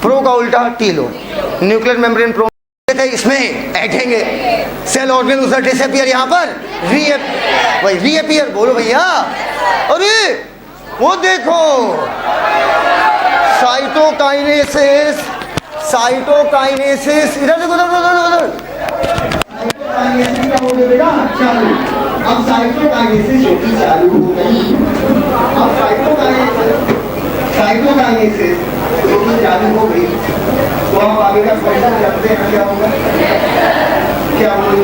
Pro का उल्टा टी लो, न्यूक्लियर मेम्ब्रेन प्रो थे, इसमें ऐठेंगे सेल ऑर्गन, उधर डिसअपीयर, यहाँ पर रीअपीयर। बोलो भैया, अरे वो देखो, साइटोकाइनेसिस, इधर देखो, उधर। अब साइटोकाइनेसिस होगी चालू हो गई। अब साइटोकाइनेसिस होगी चालू हो गई, तो हम आगे का क्वेश्चन करते हैं। क्या बोलूँ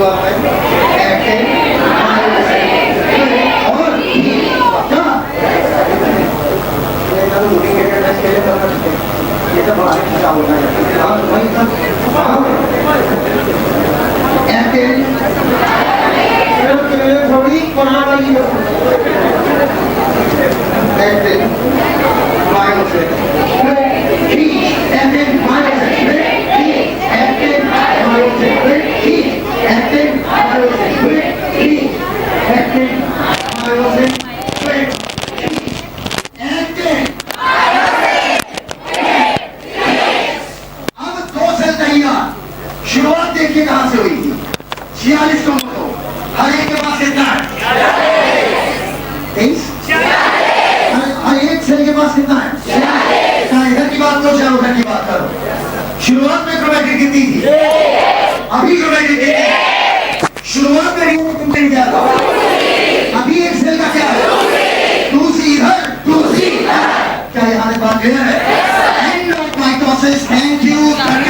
बात क्लियर है? End of mitosis, thank you.